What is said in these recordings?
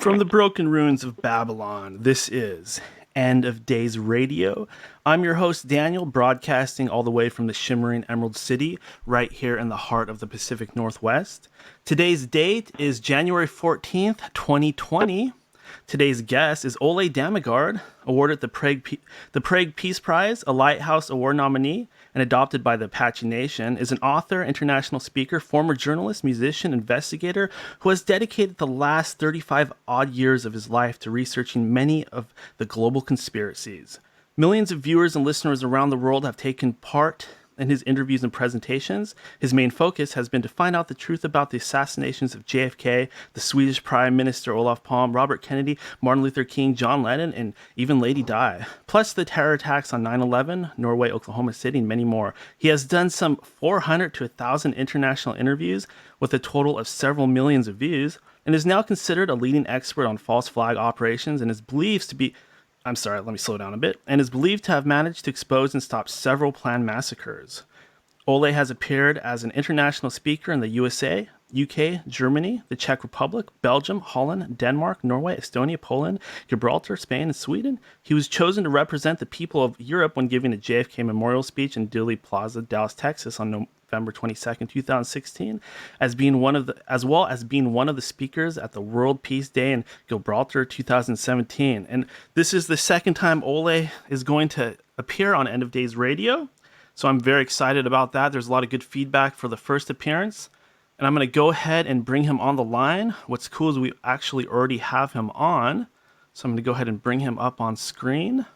From the broken ruins of Babylon, this is End of Days Radio. I'm your host, Daniel, broadcasting all the way from the shimmering Emerald City, right here in the heart of the Pacific Northwest. Today's date is January 14th, 2020. Today's guest is Ole Dammegard, awarded the Prague Peace Prize, a Lighthouse Award nominee, and adopted by the Apache Nation, is an author, international speaker, former journalist, musician, investigator, who has dedicated the last 35 odd years of his life to researching many of the global conspiracies. Millions of viewers and listeners around the world have taken part in his interviews and presentations. His main focus has been to find out the truth about the assassinations of JFK, the Swedish Prime Minister Olof Palme, Robert Kennedy, Martin Luther King, John Lennon, and even Lady Di. Plus the terror attacks on 9/11, Norway, Oklahoma City, and many more. He has done some 400 to 1,000 international interviews with a total of several millions of views, and is now considered a leading expert on false flag operations and is believed to be and is believed to have managed to expose and stop several planned massacres. Ole has appeared as an international speaker in the USA, UK, Germany, the Czech Republic, Belgium, Holland, Denmark, Norway, Estonia, Poland, Gibraltar, Spain, and Sweden. He was chosen to represent the people of Europe when giving a JFK memorial speech in Dealey Plaza, Dallas, Texas on November 22nd, 2016, as well as being one of the speakers at the World Peace Day in Gibraltar 2017. And this is the second time Ole is going to appear on End of Days Radio. So I'm very excited about that. There's a lot of good feedback for the first appearance. And I'm going to go ahead and bring him on the line. What's cool is we actually already have him on. So I'm going to go ahead and bring him up on screen.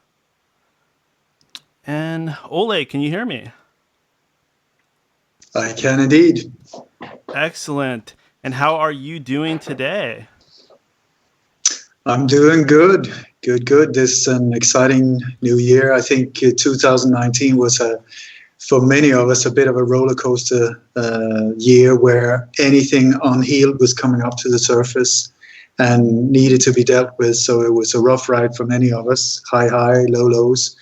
And Ole, can you hear me? I can indeed. Excellent. And how are you doing today? I'm doing good. Good. This is an exciting new year. I think 2019 was, for many of us, a bit of a roller coaster year where anything unhealed was coming up to the surface and needed to be dealt with. So it was a rough ride for many of us, high, low, lows.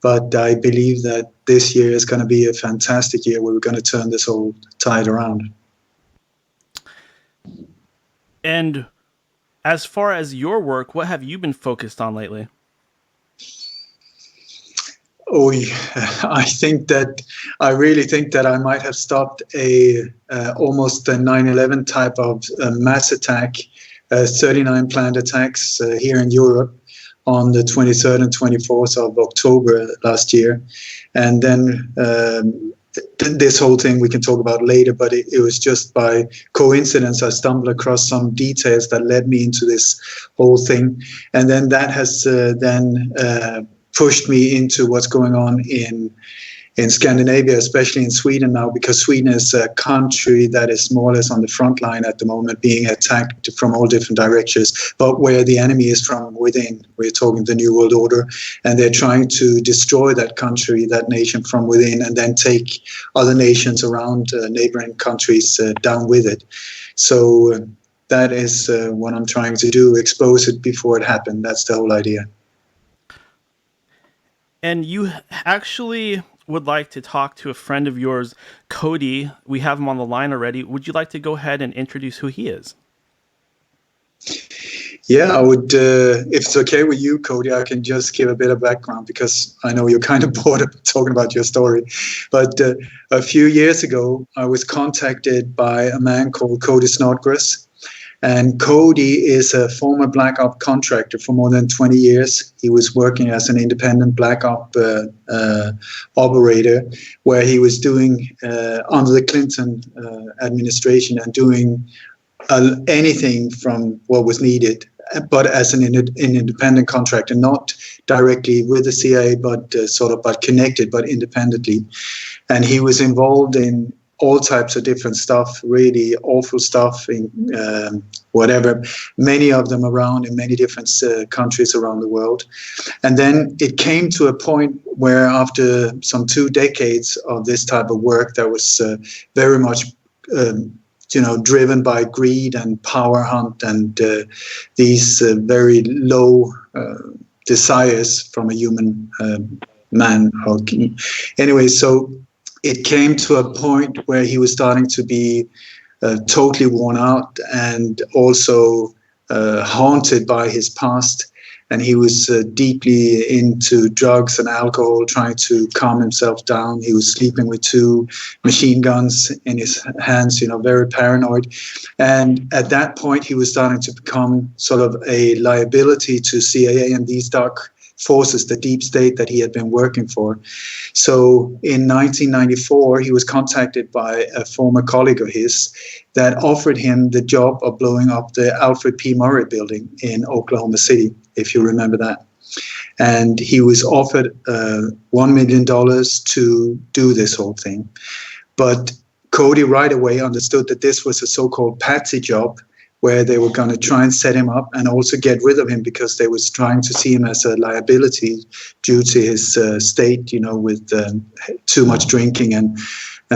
But I believe that this year is going to be a fantastic year where we're going to turn this whole tide around. And as far as your work, what have you been focused on lately? Oh, I really think that I might have stopped almost a 9/11 type of mass attack, 39 planned attacks here in Europe on the 23rd and 24th of October last year. And then this whole thing we can talk about later, but it was just by coincidence I stumbled across some details that led me into this whole thing. And then that has pushed me into what's going on in Scandinavia, especially in Sweden now, because Sweden is a country that is more or less on the front line at the moment, being attacked from all different directions, but where the enemy is from within. We're talking the New World Order, and they're trying to destroy that country, that nation from within, and then take other nations around neighboring countries down with it. So that is what I'm trying to do, expose it before it happened. That's the whole idea. And you actually would like to talk to a friend of yours, Cody. We have him on the line already. Would you like to go ahead and introduce who he is? Yeah, I would. If it's okay with you, Cody, I can just give a bit of background because I know you're kind of bored of talking about your story. But a few years ago, I was contacted by a man called Cody Snodgrass. And Cody is a former Black Op contractor for more than 20 years. He was working as an independent Black Op operator, where he was doing under the Clinton administration and doing anything from what was needed, but as an independent contractor, not directly with the CIA, but but connected, but independently. And he was involved in all types of different stuff, really awful stuff, in whatever, many of them around in many different countries around the world. And then it came to a point where after some 2 decades of this type of work that was very much driven by greed and power hunt and these very low desires from a human man. Anyway, so it came to a point where he was starting to be totally worn out and also haunted by his past, and he was deeply into drugs and alcohol, trying to calm himself down. He was sleeping with 2 machine guns in his hands, very paranoid. And at that point, he was starting to become sort of a liability to CIA and these dark forces, the deep state that he had been working for. So in 1994, he was contacted by a former colleague of his that offered him the job of blowing up the Alfred P. Murray building in Oklahoma City, if you remember that. And he was offered $1 million to do this whole thing. But Cody right away understood that this was a so-called patsy job, where they were going to try and set him up and also get rid of him because they was trying to see him as a liability due to his state, with too much drinking and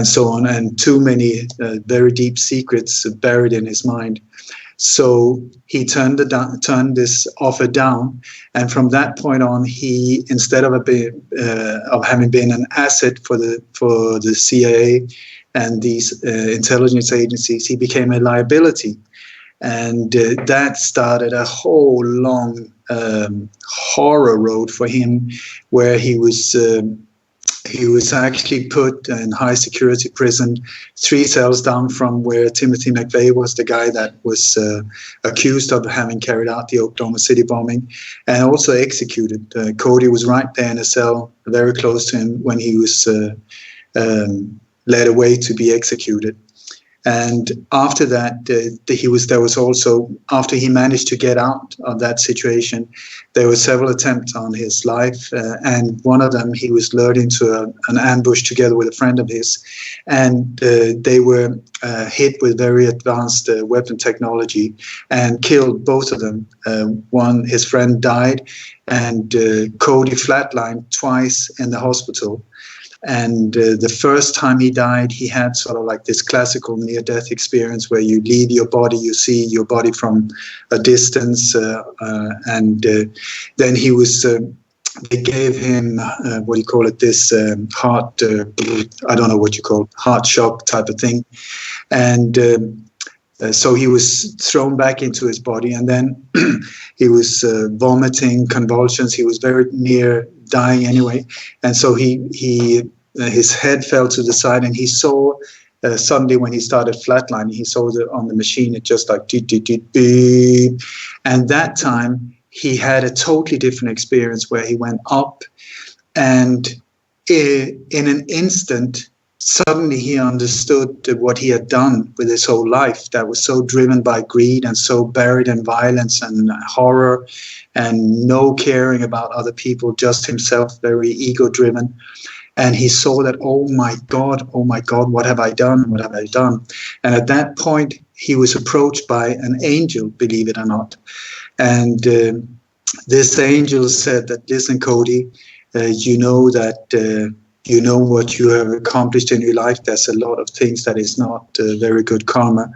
so on, and too many very deep secrets buried in his mind. So he turned this offer down, and from that point on, he, instead of having been an asset for the CIA and these intelligence agencies, he became a liability. And that started a whole long horror road for him, where he was actually put in high security prison, 3 cells down from where Timothy McVeigh was, the guy that was accused of having carried out the Oklahoma City bombing, and also executed. Cody was right there in a cell, very close to him, when he was led away to be executed. And after that, after he managed to get out of that situation, there were several attempts on his life. And one of them, he was lured into an ambush together with a friend of his. And they were hit with very advanced weapon technology and killed both of them. His friend died, and Cody flatlined twice in the hospital. And the first time he died, he had sort of like this classical near-death experience where you leave your body, you see your body from a distance, and then he was. They gave him this heart. I don't know what you call it, heart shock type of thing, and. So he was thrown back into his body, and then he was vomiting, convulsions. He was very near dying anyway, and so his head fell to the side, and he saw suddenly when he started flatlining, he saw on the machine it just like beep, beep, beep, beep. And that time he had a totally different experience where he went up, and in an instant. Suddenly he understood what he had done with his whole life that was so driven by greed and so buried in violence and horror and no caring about other people, just himself, very ego-driven. And he saw that, oh my God, what have I done? What have I done? And at that point, he was approached by an angel, believe it or not. And this angel said that, listen, Cody, you know that... you know what you have accomplished in your life. There's a lot of things that is not very good karma.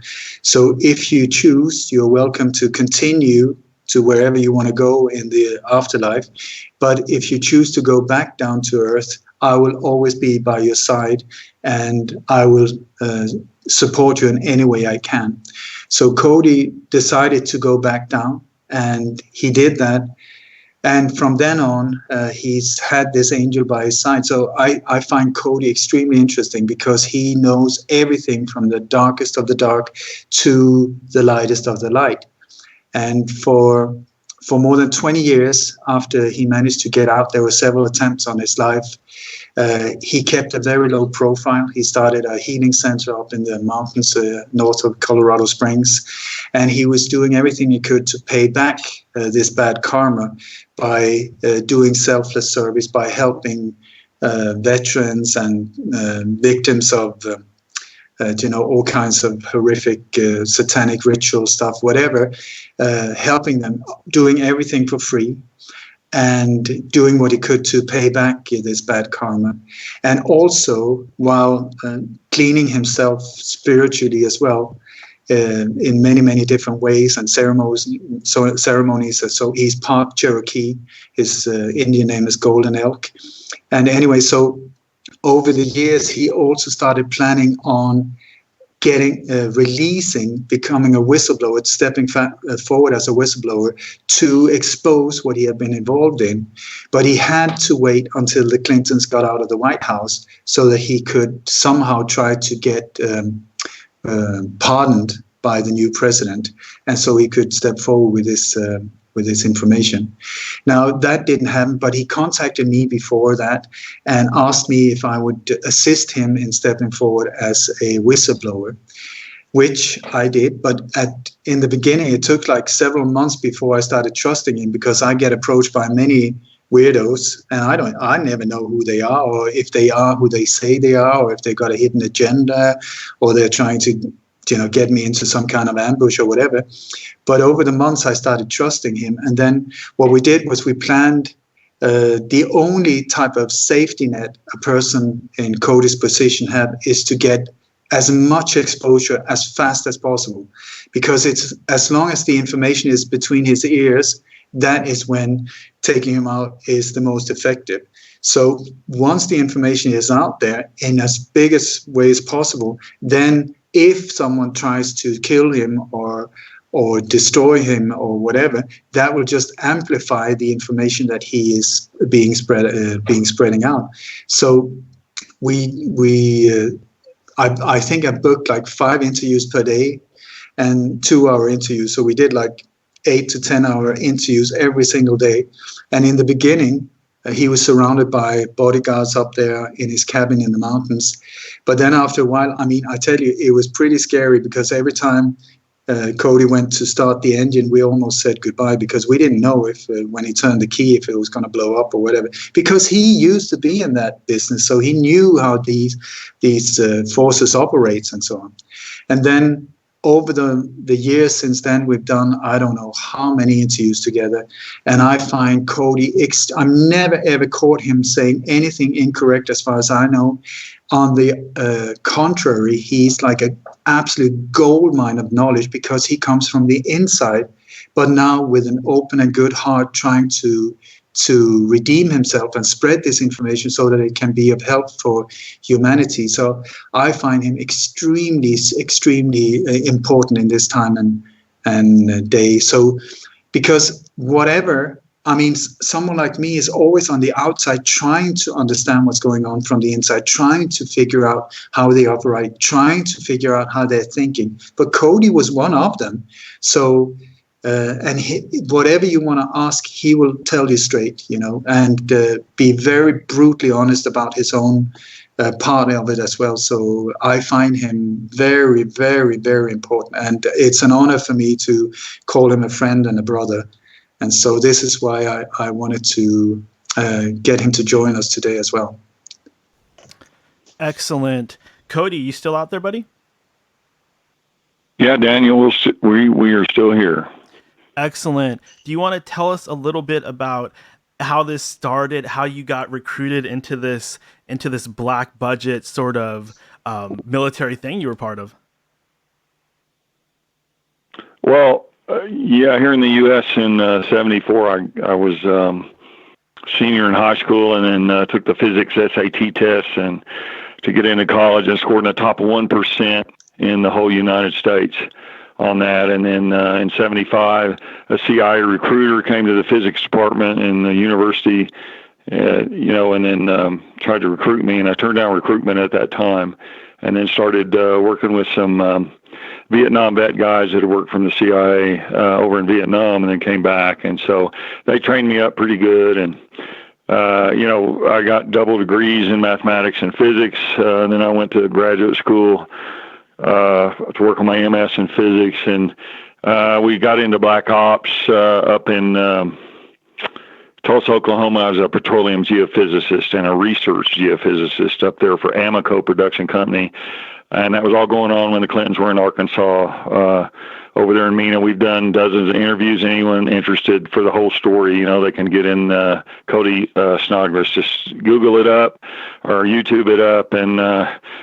So if you choose, you're welcome to continue to wherever you want to go in the afterlife. But if you choose to go back down to earth, I will always be by your side, and I will support you in any way I can. So Cody decided to go back down, and he did that. And from then on, he's had this angel by his side. So I find Cody extremely interesting because he knows everything from the darkest of the dark to the lightest of the light. And for more than 20 years after he managed to get out, there were several attempts on his life. He kept a very low profile. He started a healing center up in the mountains north of Colorado Springs, and he was doing everything he could to pay back this bad karma by doing selfless service, by helping veterans and victims of all kinds of horrific satanic ritual stuff, whatever, helping them, doing everything for free, and doing what he could to pay back this bad karma. And also, while cleaning himself spiritually as well, in many, many different ways and ceremonies. So he's part Cherokee. His Indian name is Golden Elk. And anyway, so over the years, he also started planning on becoming a whistleblower, stepping forward as a whistleblower to expose what he had been involved in. But he had to wait until the Clintons got out of the White House so that he could somehow try to get pardoned by the new president, and so he could step forward with this information. Now, that didn't happen, but he contacted me before that and asked me if I would assist him in stepping forward as a whistleblower, which I did. But in the beginning, it took like several months before I started trusting him, because I get approached by many weirdos, and I never know who they are, or if they are who they say they are, or if they've got a hidden agenda, or they're trying to get me into some kind of ambush or whatever. But over the months, I started trusting him. And then what we did was we planned the only type of safety net a person in Cody's position had is to get as much exposure as fast as possible. Because it's as long as the information is between his ears, that is when taking him out is the most effective. So once the information is out there in as big a way as possible, then if someone tries to kill him or destroy him or whatever, that will just amplify the information that he is being spreading out. So I think I booked like 5 interviews per day and 2-hour interviews. So we did like 8 to 10 hour interviews every single day. And in the beginning, he was surrounded by bodyguards up there in his cabin in the mountains. But then after a while, I mean, I tell you, it was pretty scary, because every time Cody went to start the engine, we almost said goodbye, because we didn't know if when he turned the key, if it was going to blow up or whatever, because he used to be in that business. So he knew how these forces operates and so on. And then over the years since then, we've done, I don't know how many interviews together. And I find Cody, I've never, ever caught him saying anything incorrect as far as I know. On the contrary, he's like an absolute goldmine of knowledge, because he comes from the inside, but now with an open and good heart, trying to redeem himself and spread this information so that it can be of help for humanity. So I find him extremely, extremely important in this time and day. So because whatever, I mean, someone like me is always on the outside trying to understand what's going on from the inside, trying to figure out how they operate, trying to figure out how they're thinking. But Cody was one of them. So whatever you want to ask, he will tell you straight, and be very brutally honest about his own part of it as well. So I find him very, very, very important. And it's an honor for me to call him a friend and a brother. And so this is why I wanted to get him to join us today as well. Excellent. Cody, you still out there, buddy? Yeah, Daniel, we are still here. Excellent. Do you want to tell us a little bit about how this started, how you got recruited into this black budget sort of military thing you were part of? Well, here in the U.S. in 74, I was senior in high school, and then took the physics SAT test and to get into college, and scored in the top 1% in the whole United States on that. And then in 75, a CIA recruiter came to the physics department in the university, and then tried to recruit me, and I turned down recruitment at that time, and then started working with some Vietnam vet guys that had worked from the CIA over in Vietnam, and then came back. And so they trained me up pretty good. And, I got double degrees in mathematics and physics. And then I went to graduate school to work on my MS in physics. And we got into black ops up in Tulsa, Oklahoma. I was a petroleum geophysicist and a research geophysicist up there for Amoco Production Company. And that was all going on when the Clintons were in Arkansas, over there in Mena. We've done dozens of interviews. Anyone interested for the whole story, they can get in Cody Snodgrass. Just Google it up or YouTube it up. And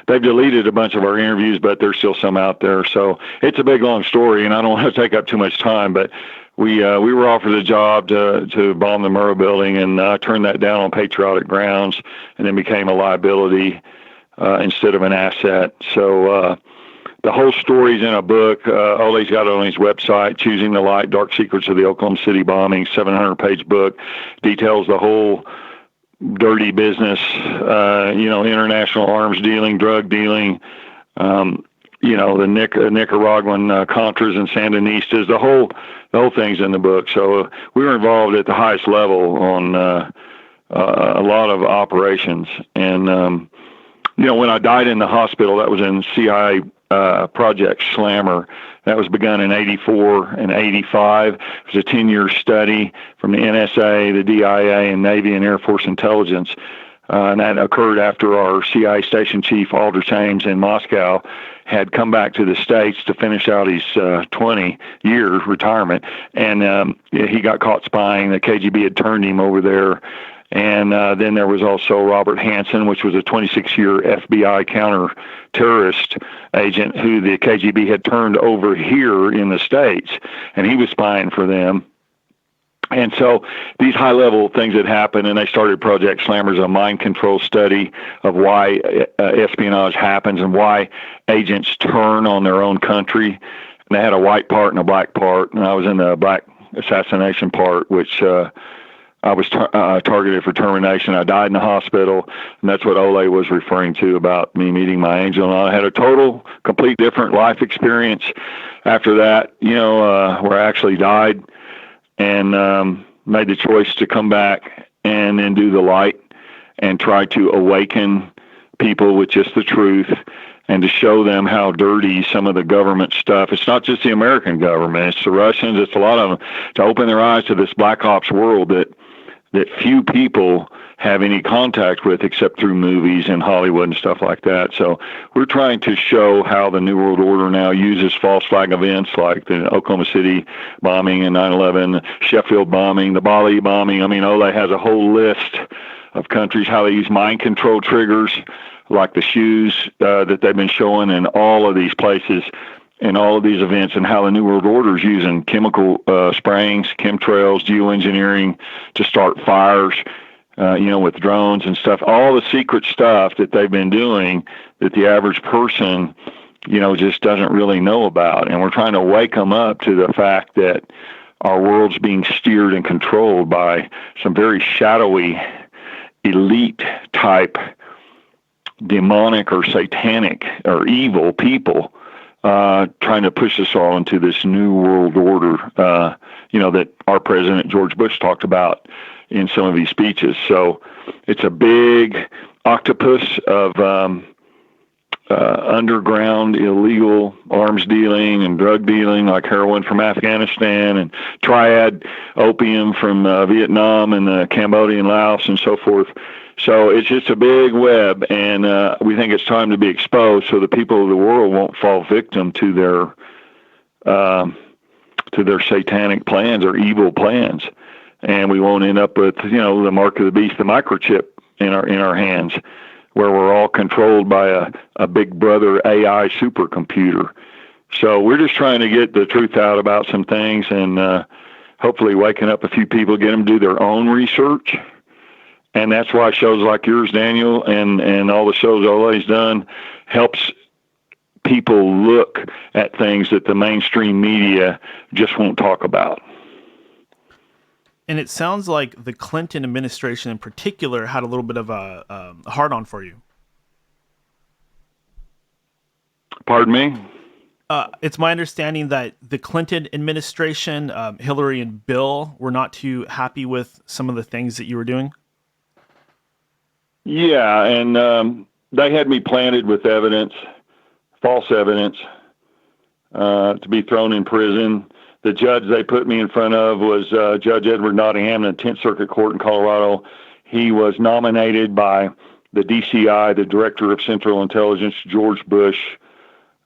they've deleted a bunch of our interviews, but there's still some out there. So it's a big, long story, and I don't want to take up too much time, but we were offered a job to bomb the Murrah building, and I turned that down on patriotic grounds, and then became a liability instead of an asset. So the whole story's in a book. Ole's got it on his website, Choosing the Light, Dark Secrets of the Oklahoma City Bombing, 700-page book, details the whole dirty business, international arms dealing, drug dealing, the Nicaraguan Contras and Sandinistas, the whole thing's in the book. So we were involved at the highest level on a lot of operations. And, when I died in the hospital, that was in CIA Project Slammer. That was begun in 84 and 85. It was a 10-year study from the NSA, the DIA, and Navy and Air Force intelligence. And that occurred after our CIA station chief, Aldrich Ames, in Moscow, had come back to the States to finish out his 20-year retirement. And he got caught spying. The KGB had turned him over there. And then there was also Robert Hansen, which was a 26-year FBI counter-terrorist agent who the KGB had turned over here in the States, and he was spying for them. And so these high-level things had happened, and they started Project Slammer as a mind control study of why espionage happens and why agents turn on their own country. And they had a white part and a black part, and I was in the black assassination part, which I was targeted for termination. I died in the hospital, and that's what Ole was referring to about me meeting my angel. And I had a complete different life experience after that, where I actually died and made the choice to come back and then do the light and try to awaken people with just the truth and to show them how dirty some of the government stuff. It's not just the American government, it's the Russians, it's a lot of them, to open their eyes to this black ops world that few people have any contact with except through movies and Hollywood and stuff like that. So we're trying to show how the New World Order now uses false flag events like the Oklahoma City bombing and 9/11, Sheffield bombing, the Bali bombing. I mean, Ole has a whole list of countries, how they use mind control triggers like the shoes that they've been showing in all of these places and all of these events, and how the New World Order is using chemical sprayings, chemtrails, geoengineering to start fires, with drones and stuff. All the secret stuff that they've been doing that the average person, just doesn't really know about. And we're trying to wake them up to the fact that our world's being steered and controlled by some very shadowy, elite type, demonic or satanic or evil people trying to push us all into this new world order, that our President George Bush talked about in some of his speeches. So it's a big octopus of underground illegal arms dealing and drug dealing, like heroin from Afghanistan and triad opium from Vietnam and Cambodia and Laos and so forth. So it's just a big web, and we think it's time to be exposed so the people of the world won't fall victim to their satanic plans or evil plans, and we won't end up with the mark of the beast, the microchip in our hands, where we're all controlled by a big brother AI supercomputer. So we're just trying to get the truth out about some things, and hopefully waking up a few people, get them to do their own research. And that's why shows like yours, Daniel, and all the shows Ole's done helps people look at things that the mainstream media just won't talk about. And it sounds like the Clinton administration in particular had a little bit of a hard-on for you. Pardon me? It's my understanding that the Clinton administration, Hillary and Bill, were not too happy with some of the things that you were doing. Yeah, and they had me planted with evidence, false evidence, to be thrown in prison. The judge they put me in front of was Judge Edward Nottingham in the 10th Circuit Court in Colorado. He was nominated by the DCI, the Director of Central Intelligence, George Bush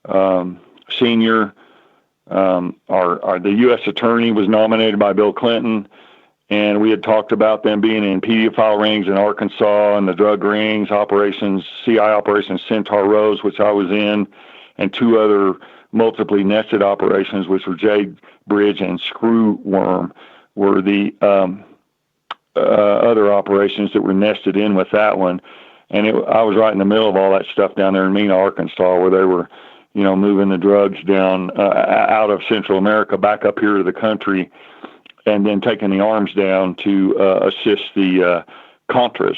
Sr. The U.S. Attorney was nominated by Bill Clinton. And we had talked about them being in pedophile rings in Arkansas and the drug rings, CI Operations Centaur Rose, which I was in, and two other multiply nested operations, which were Jade Bridge and Screw Worm, were the other operations that were nested in with that one. And I was right in the middle of all that stuff down there in Mena, Arkansas, where they were moving the drugs down out of Central America back up here to the country, and then taking the arms down to assist the Contras.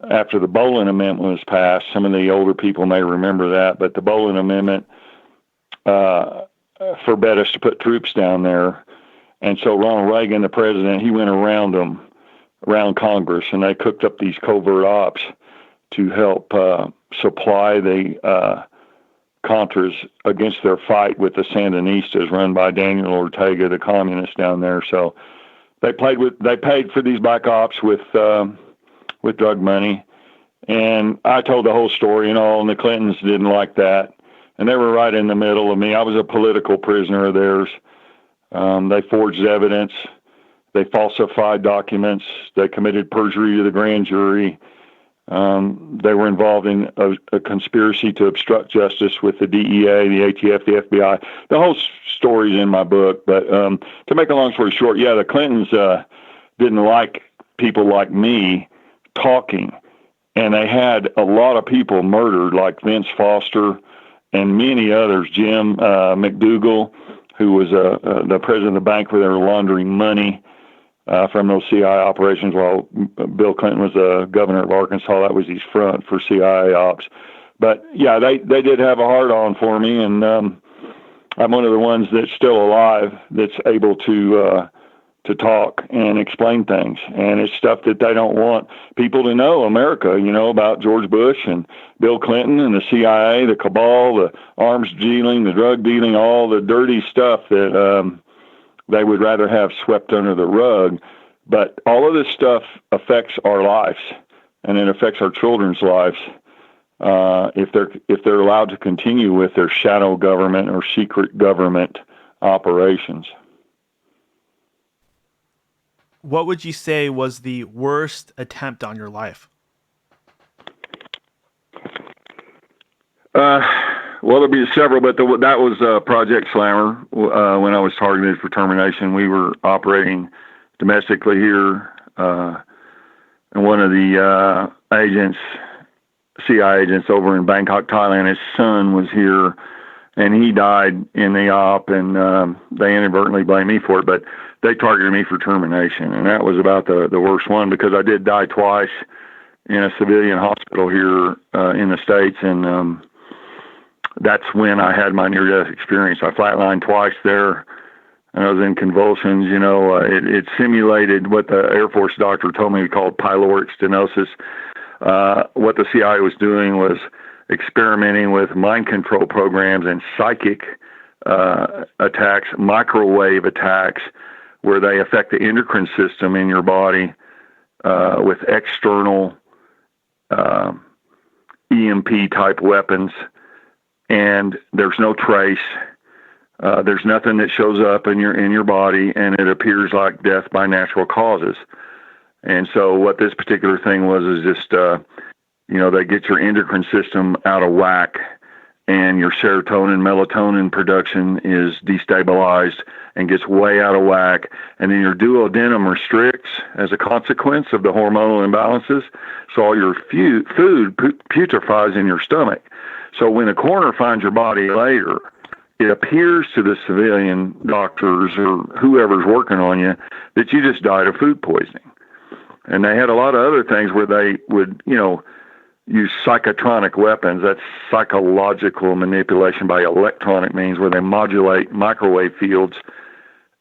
After the Bolin Amendment was passed, some of the older people may remember that, but the Bolin Amendment forbade us to put troops down there. And so Ronald Reagan, the president, he went around Congress, and they cooked up these covert ops to help supply the Contras against their fight with the Sandinistas run by Daniel Ortega, the communist down there. So they paid for these black ops with drug money. And I told the whole story and all, and the Clintons didn't like that. And they were right in the middle of me. I was a political prisoner of theirs. They forged evidence. They falsified documents. They committed perjury to the grand jury. They were involved in a conspiracy to obstruct justice with the DEA, the ATF, the FBI. The whole story's in my book. But to make a long story short, yeah, the Clintons didn't like people like me talking. And they had a lot of people murdered, like Vince Foster and many others, Jim McDougal, who was the president of the bank where they were laundering money from those CIA operations while Bill Clinton was the governor of Arkansas. That was his front for CIA ops. But, yeah, they did have a hard-on for me, and I'm one of the ones that's still alive that's able to talk and explain things. And it's stuff that they don't want people to know, America, about George Bush and Bill Clinton and the CIA, the cabal, the arms dealing, the drug dealing, all the dirty stuff that they would rather have swept under the rug. But all of this stuff affects our lives, and it affects our children's lives if they're allowed to continue with their shadow government or secret government operations. What would you say was the worst attempt on your life? Well, there'll be several, but that was Project Slammer. When I was targeted for termination, we were operating domestically here, and one of the CIA agents over in Bangkok, Thailand, his son was here, and he died in the op, and they inadvertently blamed me for it, but they targeted me for termination, and that was about the worst one, because I did die twice in a civilian hospital here in the States, and that's when I had my near-death experience. I flatlined twice there, and I was in convulsions. It simulated what the Air Force doctor told me called pyloric stenosis. What the CIA was doing was experimenting with mind control programs and psychic attacks, microwave attacks, where they affect the endocrine system in your body with external EMP-type weapons, and there's no trace. There's nothing that shows up in your body, and it appears like death by natural causes. And so what this particular thing was is just, they get your endocrine system out of whack, and your serotonin, melatonin production is destabilized and gets way out of whack. And then your duodenum restricts as a consequence of the hormonal imbalances. So all your food putrefies in your stomach. So when a coroner finds your body later, it appears to the civilian doctors or whoever's working on you that you just died of food poisoning. And they had a lot of other things where they would, use psychotronic weapons. That's psychological manipulation by electronic means, where they modulate microwave fields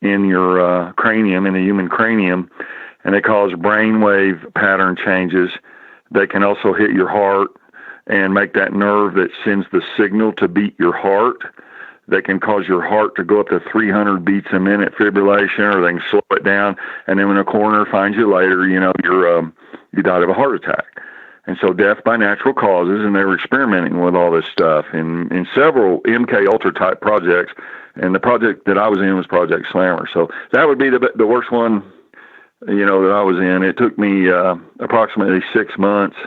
in your cranium, in the human cranium, and they cause brainwave pattern changes. They can also hit your heart and make that nerve that sends the signal to beat your heart. They can cause your heart to go up to 300 beats a minute fibrillation, or they can slow it down. And then when a coroner finds you later, you died of a heart attack. And so death by natural causes, and they were experimenting with all this stuff in several MK Ultra type projects. And the project that I was in was Project Slammer. So that would be the worst one, that I was in. It took me approximately 6 months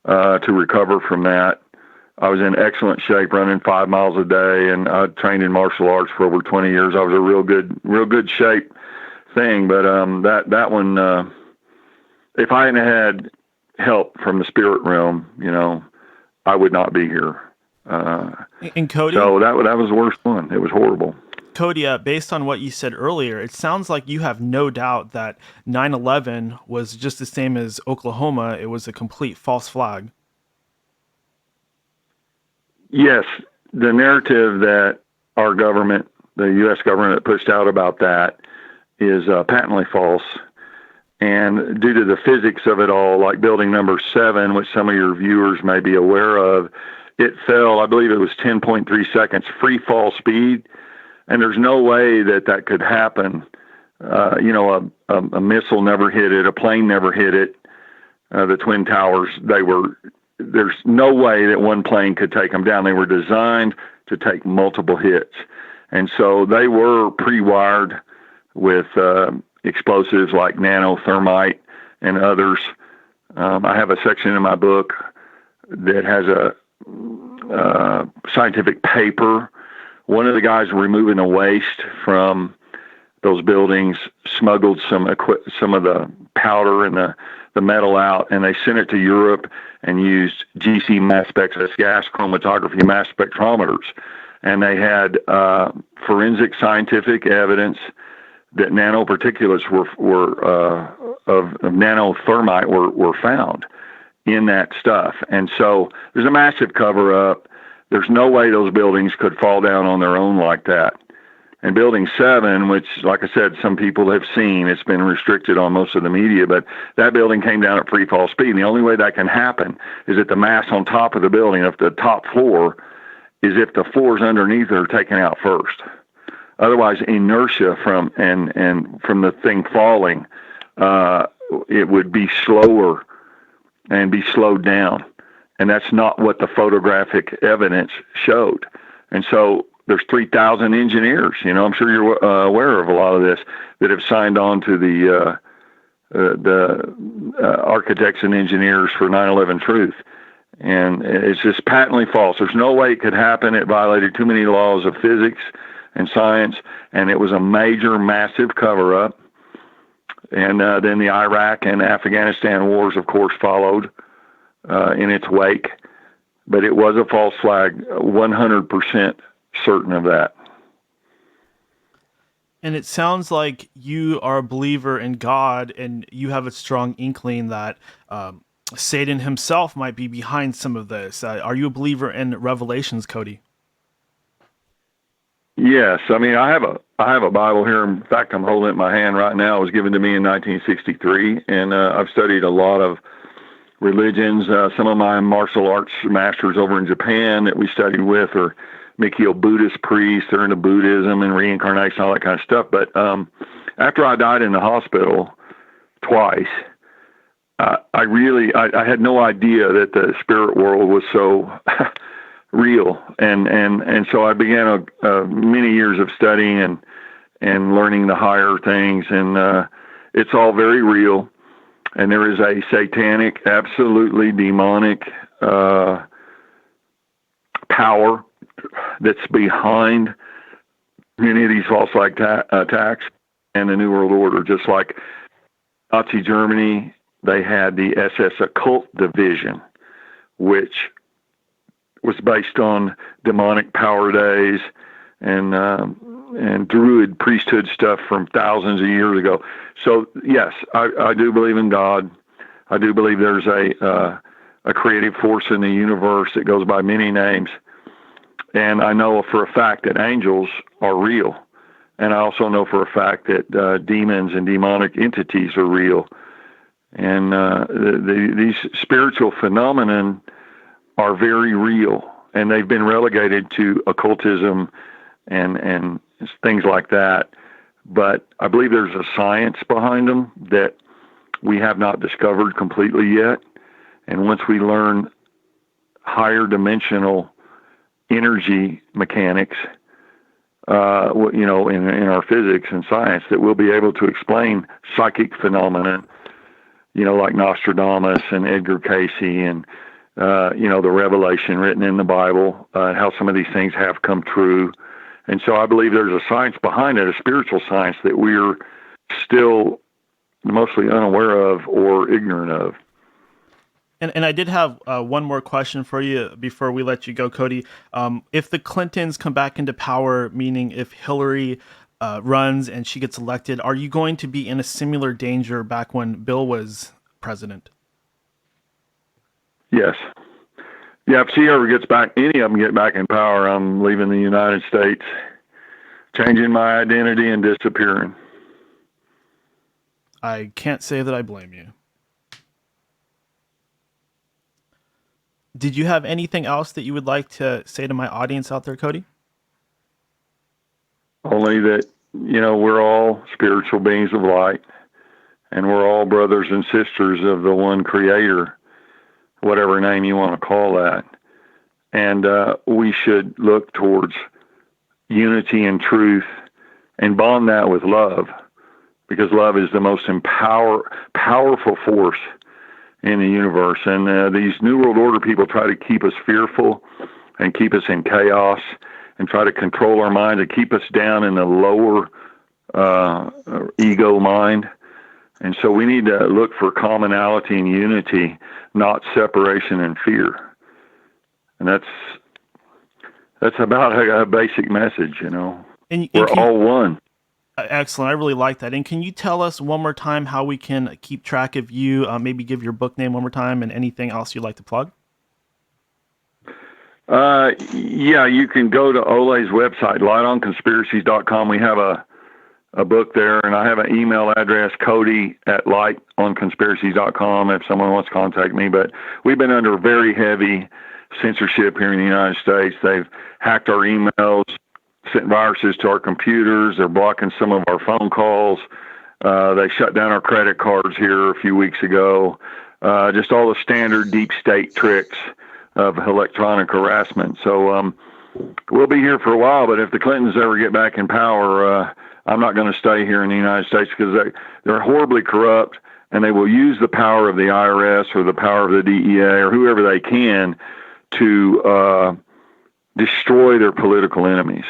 to recover from that. I was in excellent shape, running 5 miles a day, and I trained in martial arts for over 20 years. I was a real good shape thing. But that one, if I hadn't had help from the spirit realm, I would not be here. And Cody, So that was the worst one. It was horrible. Cody, based on what you said earlier, it sounds like you have no doubt that 9/11 was just the same as Oklahoma. It was a complete false flag. Yes, the narrative that our government, the U.S. government, pushed out about that is patently false. And due to the physics of it all, like building number 7, which some of your viewers may be aware of, it fell, I believe it was 10.3 seconds, free fall speed. And there's no way that could happen. A missile never hit it. A plane never hit it. The Twin Towers, there's no way that one plane could take them down. They were designed to take multiple hits. And so they were pre-wired with explosives like nanothermite and others. I have a section in my book that has a scientific paper. One of the guys removing the waste from those buildings smuggled some of the powder and the metal out, and they sent it to Europe and used GC mass specs, that's gas chromatography mass spectrometers. And they had forensic scientific evidence that nanoparticulates of nanothermite were found in that stuff. And so there's a massive cover-up. There's no way those buildings could fall down on their own like that. And Building 7, which, like I said, some people have seen, it's been restricted on most of the media, but that building came down at free fall speed. And the only way that can happen is that the mass on top of the building, if the top floor, is if the floors underneath are taken out first. Otherwise, inertia from the thing falling, it would be slower and be slowed down. And that's not what the photographic evidence showed. And so there's 3,000 engineers, I'm sure you're aware of a lot of this, that have signed on to the architects and engineers for 9/11 Truth. And it's just patently false. There's no way it could happen. It violated too many laws of physics and science, and it was a major, massive cover-up. And then the Iraq and Afghanistan wars, of course, followed in its wake. But it was a false flag, 100% certain of that. And it sounds like you are a believer in God, and you have a strong inkling that Satan himself might be behind some of this. Are you a believer in Revelations, Cody? Yes, I mean I have a Bible here. In fact, I'm holding it in my hand right now. It was given to me in 1963, and I've studied a lot of religions. Some of my martial arts masters over in Japan that we studied with are Mikyo Buddhist priests. They're into Buddhism and reincarnation, all that kind of stuff. But after I died in the hospital twice, I had no idea that the spirit world was so real, and so I began many years of studying and learning the higher things, and it's all very real. And there is a satanic, absolutely demonic power that's behind many of these false flag attacks and the New World Order. Just like Nazi Germany, they had the SS Occult division, which was based on demonic power days and Druid priesthood stuff from thousands of years ago. So yes, I do believe in God. I do believe there's a creative force in the universe that goes by many names. And I know for a fact that angels are real. And I also know for a fact that demons and demonic entities are real. And these spiritual phenomena are very real. And they've been relegated to occultism and things like that. But I believe there's a science behind them that we have not discovered completely yet. And once we learn higher dimensional energy mechanics, in our physics and science, that we'll be able to explain psychic phenomena, like Nostradamus and Edgar Casey and, the revelation written in the Bible, how some of these things have come true. And so I believe there's a science behind it, a spiritual science that we're still mostly unaware of or ignorant of. And I did have one more question for you before we let you go, Cody. If the Clintons come back into power, meaning if Hillary runs and she gets elected, are you going to be in a similar danger back when Bill was president? Yes. Yeah, if she ever gets back, any of them get back in power, I'm leaving the United States, changing my identity and disappearing. I can't say that I blame you. Did you have anything else that you would like to say to my audience out there, Cody? Only that, we're all spiritual beings of light, and we're all brothers and sisters of the one creator, whatever name you want to call that. And we should look towards unity and truth and bond that with love, because love is the most powerful force in the universe. And these New World Order people try to keep us fearful and keep us in chaos and try to control our mind to keep us down in the lower ego mind. And so we need to look for commonality and unity, not separation and fear. And that's about a basic message, And we're all one. Excellent. I really like that. And can you tell us one more time how we can keep track of you? Maybe give your book name one more time and anything else you'd like to plug? Yeah, you can go to Ole's website, lightonconspiracies.com. We have a book there, and I have an email address, cody@lightonconspiracies.com, if someone wants to contact me. But we've been under very heavy censorship here in the United States. They've hacked our emails, sent viruses to our computers. They're blocking some of our phone calls. They shut down our credit cards here a few weeks ago. Just all the standard deep state tricks of electronic harassment. So we'll be here for a while, but if the Clintons ever get back in power, I'm not going to stay here in the United States, because they're horribly corrupt, and they will use the power of the IRS or the power of the DEA or whoever they can to destroy their political enemies.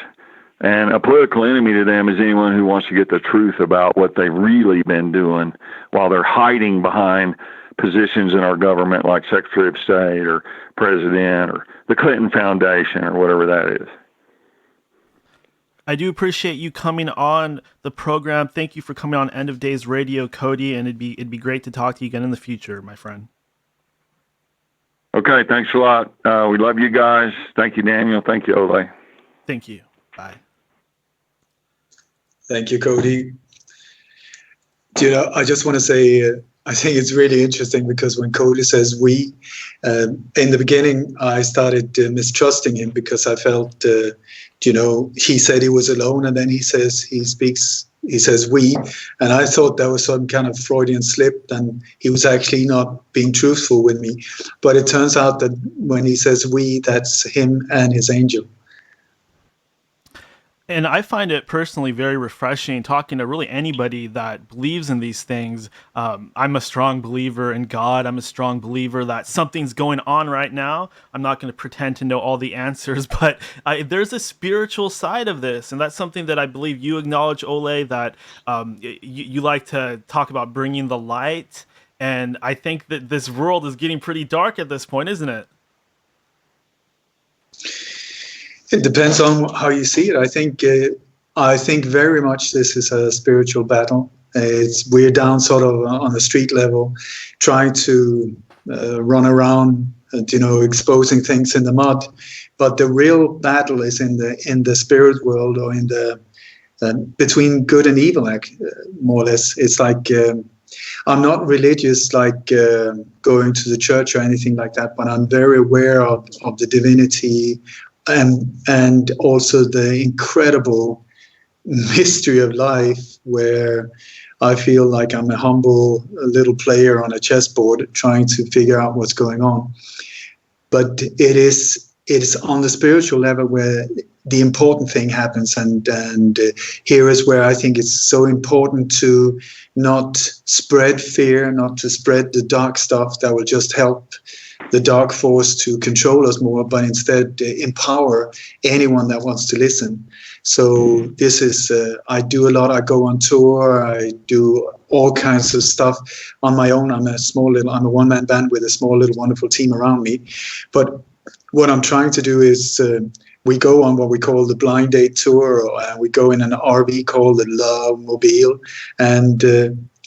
And a political enemy to them is anyone who wants to get the truth about what they've really been doing while they're hiding behind positions in our government like Secretary of State or President or the Clinton Foundation or whatever that is. I do appreciate you coming on the program. Thank you for coming on End of Days Radio, Cody, and it'd be great to talk to you again in the future, my friend. Okay, thanks a lot. We love you guys. Thank you, Daniel. Thank you, Ole. Thank you. Bye. Thank you, Cody. I just want to say, I think it's really interesting, because when Cody says we, in the beginning, I started mistrusting him, because I felt, he said he was alone, and then he says we, and I thought that was some kind of Freudian slip, and he was actually not being truthful with me. But it turns out that when he says we, that's him and his angel. And I find it personally very refreshing talking to really anybody that believes in these things. I'm a strong believer in God. I'm a strong believer that something's going on right now. I'm not going to pretend to know all the answers, but there's a spiritual side of this. And that's something that I believe you acknowledge, Ole, that you like to talk about bringing the light. And I think that this world is getting pretty dark at this point, isn't it? It depends on how you see it. I think very much this is a spiritual battle. We're down sort of on the street level, trying to run around, exposing things in the mud. But the real battle is in the spirit world, or in the between good and evil, more or less. It's like I'm not religious, like going to the church or anything like that, but I'm very aware of the divinity. And also the incredible mystery of life, where I feel like I'm a humble little player on a chessboard trying to figure out what's going on. But it is on the spiritual level where the important thing happens, and here is where I think it's so important to not spread fear, not to spread the dark stuff that will just help the dark force to control us more, but instead empower anyone that wants to listen. So this is, I do a lot. I go on tour. I do all kinds of stuff on my own. I'm a one-man band with a small little wonderful team around me. But what I'm trying to do is we go on what we call the blind date tour. We go in an RV called the Love Mobile, and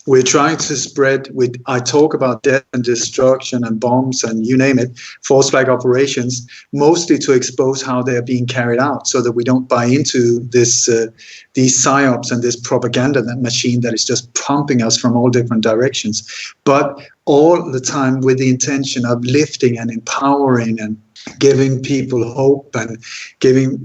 we're trying to spread. I talk about death and destruction and bombs and you name it, false flag operations, mostly to expose how they're being carried out, so that we don't buy into this these psyops and this propaganda machine that is just pumping us from all different directions, but all the time with the intention of lifting and empowering and giving people hope and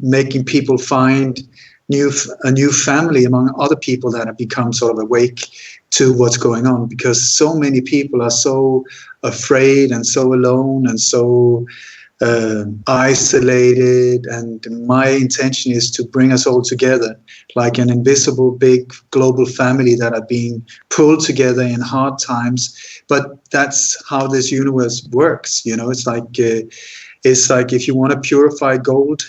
making people find a new family among other people that have become sort of awake to what's going on, because so many people are so afraid and so alone and so isolated. And my intention is to bring us all together like an invisible big global family that are being pulled together in hard times. But that's how this universe works. It's like if you want to purify gold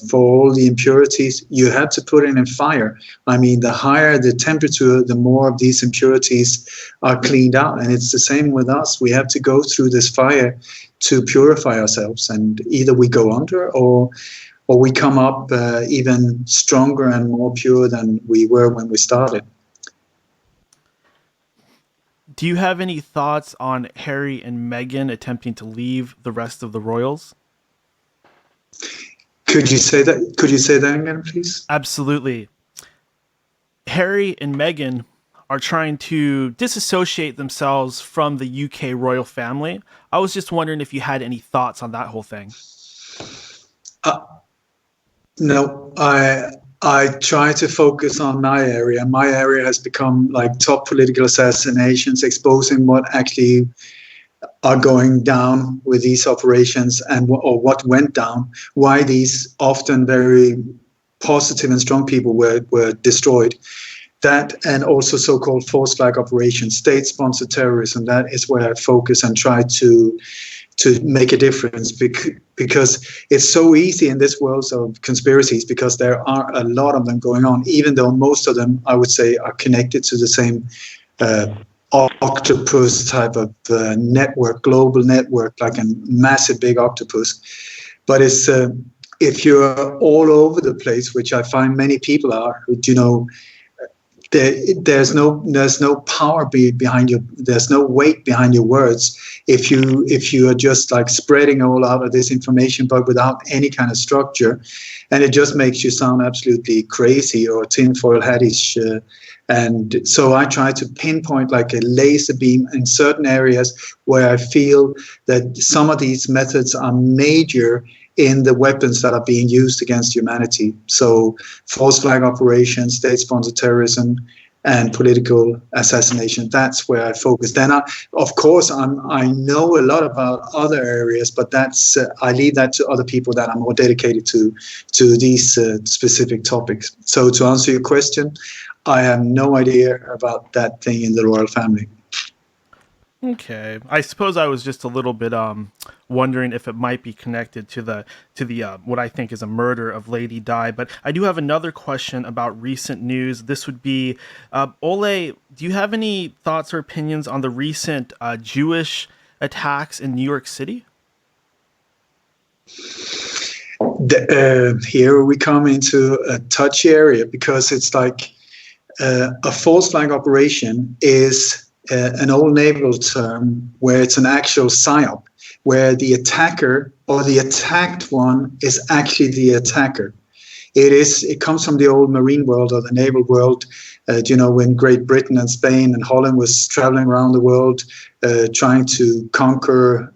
for all the impurities, you have to put it in fire. I mean, the higher the temperature, the more of these impurities are cleaned out. And it's the same with us. We have to go through this fire to purify ourselves. And either we go under or we come up even stronger and more pure than we were when we started. Do you have any thoughts on Harry and Meghan attempting to leave the rest of the royals? Could you say that? Could you say that again, please? Absolutely. Harry and Meghan are trying to disassociate themselves from the UK royal family. I was just wondering if you had any thoughts on that whole thing. No, I try to focus on my area. My area has become like top political assassinations, exposing what actually are going down with these operations and what went down, why these often very positive and strong people were destroyed. That, and also so-called false flag operations, state-sponsored terrorism, that is where I focus and try to make a difference, because it's so easy in this world of conspiracies, because there are a lot of them going on, even though most of them, I would say, are connected to the same octopus type of network, global network, like a massive big octopus. But it's if you're all over the place, which I find many people are, there's no power behind you. There's no weight behind your words. If you are just like spreading all out of this information, but without any kind of structure, and it just makes you sound absolutely crazy or tinfoil hattish. And so I try to pinpoint like a laser beam in certain areas where I feel that some of these methods are major in the weapons that are being used against humanity. So false flag operations, state-sponsored terrorism, and political assassination. That's where I focus. Then, of course, I know a lot about other areas, but that's I leave that to other people that are more dedicated to these specific topics. So to answer your question, I have no idea about that thing in the royal family. Okay, I suppose I was just a little bit wondering if it might be connected to the what I think is a murder of Lady Di. But I do have another question about recent news. This would be, Ole, do you have any thoughts or opinions on the recent Jewish attacks in New York City? Here we come into a touchy area, because it's like a false flag operation is an old naval term where it's an actual psyop, where the attacker or the attacked one is actually the attacker. It comes from the old marine world or the naval world. When Great Britain and Spain and Holland was traveling around the world, trying to conquer,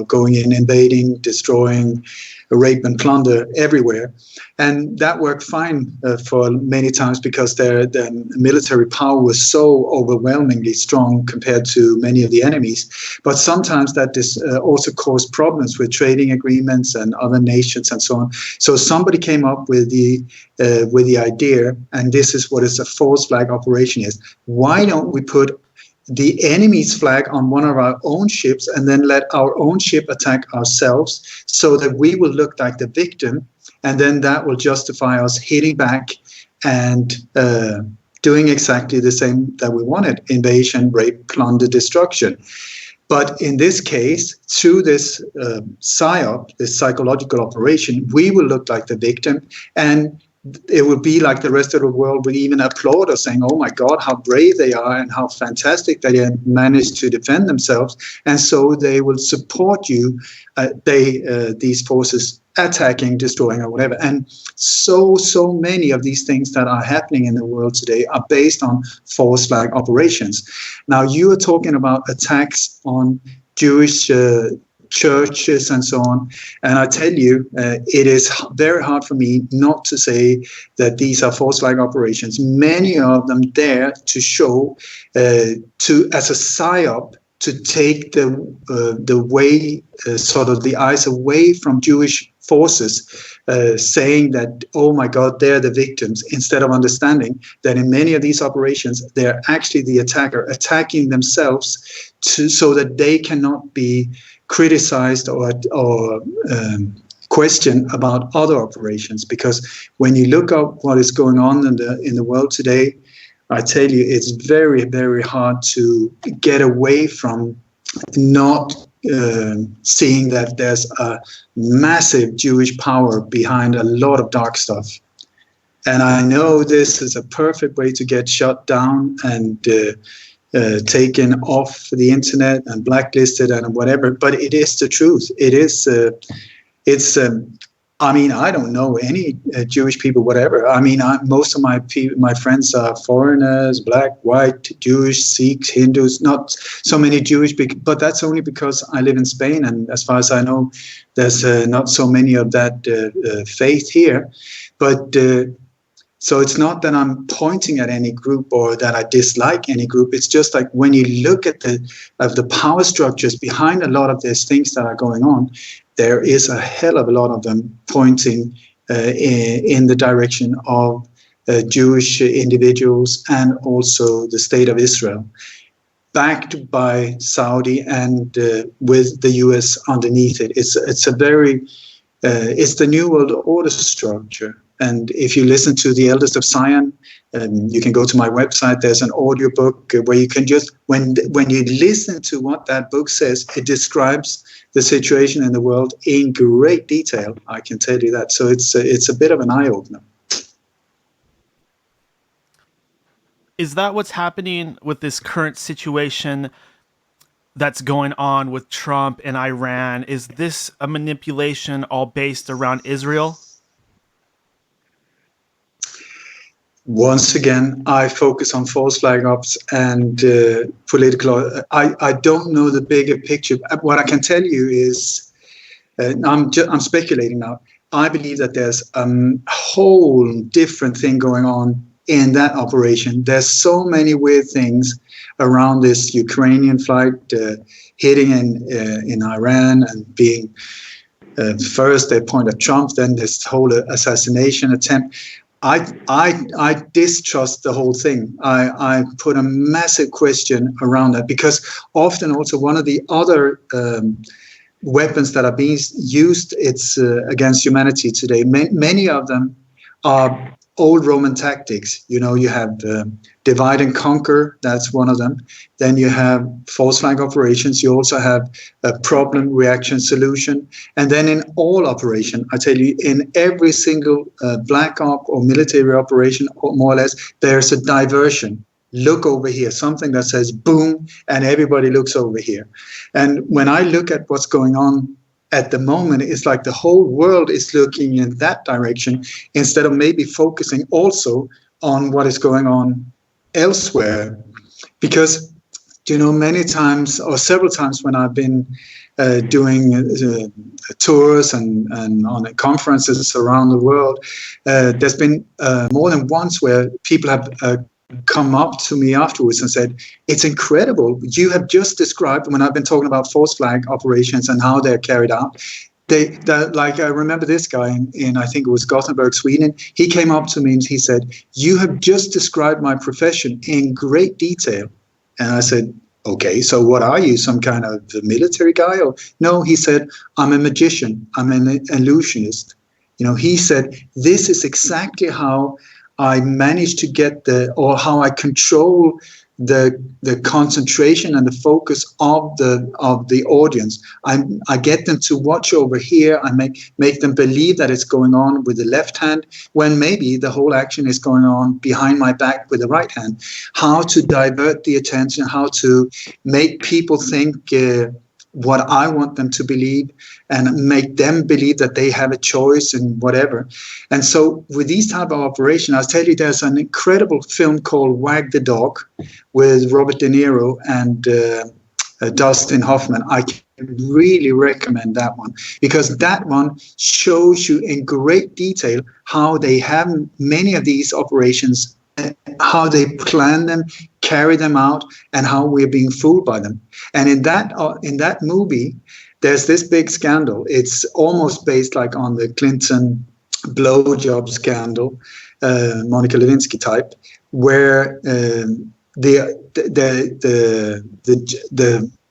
going in, invading, destroying, rape and plunder everywhere. And that worked fine for many times, because their military power was so overwhelmingly strong compared to many of the enemies. But sometimes that also caused problems with trading agreements and other nations and so on. So somebody came up with the idea, and this is what a false flag operation is. Why don't we put the enemy's flag on one of our own ships and then let our own ship attack ourselves so that we will look like the victim, and then that will justify us hitting back and doing exactly the same that we wanted: invasion, rape, plunder, destruction. But in this case, through this PSYOP, this psychological operation, we will look like the victim, and it would be like the rest of the world would even applaud us, saying, oh my God, how brave they are and how fantastic they have managed to defend themselves. And so they will support you, these forces attacking, destroying, or whatever. And so many of these things that are happening in the world today are based on false flag operations. Now, you are talking about attacks on Jewish churches and so on. And I tell you, it is very hard for me not to say that these are false flag operations. Many of them dare to show, as a PSYOP, to take the way, sort of the eyes away from Jewish forces, saying that, oh my God, they're the victims, instead of understanding that in many of these operations, they're actually the attacker, attacking themselves so that they cannot be criticized or questioned about other operations. Because when you look up what is going on in the world today, I tell you, it's very, very hard to get away from not seeing that there's a massive Jewish power behind a lot of dark stuff. And I know this is a perfect way to get shut down and taken off the internet and blacklisted and whatever, but it is the truth. It is, I mean, I don't know any Jewish people, whatever. I mean, most of my friends are foreigners, black, white, Jewish, Sikhs, Hindus, not so many Jewish, but that's only because I live in Spain. And as far as I know, there's not so many of that faith here. But so it's not that I'm pointing at any group or that I dislike any group. It's just like when you look at the power structures behind a lot of these things that are going on, there is a hell of a lot of them pointing in the direction of Jewish individuals and also the state of Israel, backed by Saudi and with the US underneath it. It's a very, it's the New World Order structure. And if you listen to the Elders of Zion, you can go to my website. There's an audio book where you can just, when you listen to what that book says, it describes the situation in the world in great detail. I can tell you that. So it's a bit of an eye-opener. Is that what's happening with this current situation that's going on with Trump and Iran? Is this a manipulation all based around Israel? Once again, I focus on false flag ops and political. I don't know the bigger picture. What I can tell you is, I'm speculating now. I believe that there's a whole different thing going on in that operation. There's so many weird things around this Ukrainian flight hitting in Iran and being first they point at Trump, then this whole assassination attempt. I distrust the whole thing. I put a massive question around that, because often also one of the other weapons that are being used, it's against humanity today. Many of them are old Roman tactics. You know, you have divide and conquer. That's one of them. Then you have false flag operations. You also have a problem, reaction, solution. And then in all operation, I tell you, in every single black op or military operation, or more or less, there's a diversion. Look over here, something that says boom, and everybody looks over here. And when I look at what's going on at the moment, it's like the whole world is looking in that direction instead of maybe focusing also on what is going on elsewhere. Because, you know, many times or several times when I've been doing tours and on conferences around the world, there's been more than once where people have come up to me afterwards and said, it's incredible. You have just described, when I've been talking about false flag operations and how they're carried out, like I remember this guy in I think it was Gothenburg, Sweden. He came up to me and he said, you have just described my profession in great detail. And I said, okay, so what are you, some kind of military guy? Or no, he said, I'm a magician. I'm an illusionist. He said, this is exactly how I managed to get how I control the concentration and the focus of the audience. I get them to watch over here. I make them believe that it's going on with the left hand when maybe the whole action is going on behind my back with the right hand. How to divert the attention, how to make people think what I want them to believe, and make them believe that they have a choice and whatever. And so with these type of operations, I'll tell you, there's an incredible film called Wag the Dog with Robert De Niro and Dustin Hoffman. I can really recommend that one, because that one shows you in great detail how they have many of these operations, how they plan them, carry them out, and how we're being fooled by them. And in that movie, there's this big scandal. It's almost based like on the Clinton blowjob scandal, Monica Lewinsky type, where the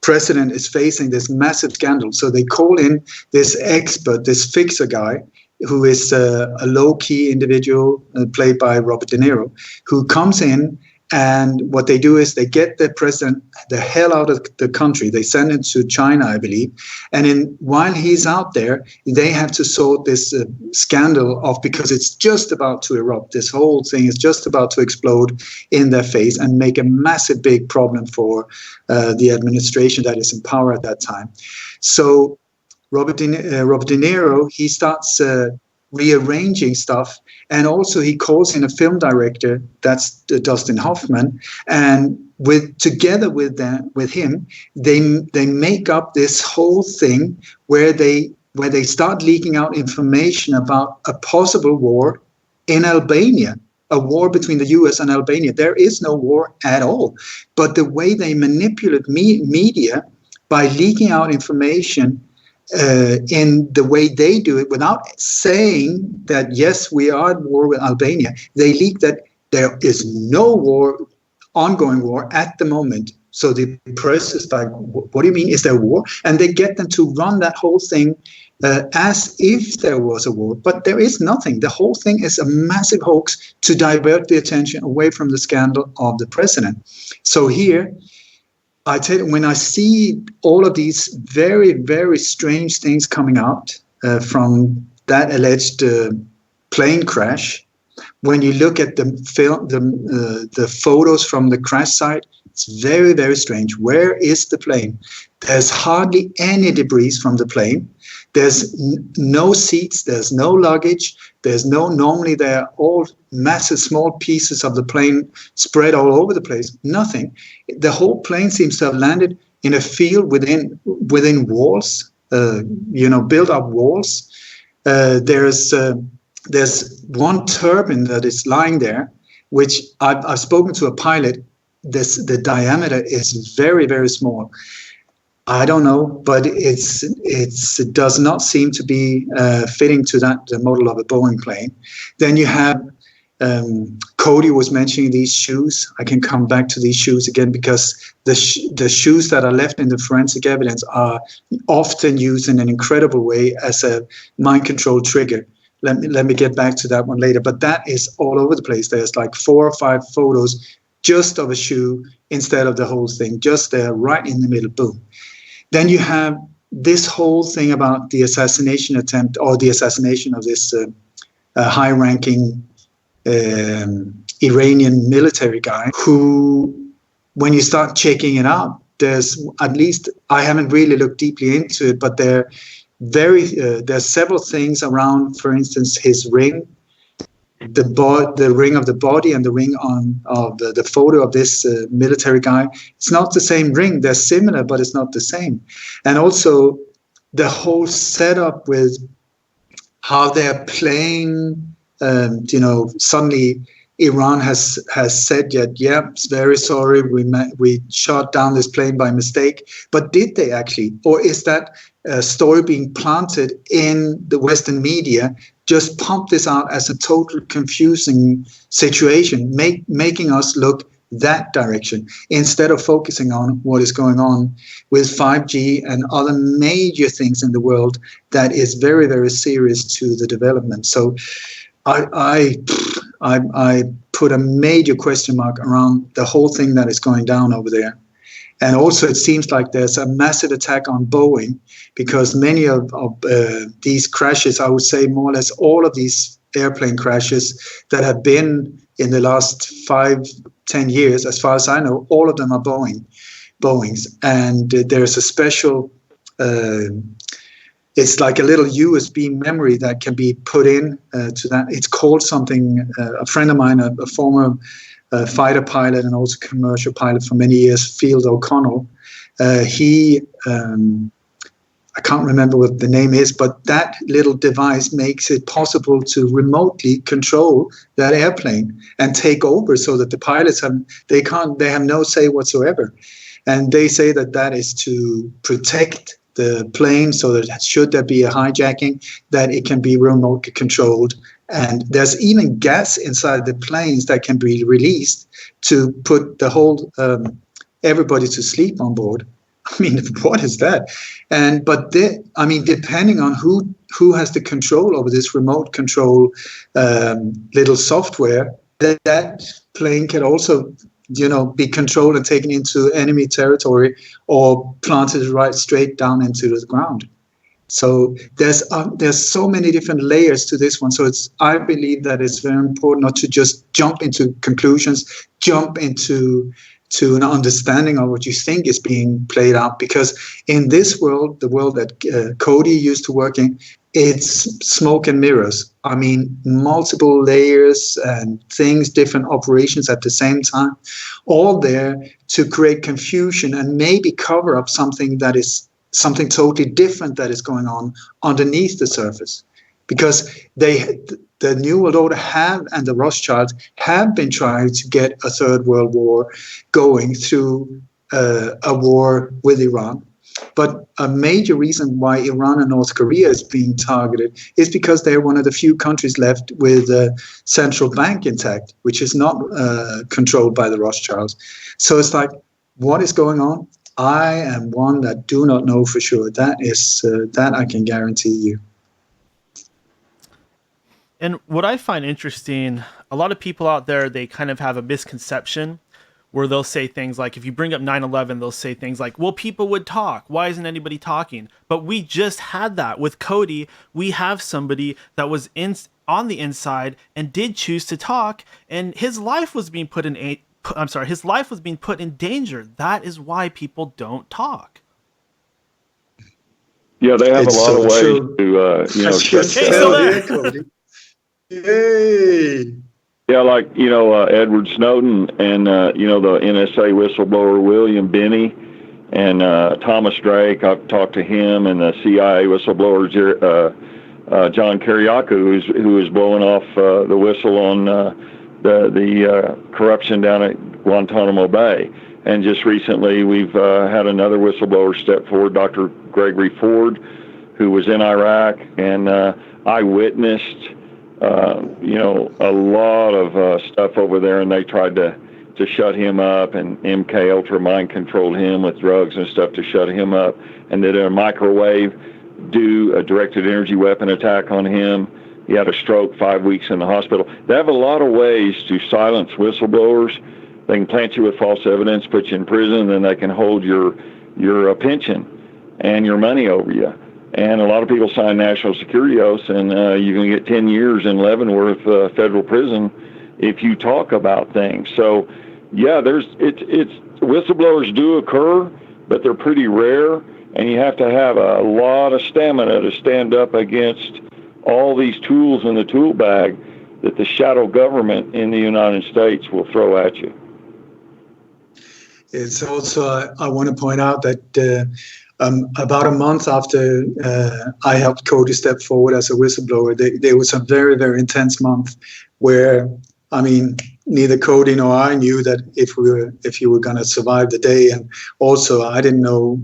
president is facing this massive scandal. So they call in this expert, this fixer guy, who is a low-key individual played by Robert De Niro, who comes in, and what they do is they get the president the hell out of the country. They send him to China, I believe. And while he's out there, they have to sort this scandal off, because it's just about to erupt. This whole thing is just about to explode in their face and make a massive big problem for the administration that is in power at that time. So Robert De Niro, he starts rearranging stuff, and also he calls in a film director, that's Dustin Hoffman, and together with him, they make up this whole thing where they start leaking out information about a possible war in Albania, a war between the US and Albania. There is no war at all, but the way they manipulate media by leaking out information in the way they do it, without saying that, yes, we are at war with Albania, they leak that there is no ongoing war at the moment. So the press is like, what do you mean, is there war? And they get them to run that whole thing as if there was a war, but there is nothing. The whole thing is a massive hoax to divert the attention away from the scandal of the president. So here, I tell you, when I see all of these very, very strange things coming out from that alleged plane crash, when you look at the film, the photos from the crash site, it's very, very strange. Where is the plane? There's hardly any debris from the plane. There's no seats. There's no luggage. Normally there are all massive small pieces of the plane spread all over the place. Nothing. The whole plane seems to have landed in a field within walls, built up walls. There's one turbine that is lying there, which I've spoken to a pilot. The diameter is very, very small. I don't know, but it does not seem to be fitting to the model of a Boeing plane. Then you have Cody was mentioning these shoes. I can come back to these shoes again, because the shoes that are left in the forensic evidence are often used in an incredible way as a mind control trigger. Let me get back to that one later. But that is all over the place. There's like 4 or 5 photos just of a shoe instead of the whole thing, just there, right in the middle, boom. Then you have this whole thing about the assassination attempt, or the assassination of this high-ranking Iranian military guy, who, when you start checking it out, there's, at least I haven't really looked deeply into it, but there's several things around, for instance, his ring, the ring of the body, and the ring of the photo of this military guy. It's not the same ring. They're similar, but it's not the same. And also the whole setup with how they're playing, suddenly Iran has said, it's very sorry, we shot down this plane by mistake. But did they actually? Or is that story being planted in the Western media, just pump this out as a total confusing situation, making us look that direction instead of focusing on what is going on with 5G and other major things in the world that is very, very serious to the development. So I put a major question mark around the whole thing that is going down over there. And also, it seems like there's a massive attack on Boeing, because many of these crashes, I would say more or less all of these airplane crashes that have been in the last 5-10 years, as far as I know, all of them are Boeings. And there's a special, it's like a little USB memory that can be put in to that. It's called something, a friend of mine, a former fighter pilot and also commercial pilot for many years, Field O'Connell. I can't remember what the name is, but that little device makes it possible to remotely control that airplane and take over, so that the pilots they have no say whatsoever. And they say that is to protect the plane, so that should there be a hijacking, that it can be remotely controlled. And there's even gas inside the planes that can be released to put the whole everybody to sleep on board. I mean, what is that? But depending on who has the control over this remote control little software, that plane can also, be controlled and taken into enemy territory or planted right straight down into the ground. So there's so many different layers to this one. So I believe that it's very important not to just jump into conclusions, jump into an understanding of what you think is being played out. Because in this world, the world that Cody used to work in, it's smoke and mirrors. I mean, multiple layers and things, different operations at the same time, all there to create confusion and maybe cover up something that is something totally different that is going on underneath the surface. Because the New World Order and the Rothschilds have been trying to get a third world war going through a war with Iran. But a major reason why Iran and North Korea is being targeted is because they're one of the few countries left with a central bank intact, which is not controlled by the Rothschilds. So it's like, what is going on? I am one that do not know for sure. That I can guarantee you. And what I find interesting, a lot of people out there, they kind of have a misconception where they'll say things like, if you bring up 9/11, they'll say things like, well, people would talk. Why isn't anybody talking? But we just had that with Cody. We have somebody that was on the inside and did choose to talk, and his life was being put in danger. That is why people don't talk. Yeah, they have a lot of ways to, Hey, still there. Cody. Yay! Yeah, like, Edward Snowden and, the NSA whistleblower William Binney and Thomas Drake. I've talked to him, and the CIA whistleblower John Kiriakou, who is blowing off the whistle on the corruption down at Guantanamo Bay. And just recently, we've had another whistleblower step forward, Dr. Gregory Ford, who was in Iraq, and I witnessed a lot of stuff over there, and they tried to shut him up, and MK Ultra mind controlled him with drugs and stuff to shut him up, and did a microwave do a directed energy weapon attack on him. He had a stroke, 5 weeks in the hospital. They have a lot of ways to silence whistleblowers. They can plant you with false evidence, put you in prison, and then they can hold your pension and your money over you. And a lot of people sign national security oaths, and you can get 10 years in Leavenworth federal prison if you talk about things. So, yeah, it's whistleblowers do occur, but they're pretty rare, and you have to have a lot of stamina to stand up against all these tools in the tool bag that the shadow government in the United States will throw at you. It's also, I want to point out that about a month after I helped Cody step forward as a whistleblower, there was a very, very intense month where, neither Cody nor I knew that if you were going to survive the day. And also, I didn't know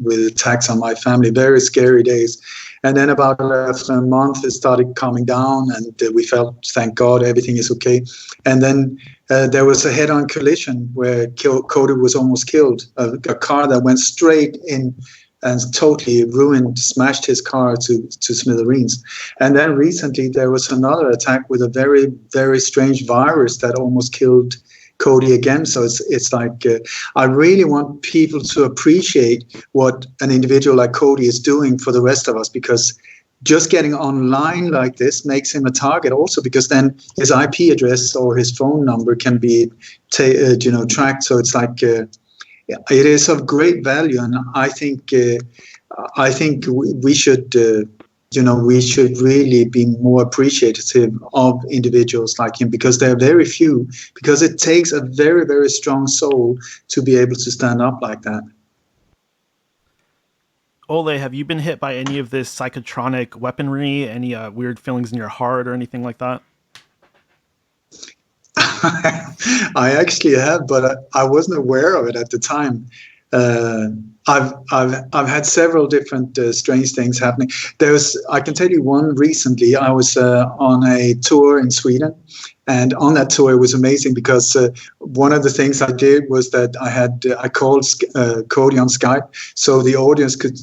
with attacks on my family, very scary days. And then about after a month, it started calming down, and we felt, thank God, everything is okay. And then there was a head-on collision where Cody was almost killed. A car that went straight in and totally ruined, smashed his car to smithereens. And then recently there was another attack with a very, very strange virus that almost killed Cody again. So it's like, I really want people to appreciate what an individual like Cody is doing for the rest of us, because just getting online like this makes him a target also, because then his IP address or his phone number can be tracked. So it's like, it is of great value, and I think we should we should really be more appreciative of individuals like him, because there are very few, because it takes a very, very strong soul to be able to stand up like that. Ole, have you been hit by any of this psychotronic weaponry? Any weird feelings in your heart or anything like that? I actually have, but I wasn't aware of it at the time. I've had several different strange things happening. I can tell you one recently. I was on a tour in Sweden, and on that tour it was amazing because one of the things I did was that I called Cody on Skype, so the audience could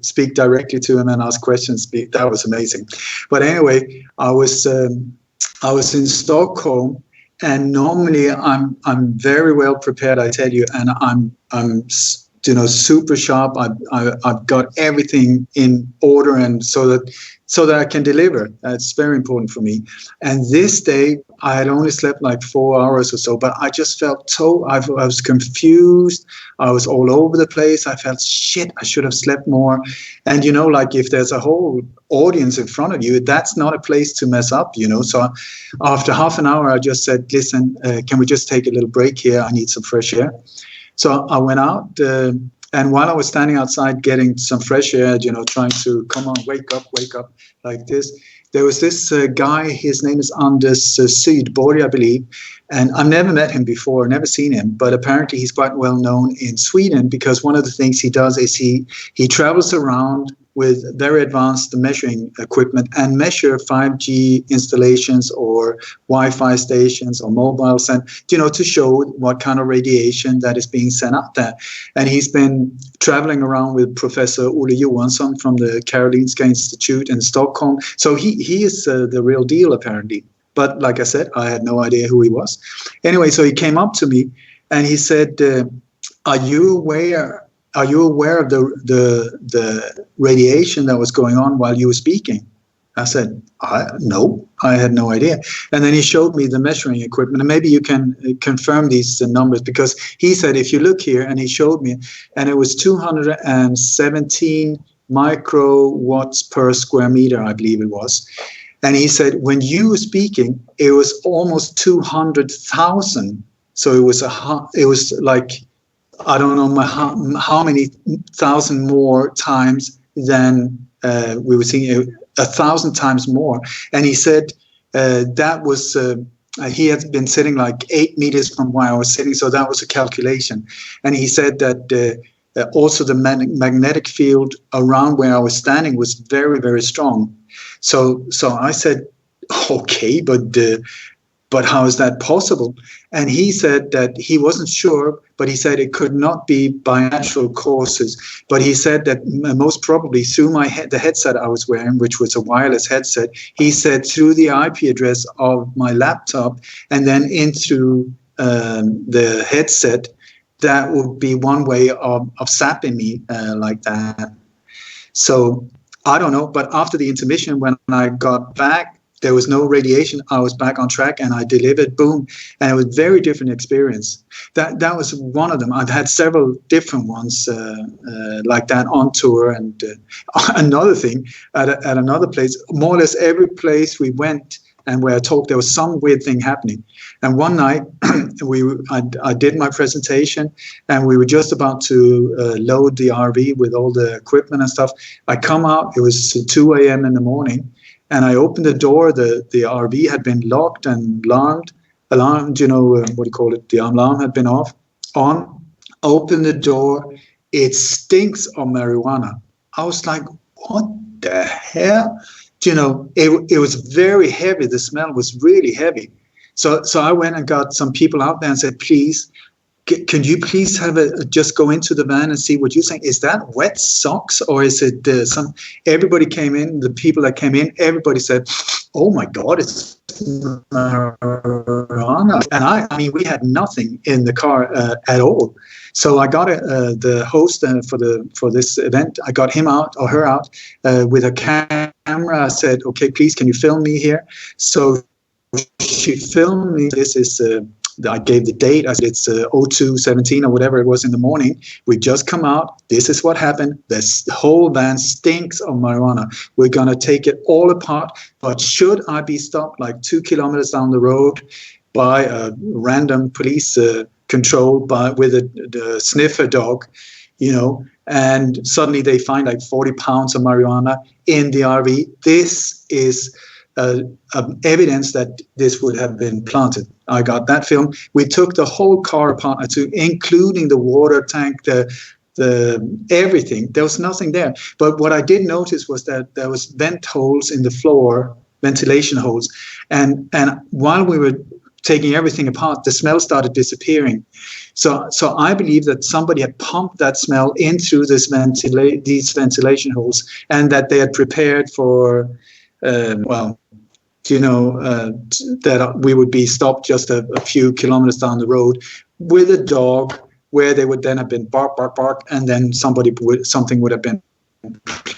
speak directly to him and ask questions. That was amazing. But anyway, I was in Stockholm. And normally I'm very well prepared, I tell you, and I'm super sharp. I've got everything in order, and so that I can deliver. That's very important for me. And this day I had only slept like 4 hours or so, but I just felt I was confused. I was all over the place. I felt shit. I should have slept more. And like if there's a whole audience in front of you, that's not a place to mess up. So after half an hour, I just said, "Listen, can we just take a little break here? I need some fresh air." So I went out, and while I was standing outside getting some fresh air, trying to come on, wake up, like this, there was this guy. His name is Anders Sydborg, I believe, and I've never met him before, never seen him, but apparently he's quite well known in Sweden, because one of the things he does is he travels around with very advanced measuring equipment and measure 5G installations or Wi-Fi stations or mobiles, and to show what kind of radiation that is being sent out there. And he's been traveling around with Professor Ole Johansson from the Karolinska Institute in Stockholm. So he is the real deal, apparently. But like I said, I had no idea who he was. Anyway, so he came up to me and he said, "Are you aware of the radiation that was going on while you were speaking?" I said, "No, I had no idea." And then he showed me the measuring equipment, and maybe you can confirm these numbers, because he said, if you look here, and he showed me, and it was 217 microwatts per square meter, I believe it was. And he said, when you were speaking, it was almost 200,000. So it was like, I don't know how many thousand more times than we were seeing, 1,000 times more. And he said that was, he had been sitting like 8 meters from where I was sitting, so that was a calculation. And he said that also the magnetic field around where I was standing was very, very strong. So I said, okay, but how is that possible? And he said that he wasn't sure, but he said it could not be by natural causes. But he said that most probably through the headset I was wearing, which was a wireless headset, he said through the IP address of my laptop and then into the headset, that would be one way of sapping me like that. So I don't know, but after the intermission, when I got back, there was no radiation. I was back on track and I delivered, boom. And it was a very different experience. That was one of them. I've had several different ones like that on tour. And another thing, at another place, more or less every place we went and where I talked, there was some weird thing happening. And one night, I did my presentation and we were just about to load the RV with all the equipment and stuff. I come out, it was 2 a.m. in the morning. And I opened the door, the RV had been locked and alarmed, alarm, what do you call it? The alarm had been on, open the door. It stinks of marijuana. I was like, what the hell? It was very heavy. The smell was really heavy. So I went and got some people out there and said, please, can you please just go into the van and see what you're saying? Is that wet socks or is it some? Everybody came in. The people that came in, everybody said, "Oh my God, it's marijuana!" And I mean, we had nothing in the car at all. So I got the host for this event. I got him out or her out with a camera. I said, "Okay, please, can you film me here?" So she filmed me. This is. I gave the date. I said it's 02:17 or whatever it was in the morning. We just come out. This is what happened. This whole van stinks of marijuana. We're going to take it all apart. But should I be stopped like 2 kilometers down the road by a random police control with the sniffer dog, and suddenly they find like 40 pounds of marijuana in the RV, this is evidence that this would have been planted. I got that film. We took the whole car apart, including the water tank, the everything. There was nothing there. But what I did notice was that there was vent holes in the floor, ventilation holes, and while we were taking everything apart, the smell started disappearing. So I believe that somebody had pumped that smell in through these ventilation holes, and that they had prepared for that we would be stopped just a few kilometers down the road with a dog, where they would then have been bark, bark, bark, and then something would have been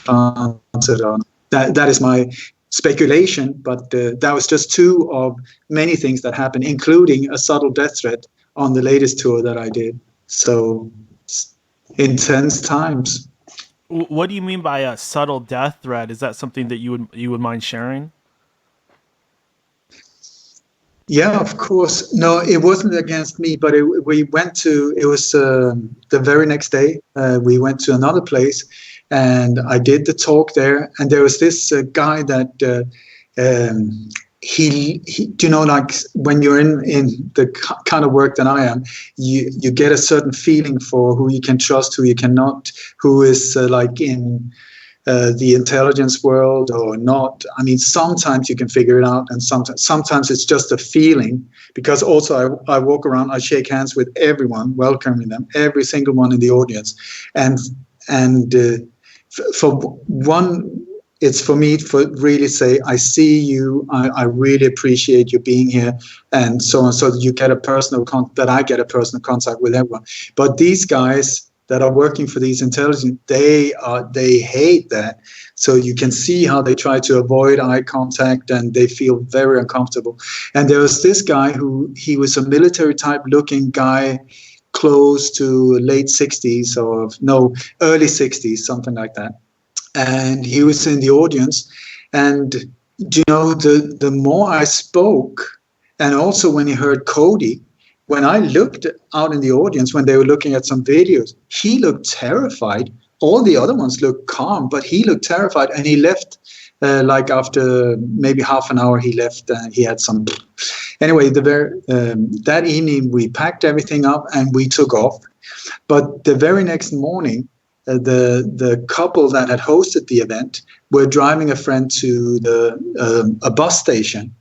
planted on. That is my speculation, but that was just two of many things that happened, including a subtle death threat on the latest tour that I did. So intense times. What do you mean by a subtle death threat? Is that something that you would mind sharing? Yeah, of course. No, it wasn't against me, but it was the very next day. We went to another place, and I did the talk there. And there was this guy that he like when you're in the kind of work that I am, you get a certain feeling for who you can trust, who you cannot, who is like in the intelligence world or not. I mean, sometimes you can figure it out, and sometimes it's just a feeling, because also I walk around, I shake hands with everyone, welcoming them, every single one in the audience. And for one, it's for me to really say, I see you, I really appreciate you being here, and so on, so that you get that I get a personal contact with everyone. But these guys that are working for these intelligence, they hate that. So you can see how they try to avoid eye contact, and they feel very uncomfortable. And there was this guy he was a military type looking guy, close to late 60s early 60s, something like that. And he was in the audience. And the more I spoke, and also when he heard Cody, when I looked out in the audience, when they were looking at some videos, he looked terrified. All the other ones looked calm, but he looked terrified. And he left, like after maybe half an hour, he left. He had some. Anyway, that evening, we packed everything up and we took off. But the very next morning, the couple that had hosted the event were driving a friend to a bus station.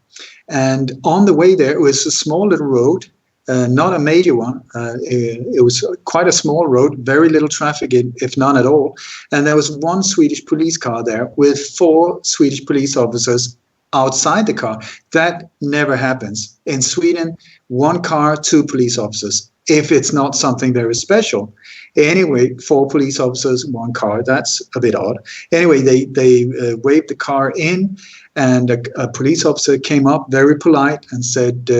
And on the way there, it was a small little road. Not a major one. It was quite a small road, very little traffic, if none at all. And there was one Swedish police car there with 4 Swedish police officers outside the car. That never happens. In Sweden, 1 car, 2 police officers, if it's not something very special. Anyway, 4 police officers, 1 car, that's a bit odd. Anyway, they waved the car in, and a police officer came up, very polite, and said,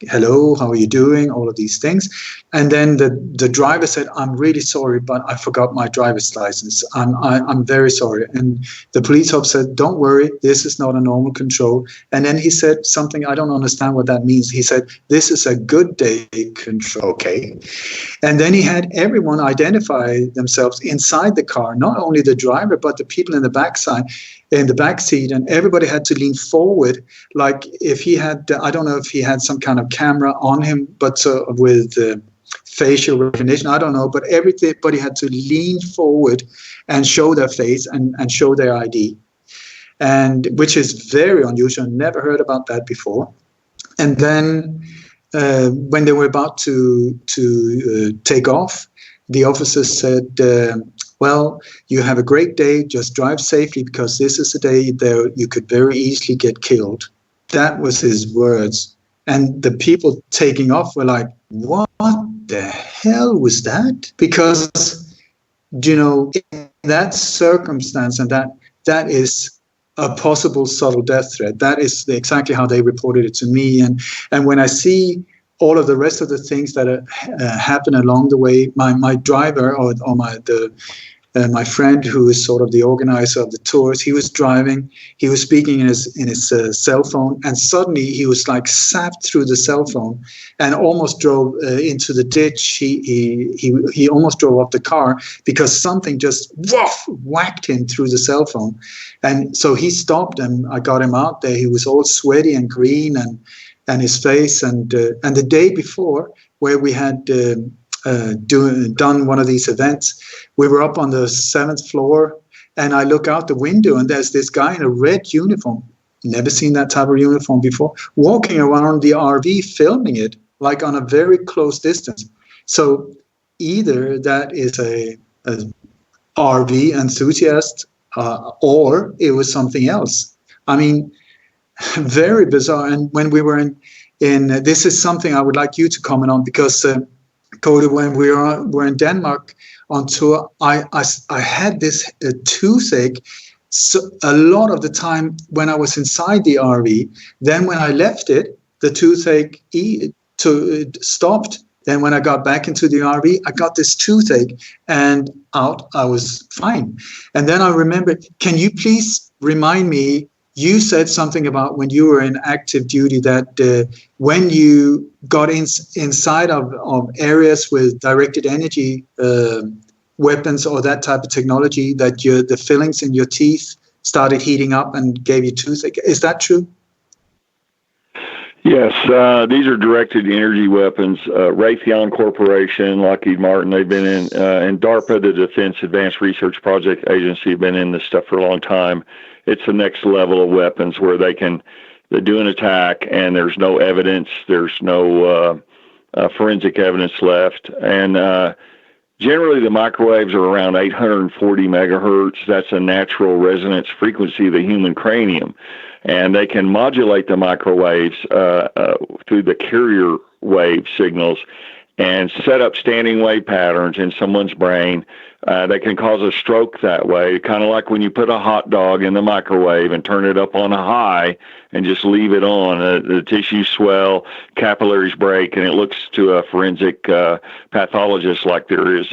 hello, how are you doing? All of these things. And then the driver said, I'm really sorry, but I forgot my driver's license. I'm very sorry. And the police officer said, don't worry, this is not a normal control. And then he said something, I don't understand what that means. He said, this is a good day control, okay? And then he had everyone identify themselves inside the car, not only the driver, but the people in the backside. in the back seat, and everybody had to lean forward, like if he had, I don't know if he had some kind of camera on him, but with facial recognition, I don't know, but everybody had to lean forward and show their face and show their ID, and which is very unusual. Never heard about that before. And then when they were about to take off, the officer said, well, you have a great day, just drive safely, because this is a day there you could very easily get killed. That was his words. And the people taking off were like, what the hell was that? Because, you know, in that circumstance, and that is a possible subtle death threat. That is exactly how they reported it to me. And when I see all of the rest of the things that happen along the way, my driver or my friend, who is sort of the organizer of the tours, he was driving, he was speaking in his cell phone, and suddenly he was like zapped through the cell phone and almost drove into the ditch. He almost drove off the car because something just whacked him through the cell phone. And so he stopped, and I got him out there. He was all sweaty and green, and his face, and the day before, where we had done one of these events, we were up on the 7th floor, and I look out the window, and there's this guy in a red uniform, never seen that type of uniform before, walking around the RV filming it, like on a very close distance. So either that is a RV enthusiast, or it was something else. I mean, very bizarre. And when we were in this is something I would like you to comment on, because Cody, when we were in Denmark on tour, I had this toothache. So a lot of the time when I was inside the RV, then when I left it, the toothache stopped. Then when I got back into the RV, I got this toothache, and out I was fine. And then I remembered, can you please remind me, you said something about when you were in active duty that when you got inside of areas with directed energy weapons or that type of technology, that the fillings in your teeth started heating up and gave you toothache. Is that true? Yes, these are directed energy weapons. Raytheon Corporation, Lockheed Martin, they've been in, and DARPA, the Defense Advanced Research Project Agency, have been in this stuff for a long time. It's the next level of weapons where they do an attack and there's no evidence, there's no forensic evidence left. And generally the microwaves are around 840 megahertz. That's a natural resonance frequency of the human cranium. And they can modulate the microwaves through the carrier wave signals and set up standing wave patterns in someone's brain. They can cause a stroke that way, kind of like when you put a hot dog in the microwave and turn it up on a high and just leave it on. The tissues swell, capillaries break, and it looks to a forensic pathologist like there is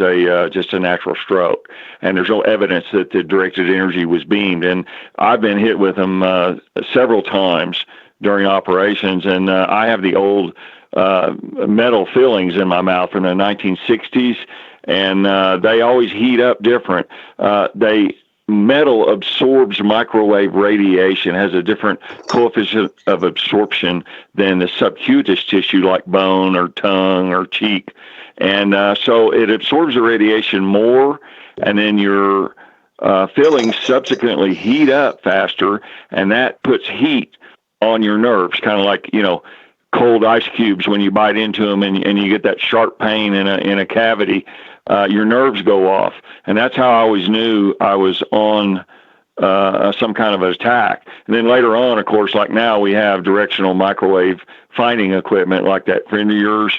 just a natural stroke. And there's no evidence that the directed energy was beamed. And I've been hit with them several times during operations, and I have the old metal fillings in my mouth from the 1960s, and they always heat up different. Metal absorbs microwave radiation, has a different coefficient of absorption than the subcutaneous tissue like bone or tongue or cheek. And so it absorbs the radiation more, and then your fillings subsequently heat up faster, and that puts heat on your nerves, kind of like, cold ice cubes when you bite into them and you get that sharp pain in a cavity. Your nerves go off, and that's how I always knew I was on some kind of attack. And then later on, of course, like now, we have directional microwave finding equipment like that friend of yours.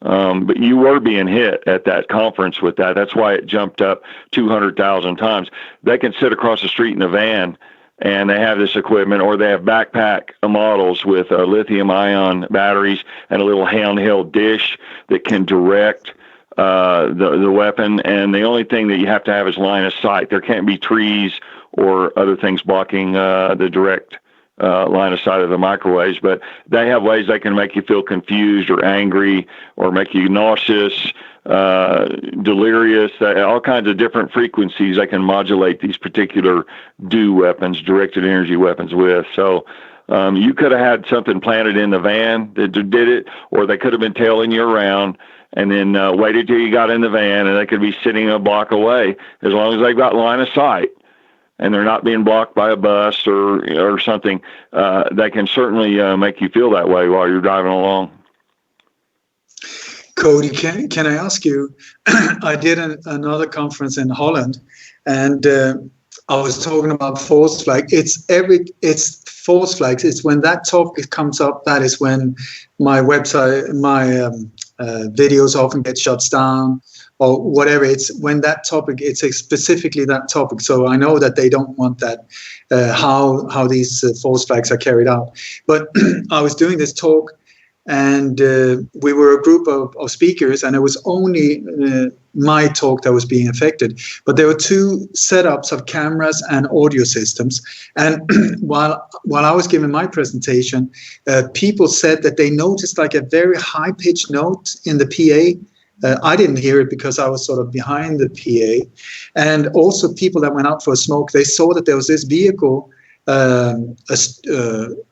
But you were being hit at that conference with that. That's why it jumped up 200,000 times. They can sit across the street in a van, and they have this equipment, or they have backpack models with lithium-ion batteries and a little handheld dish that can direct the weapon. And the only thing that you have to have is line of sight. There can't be trees or other things blocking the direct line of sight of the microwaves, but they have ways they can make you feel confused or angry or make you nauseous, delirious, all kinds of different frequencies they can modulate these particular weapons, directed energy weapons with. So you could have had something planted in the van that did it, or they could have been tailing you around and then waited till you got in the van, and they could be sitting a block away as long as they've got line of sight and they're not being blocked by a bus or something. They can certainly make you feel that way while you're driving along. Cody, can I ask you? I did another conference in Holland, and I was talking about false flag. It's false flags. It's when that topic comes up, that is when my website, my videos often get shut down or whatever. It's when that topic, it's specifically that topic. So I know that they don't want that, how these false flags are carried out. But I was doing this talk, and we were a group of speakers, and it was only my talk that was being affected. But there were two setups of cameras and audio systems. And while I was giving my presentation, people said that they noticed like a very high-pitched note in the PA. I didn't hear it because I was sort of behind the PA. And also people that went out for a smoke, they saw that there was this vehicle, I think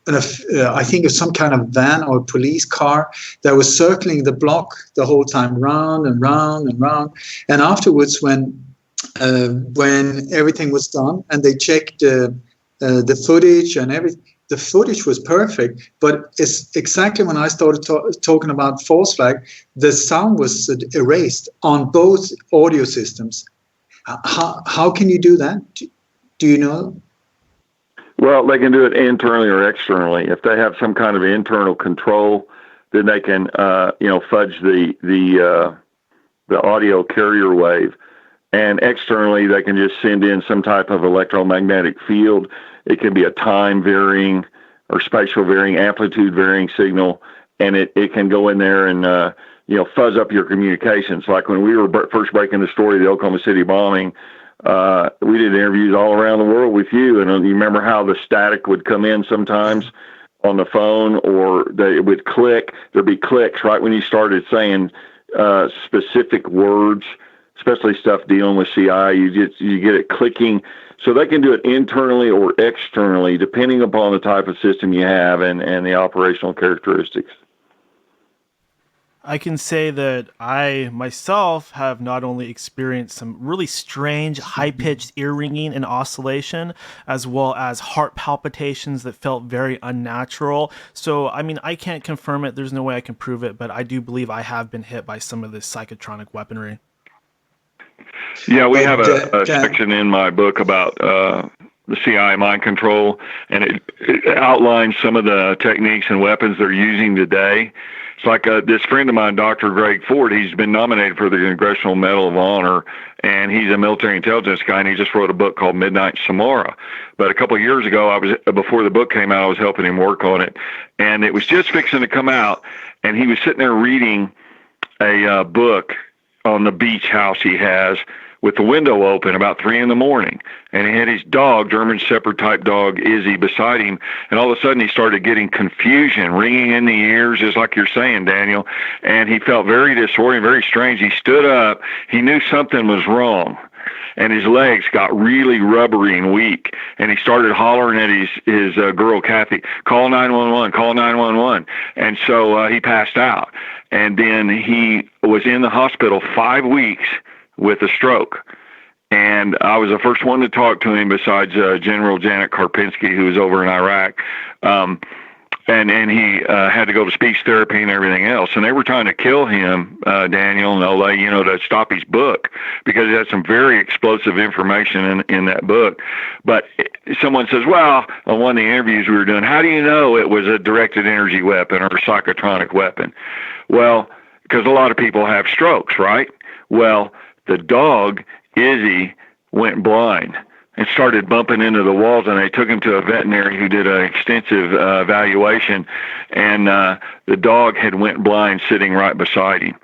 it was some kind of van or police car that was circling the block the whole time, round and round and round. And afterwards, when everything was done and they checked the footage and everything, the footage was perfect. But it's exactly when I started talking about false flag, the sound was erased on both audio systems. How can you do that? Do you know? Well, they can do it internally or externally. If they have some kind of internal control, then they can, fudge the audio carrier wave. And externally, they can just send in some type of electromagnetic field. It can be a time varying or spatial varying, amplitude varying signal, and it can go in there and fuzz up your communications. Like when we were first breaking the story of the Oklahoma City bombing. We did interviews all around the world with you, and you remember how the static would come in sometimes on the phone, or it would click. There'd be clicks right when you started saying specific words, especially stuff dealing with CI. You get it clicking. So they can do it internally or externally, depending upon the type of system you have and the operational characteristics. I can say that I myself have not only experienced some really strange high-pitched ear ringing and oscillation, as well as heart palpitations that felt very unnatural. So, I mean, I can't confirm it. There's no way I can prove it, but I do believe I have been hit by some of this psychotronic weaponry. Yeah, we have a section in my book about the CI mind control, and it outlines some of the techniques and weapons they're using today. It's like this friend of mine, Dr. Greg Ford, he's been nominated for the Congressional Medal of Honor, and he's a military intelligence guy, and he just wrote a book called Midnight Samara. But a couple of years ago, before the book came out, I was helping him work on it, and it was just fixing to come out, and he was sitting there reading a book on the beach house he has, with the window open about 3 a.m, and he had his dog, German Shepherd type dog, Izzy, beside him, and all of a sudden he started getting confusion, ringing in the ears, just like you're saying, Daniel, and he felt very disoriented, very strange. He stood up, he knew something was wrong, and his legs got really rubbery and weak, and he started hollering at his girl, Kathy, call 911, call 911, and so he passed out, and then he was in the hospital 5 weeks with a stroke. And I was the first one to talk to him besides General Janet Karpinski, who was over in Iraq. And he had to go to speech therapy and everything else. And they were trying to kill him, Daniel and Ole, to stop his book, because he had some very explosive information in that book. But someone says, well, on one of the interviews we were doing, how do you know it was a directed energy weapon or a psychotronic weapon? Well, because a lot of people have strokes, right? Well, the dog, Izzy, went blind and started bumping into the walls, and they took him to a veterinary who did an extensive evaluation, and the dog had went blind sitting right beside him.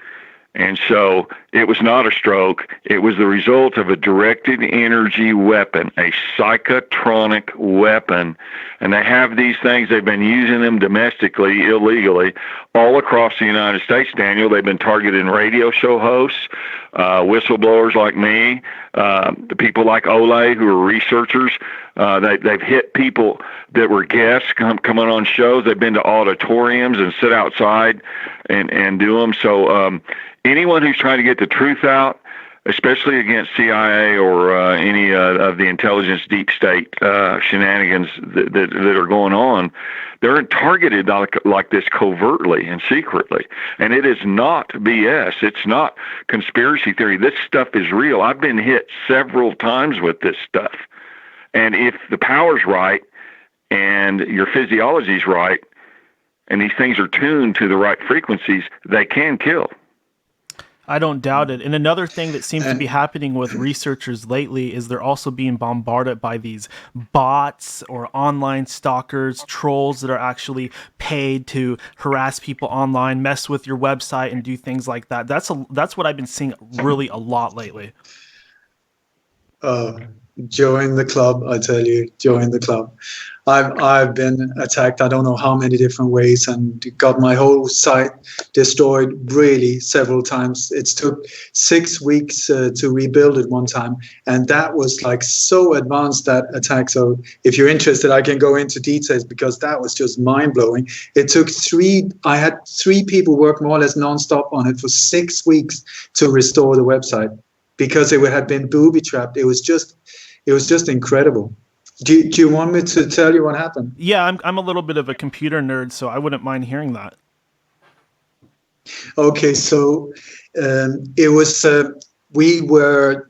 And so It was not a stroke. It was the result of a directed energy weapon, a psychotronic weapon. And they have these things. They've been using them domestically, illegally, all across the United States, Daniel. They've been targeting radio show hosts, whistleblowers like me, the people like Ole, who are researchers. They've hit people that were guests coming on shows. They've been to auditoriums and sit outside and do them. So anyone who's trying to get the truth out, especially against CIA or any of the intelligence deep state shenanigans that are going on, they're targeted like this covertly and secretly. And it is not BS. It's not conspiracy theory. This stuff is real. I've been hit several times with this stuff. And if the power's right and your physiology's right and these things are tuned to the right frequencies, they can kill. I don't doubt it. And another thing that seems to be happening with researchers lately is they're also being bombarded by these bots or online stalkers, trolls that are actually paid to harass people online, mess with your website, and do things like that. That's what I've been seeing really a lot lately. Join the club, I tell you, join the club. I've been attacked I don't know how many different ways and got my whole site destroyed really several times. It took 6 weeks to rebuild it one time, and that was like so advanced, that attack. So if you're interested, I can go into details because that was just mind-blowing. It took I had 3 people work more or less non-stop on it for 6 weeks to restore the website because it had been booby-trapped. It was just incredible. Do you want me to tell you what happened? Yeah, I'm a little bit of a computer nerd, so I wouldn't mind hearing that. Okay, so it was we were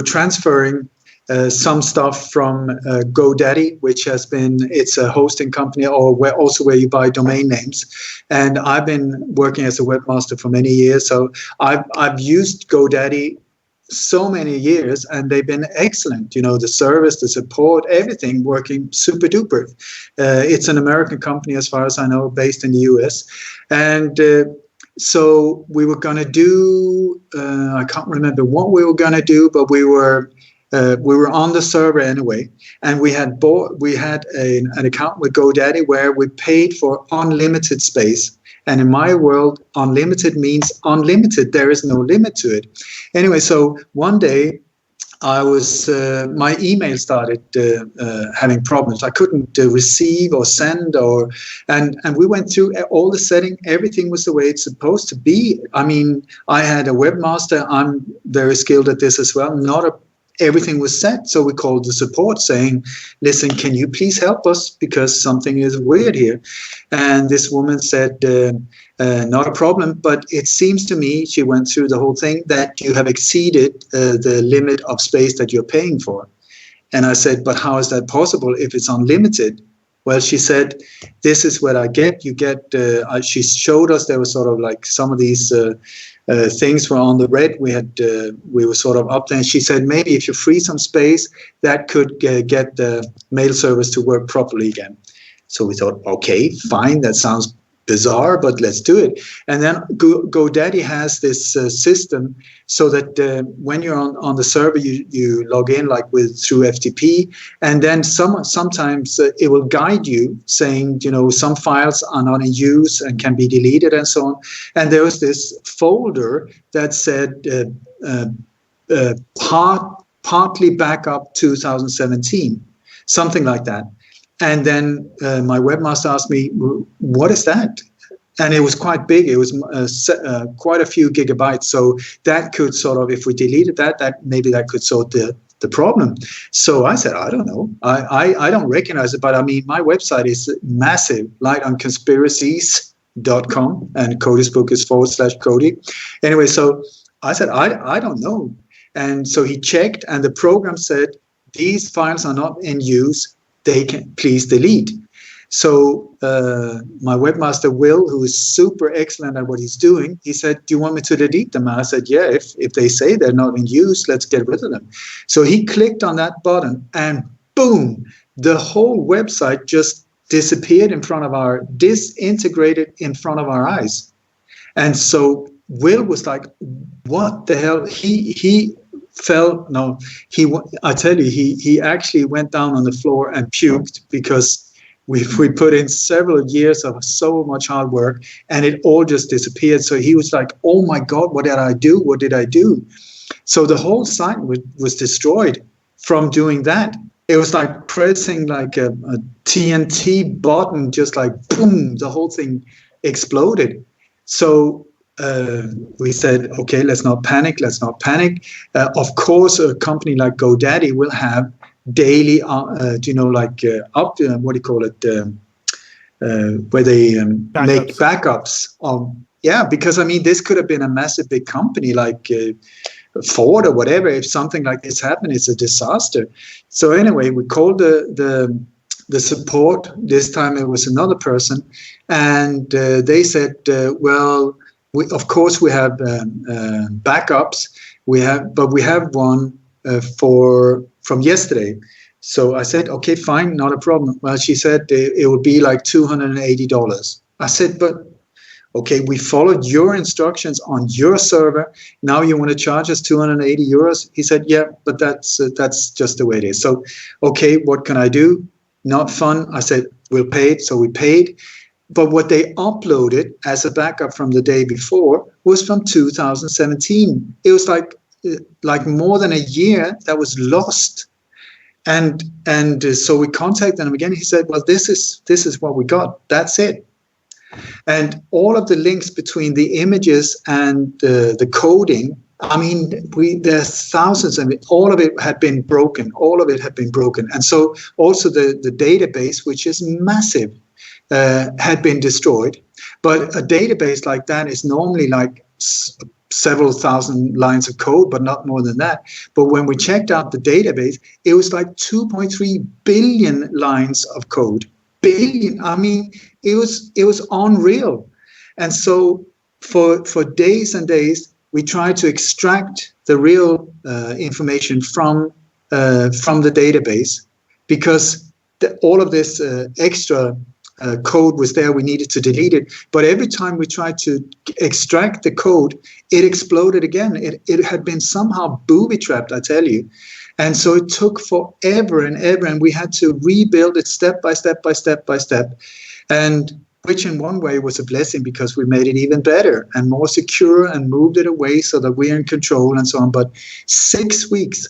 transferring some stuff from GoDaddy, which it's a hosting company, or where you buy domain names. And I've been working as a webmaster for many years, so I've used GoDaddy so many years, and they've been excellent. You know, the service, the support, everything working super duper. It's an American company, as far as I know, based in the US. And so we were going to do, I can't remember what we were going to do, but we were on the server anyway, and we had an account with GoDaddy where we paid for unlimited space. And in my world, unlimited means unlimited. There is no limit to it. Anyway, so one day my email started having problems. I couldn't receive or send and we went through all the settings. Everything was the way it's supposed to be. I mean, I had a webmaster. I'm very skilled at this as well. Everything was set. So we called the support saying, listen, can you please help us? Because something is weird here. And this woman said, not a problem, but it seems to me, she went through the whole thing, that you have exceeded the limit of space that you're paying for. And I said, but how is that possible if it's unlimited? Well, she said, this is what I get. You get, she showed us there was sort of like some of these things were on the red. We were sort of up there. And she said, maybe if you free some space, that could get the mail service to work properly again. So we thought, okay, fine. That sounds bizarre, but let's do it. And then GoDaddy has this system so that when you're on the server, you log in like through FTP, and then sometimes it will guide you saying, you know, some files are not in use and can be deleted and so on. And there was this folder that said partly backup 2017, something like that. And then my webmaster asked me, what is that? And it was quite big. It was quite a few gigabytes. So that could sort of, if we deleted that maybe that could sort the problem. So I said, I don't know. I don't recognize it. But I mean, my website is massive, lightonconspiracies.com. And Cody's book is /Cody. Anyway, so I said, I don't know. And so he checked, and the program said, these files are not in use. They can please delete. So my webmaster, Will, who is super excellent at what he's doing, he said, do you want me to delete them? And I said, yeah, if they say they're not in use, let's get rid of them. So he clicked on that button, and boom, the whole website just disintegrated in front of our eyes. And so Will was like, what the hell? I tell you, he actually went down on the floor and puked because we put in several years of so much hard work and it all just disappeared. So he was like, oh my God, what did I do? What did I do? So the whole site was destroyed from doing that. It was like pressing like a TNT button, just like boom, the whole thing exploded. So we said, okay, let's not panic. Of course, a company like GoDaddy will have daily, what do you call it, where they make backups. Because I mean, this could have been a massive big company like Ford or whatever. If something like this happened, it's a disaster. So anyway, we called the support. This time it was another person, and they said, of course we have backups. We have one from yesterday. So I said, okay, fine, not a problem. Well, she said it would be like $280. I said, but okay, we followed your instructions on your server. Now you want to charge us 280 euros? He said, yeah, but that's just the way it is. So, okay, what can I do? Not fun. I said, we'll pay it. So we paid. But what they uploaded as a backup from the day before was from 2017. It was like more than a year that was lost. And so we contacted him again. He said, well, this is what we got. That's it. And all of the links between the images and the coding, I mean, there's thousands of it. All of it had been broken. And so also the database, which is massive, had been destroyed. But a database like that is normally like several thousand lines of code, but not more than that. But when we checked out the database, it was like 2.3 billion lines of code. Billion. I mean, it was unreal. And so for days and days, we tried to extract the real information from the database, because all of this extra code was there. We needed to delete it. But every time we tried to extract the code, it exploded again. It had been somehow booby-trapped, I tell you. And so it took forever and ever, and we had to rebuild it step by step by step by step. And which in one way was a blessing, because we made it even better and more secure and moved it away so that we're in control and so on. But 6 weeks,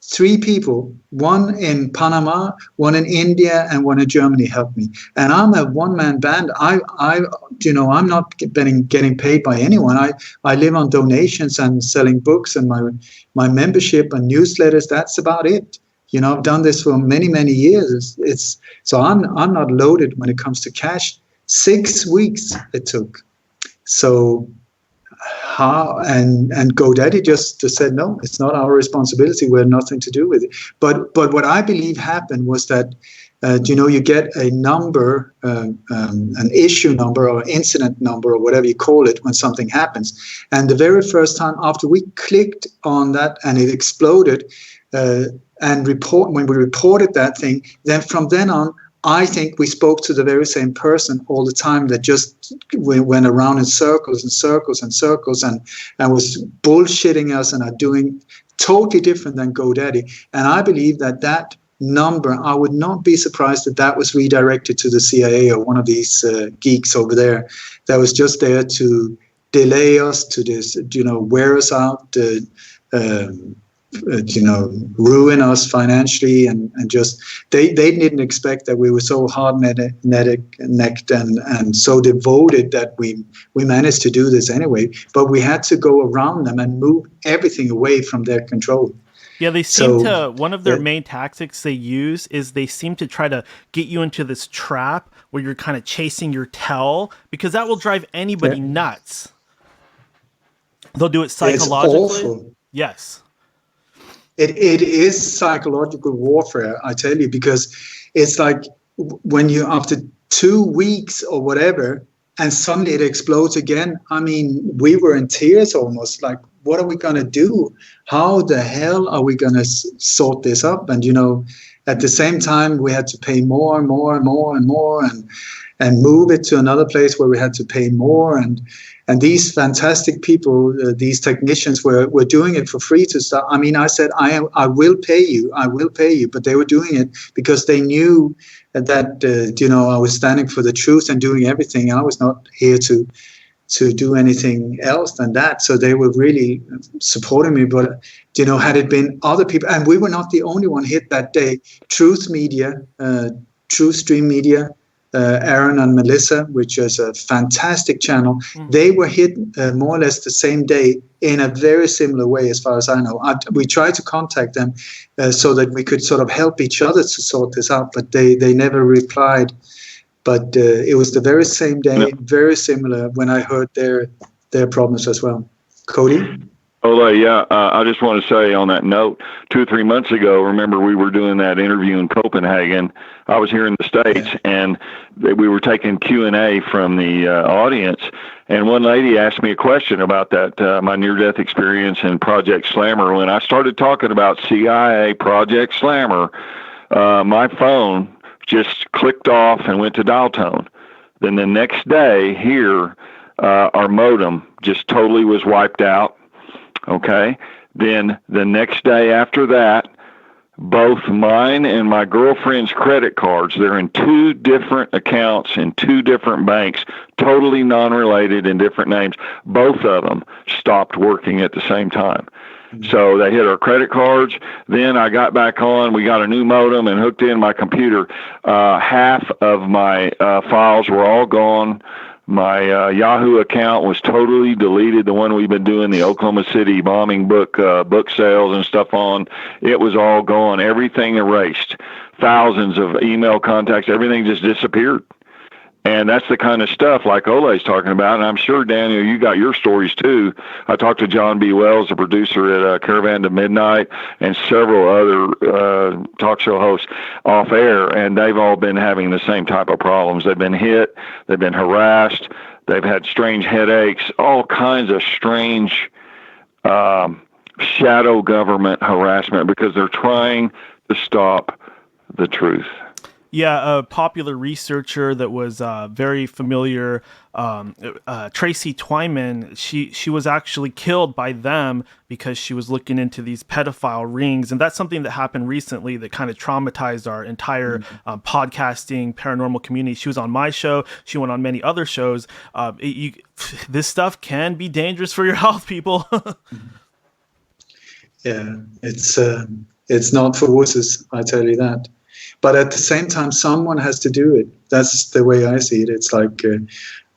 3 people, one in Panama, one in India, and one in Germany helped me. And I'm a one-man band. I'm not getting paid by anyone. I live on donations and selling books and my membership and newsletters. That's about it. I've done this for many, many years. So I'm not loaded when it comes to cash. 6 weeks it took. So and GoDaddy just said, no, it's not our responsibility. We have nothing to do with it. But what I believe happened was that, you get a number, an issue number or when number or whatever you call it when something happens. And the very first time after we clicked on that and it exploded, when we reported that thing, then from then on, I think we spoke to the very same person all the time that just went around in circles and circles and circles and was bullshitting us and are doing totally different than GoDaddy. And I believe that number, I would not be surprised that was redirected to the CIA or one of these geeks over there that was just there to delay us, to this, wear us out, ruin us financially, and just they didn't expect that we were so hard-necked and so devoted that we managed to do this anyway. But we had to go around them and move everything away from their control. Yeah, they seem to, one of their main tactics they use is they seem to try to get you into this trap where you're kind of chasing your tail, because that will drive anybody nuts. They'll do it psychologically. It's awful. Yes. It is psychological warfare, I tell you, because it's like when you, after 2 weeks or whatever, and suddenly it explodes again. I mean, we were in tears almost, like, what are we going to do? How the hell are we going to sort this up? And, at the same time, we had to pay more and more and more and more and move it to another place where we had to pay more. And And these fantastic people, these technicians were doing it for free to start. I mean, I said, I will pay you, but they were doing it because they knew that, I was standing for the truth and doing everything. I was not here to do anything else than that. So they were really supporting me. But, had it been other people, and we were not the only one hit that day, Truth Media, True Stream Media, Aaron and Melissa, which is a fantastic channel, they were hit more or less the same day in a very similar way, as far as I know. We tried to contact them so that we could sort of help each other to sort this out, but they never replied. But it was the very same day, very similar, when I heard their problems as well. Cody? Ole, yeah, I just want to say on that note, 2 or 3 months ago, remember we were doing that interview in Copenhagen. I was here in the States, and we were taking Q&A from the audience, and one lady asked me a question about that, my near-death experience in Project Slammer. When I started talking about CIA Project Slammer, my phone just clicked off and went to dial tone. Then the next day here, our modem just totally was wiped out. Okay. Then the next day after that, both mine and my girlfriend's credit cards, they're in 2 different accounts in 2 different banks, totally non-related in different names. Both of them stopped working at the same time. So they hit our credit cards. Then I got back on. We got a new modem and hooked in my computer. Half of my files were all gone. My Yahoo account was totally deleted, the one we've been doing the Oklahoma City bombing book sales and stuff on. It was all gone. Everything erased. Thousands of email contacts. Everything just disappeared. And that's the kind of stuff like Ole's talking about. And I'm sure, Daniel, you got your stories too. I talked to John B. Wells, the producer at Caravan to Midnight, and several other talk show hosts off air, and they've all been having the same type of problems. They've been hit, they've been harassed, they've had strange headaches, all kinds of strange shadow government harassment because they're trying to stop the truth. Yeah, a popular researcher that was very familiar, Tracy Twyman, she was actually killed by them because she was looking into these pedophile rings. And that's something that happened recently that kind of traumatized our entire podcasting paranormal community. She was on my show. She went on many other shows. This stuff can be dangerous for your health, people. Yeah, it's not for wusses, I tell you that. But at the same time, someone has to do it. That's the way I see it. It's like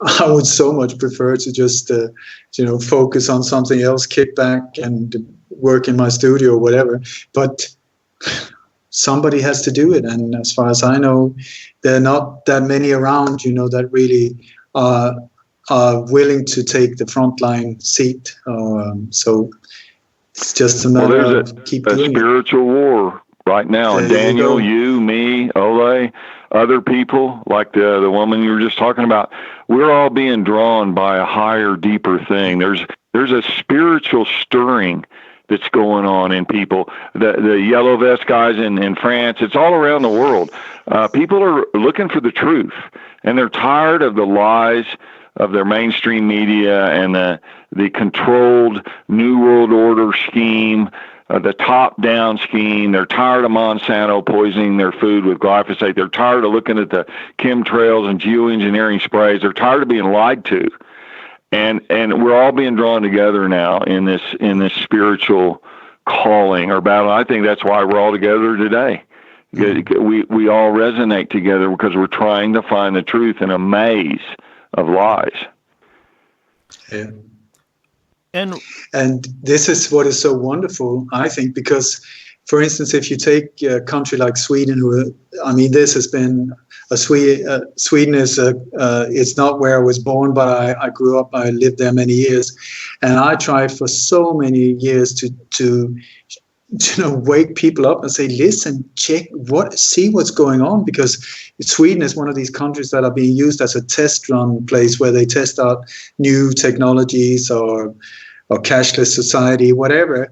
I would so much prefer to just, focus on something else, kick back and work in my studio or whatever. But somebody has to do it. And as far as I know, there are not that many around, that really are willing to take the frontline seat. So it's just a matter of keep doing it. There's a spiritual war right now, and Daniel, you, me, Ole, other people like the woman you were just talking about, we're all being drawn by a higher, deeper thing. There's a spiritual stirring that's going on in people. The yellow vest guys in France, it's all around the world. People are looking for the truth, and they're tired of the lies of their mainstream media and the controlled New World Order scheme. The top-down scheme. They're tired of Monsanto poisoning their food with glyphosate. They're tired of looking at the chemtrails and geoengineering sprays. They're tired of being lied to, and we're all being drawn together now in this spiritual calling or battle. I think that's why we're all together today. We all resonate together because we're trying to find the truth in a maze of lies. Yeah. And this is what is so wonderful, I think, because, for instance, if you take a country like Sweden, this has been Sweden is it's not where I was born, but I grew up. I lived there many years, and I tried for so many years to wake people up and say, listen, check see what's going on, because Sweden is one of these countries that are being used as a test run place where they test out new technologies or cashless society, whatever,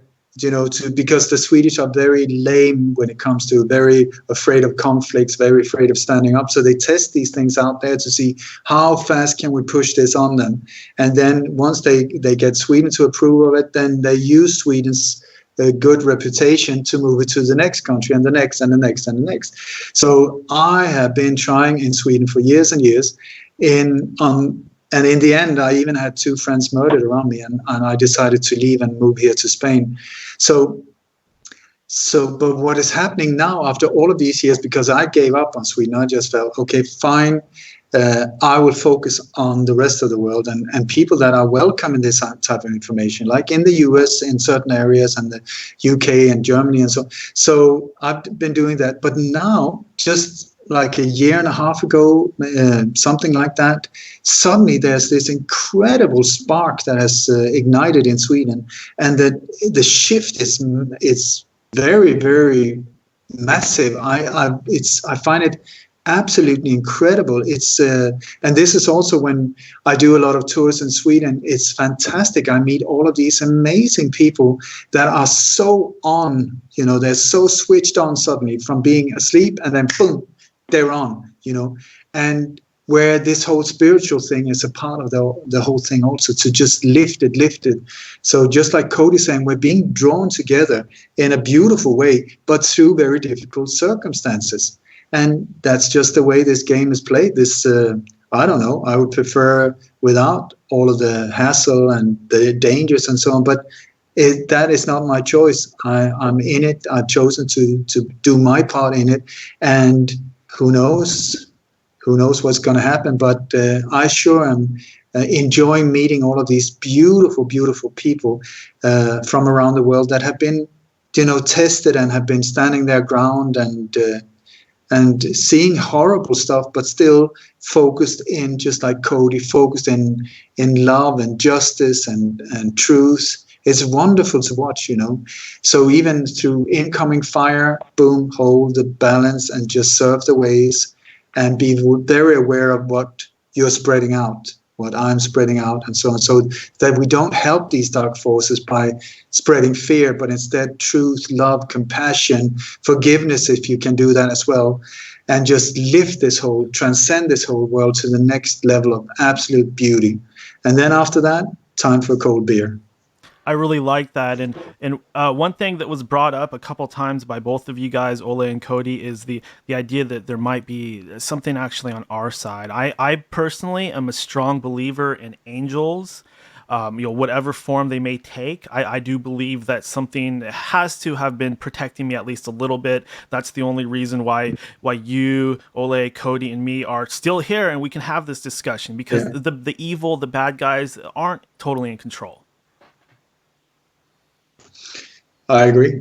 because the Swedish are very lame when it comes to very afraid of conflicts, very afraid of standing up. So they test these things out there to see how fast can we push this on them. And then once they get Sweden to approve of it, then they use Sweden's good reputation to move it to the next country and the next and the next and the next. So I have been trying in Sweden for years and years. And in the end, I even had 2 friends murdered around me, and I decided to leave and move here to Spain. But what is happening now after all of these years, because I gave up on Sweden, I just felt, okay, fine, I will focus on the rest of the world and people that are welcoming this type of information, like in the US in certain areas and the UK and Germany and so on. So I've been doing that. But now, just like a year and a half ago, something like that, suddenly there's this incredible spark that has ignited in Sweden, and that the shift is very, very massive. I find it absolutely incredible. And this is also when I do a lot of tours in Sweden. It's fantastic. I meet all of these amazing people that are so on, they're so switched on suddenly from being asleep, and then boom, they're on, and where this whole spiritual thing is a part of the whole thing also, to just lift it. So just like Cody's saying, we're being drawn together in a beautiful way, but through very difficult circumstances. And that's just the way this game is played. I don't know, I would prefer without all of the hassle and the dangers and so on, but that is not my choice. I'm in it. I've chosen to do my part in it, and who knows what's going to happen, but I sure am enjoying meeting all of these beautiful, beautiful people from around the world that have been, tested and have been standing their ground and seeing horrible stuff, but still focused in, just like Cody, focused in love and justice and truth. It's wonderful to watch, So even through incoming fire, boom, hold the balance and just surf the waves and be very aware of what you're spreading out, what I'm spreading out, and so on. So that we don't help these dark forces by spreading fear, but instead truth, love, compassion, forgiveness, if you can do that as well, and just transcend this whole world to the next level of absolute beauty. And then after that, time for a cold beer. I really like that. And one thing that was brought up a couple times by both of you guys, Ole and Cody, is the idea that there might be something actually on our side. I personally am a strong believer in angels, whatever form they may take. I do believe that something has to have been protecting me at least a little bit. That's the only reason why you, Ole, Cody, and me are still here and we can have this discussion, because the evil, the bad guys aren't totally in control. I agree.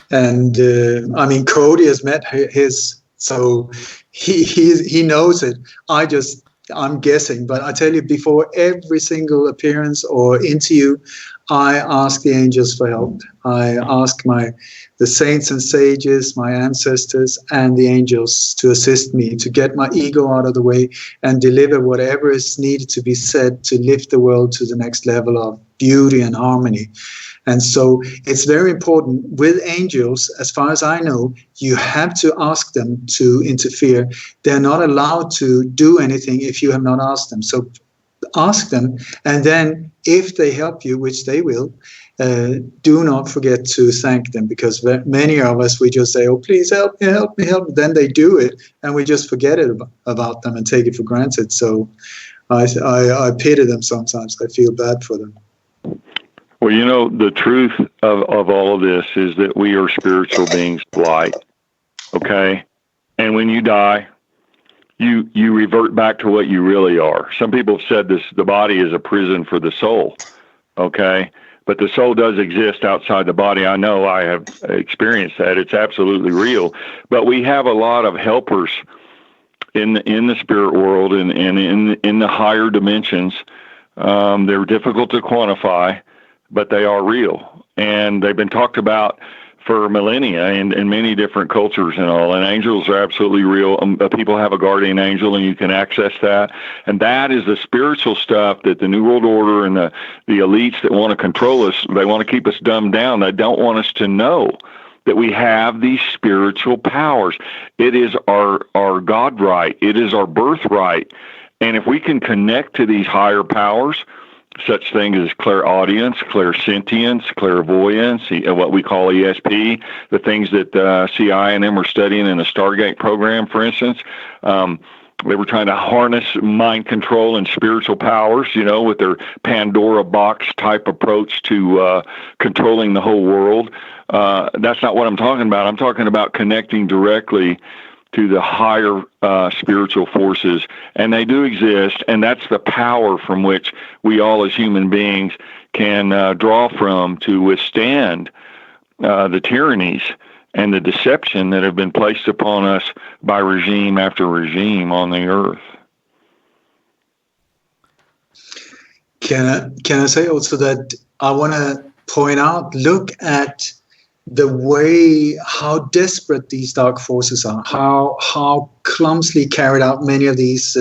And Cody has met so he knows it. I'm guessing, but I tell you, before every single appearance or interview, I ask the angels for help. I ask the saints and sages, my ancestors, and the angels to assist me, to get my ego out of the way and deliver whatever is needed to be said to lift the world to the next level of beauty and harmony. And so it's very important with angels, as far as I know, you have to ask them to interfere. They're not allowed to do anything if you have not asked them. So ask them, and then if they help you, which they will, do not forget to thank them, because many of us, we just say, oh, please help me, help me, help me. Then they do it, and we just forget about them and take it for granted. So I pity them sometimes. I feel bad for them. Well, the truth of all of this is that we are spiritual beings of light, okay? And when you die, you revert back to what you really are. Some people have said the body is a prison for the soul, okay? But the soul does exist outside the body. I know, I have experienced that. It's absolutely real. But we have a lot of helpers in the spirit world and in the higher dimensions. They're difficult to quantify, but they are real. And they've been talked about for millennia in many different cultures and all. And angels are absolutely real. People have a guardian angel, and you can access that. And that is the spiritual stuff that the New World Order and the elites that want to control us, they want to keep us dumbed down. They don't want us to know that we have these spiritual powers. It is our God right. It is our birthright. And if we can connect to these higher powers, such things as clairaudience, clairsentience, clairvoyance, what we call ESP, the things that CI and them are studying in the Stargate program, for instance. They were trying to harness mind control and spiritual powers, with their Pandora box type approach to controlling the whole world. That's not what I'm talking about. I'm talking about connecting directly to the higher spiritual forces, and they do exist, and that's the power from which we all as human beings can draw from to withstand the tyrannies and the deception that have been placed upon us by regime after regime on the earth. Can I say also that I want to point out, look at the way how desperate these dark forces are, how clumsily carried out many of these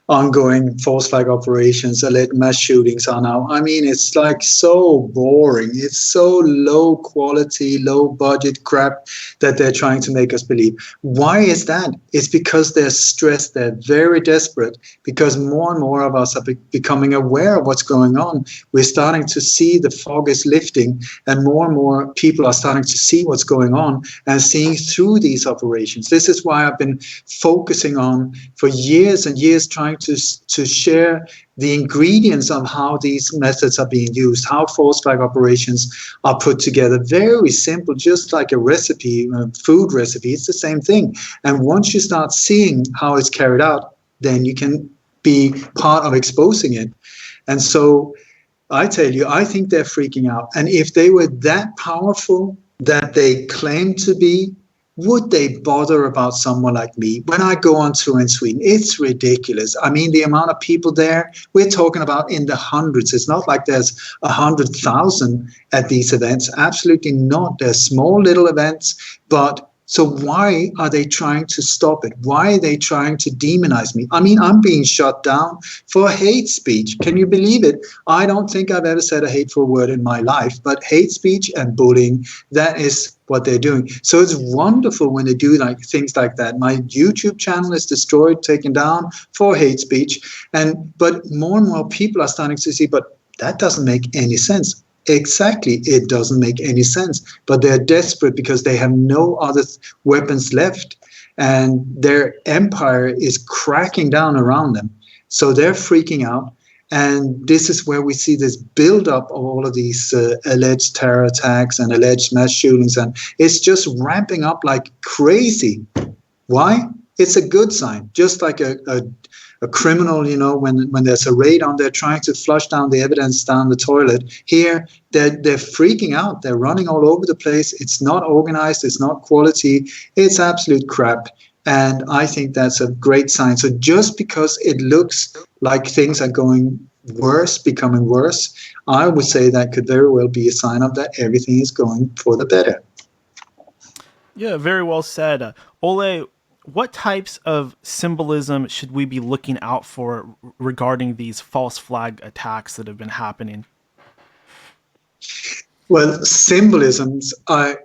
ongoing false flag operations, alleged mass shootings are now. I mean, it's like so boring. It's so low quality, low budget crap that they're trying to make us believe. Why is that? It's because they're stressed. They're very desperate because more and more of us are becoming aware of what's going on. We're starting to see the fog is lifting, and more people are starting to see what's going on and seeing through these operations. This is why I've been focusing on for years and years, trying to share the ingredients of how these methods are being used, how false flag operations are put together. Very simple, just like a recipe, a food recipe. It's the same thing. And once you start seeing how it's carried out, then you can be part of exposing it. And so I tell you, I think they're freaking out. And if they were that powerful that they claim to be, would they bother about someone like me? When I go on tour in Sweden, it's ridiculous. I mean, the amount of people there, we're talking about in the hundreds. It's not like there's 100,000 at these events. Absolutely not. They're small little events, but so why are they trying to stop it? Why are they trying to demonize me? I mean, I'm being shut down for hate speech. Can you believe it? I don't think I've ever said a hateful word in my life, but hate speech and bullying, that is what they're doing. So it's wonderful when they do like things like that. My YouTube channel is destroyed, taken down for hate speech. But more and more people are starting to see, but that doesn't make any sense. Exactly, it doesn't make any sense. But they're desperate because they have no other weapons left, and their empire is cracking down around them. So they're freaking out. And this is where we see this buildup of all of these alleged terror attacks and alleged mass shootings. And it's just ramping up like crazy. Why? It's a good sign. Just like a criminal, when there's a raid on, they're trying to flush down the evidence down the toilet. Here, they're freaking out. They're running all over the place. It's not organized. It's not quality. It's absolute crap. And I think that's a great sign. So just because it looks like things are going worse, becoming worse, I would say that could very well be a sign of that everything is going for the better. Yeah, very well said. Ole, what types of symbolism should we be looking out for regarding these false flag attacks that have been happening? Well, symbolisms, I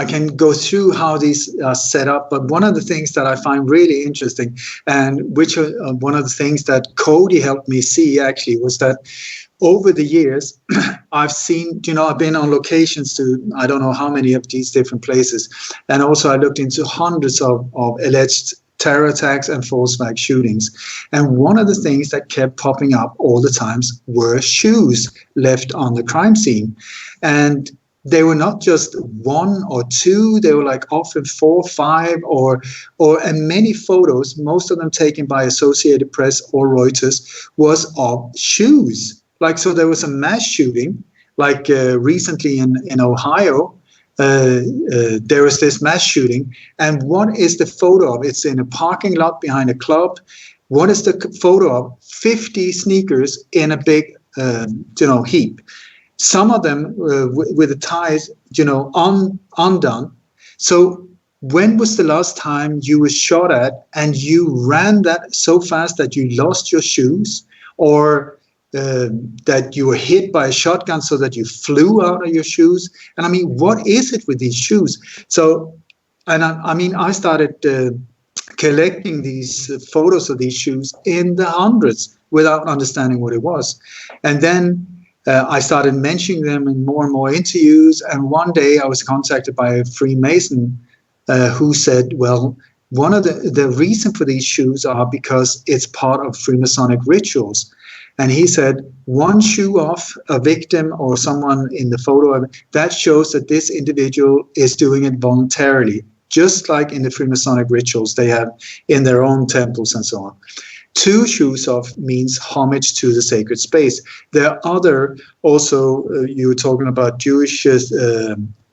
can go through how these are set up, but one of the things that I find really interesting, and which one of the things that Cody helped me see actually, was that over the years, I've seen, I've been on locations to, I don't know how many of these different places. And also I looked into hundreds of alleged terror attacks and false flag shootings. And one of the things that kept popping up all the times were shoes left on the crime scene. And they were not just one or two, they were like often 4 or 5 and many photos, most of them taken by Associated Press or Reuters, was of shoes. Like, so there was a mass shooting, like recently in Ohio, there was this mass shooting. And what is the photo of? It's in a parking lot behind a club. What is the photo of? 50 sneakers in a big, heap. some of them with the ties, undone. So when was the last time you were shot at and you ran that so fast that you lost your shoes, or that you were hit by a shotgun so that you flew out of your shoes? And I mean, what is it with these shoes? So, and I started collecting these photos of these shoes in the hundreds without understanding what it was. And then I started mentioning them in more and more interviews. And one day I was contacted by a Freemason who said, well, one of the reason for these shoes are because it's part of Freemasonic rituals. And he said, one shoe off a victim or someone in the photo, that shows that this individual is doing it voluntarily, just like in the Freemasonic rituals they have in their own temples and so on. Two shoes off means homage to the sacred space. There are other, also, you were talking about Jewish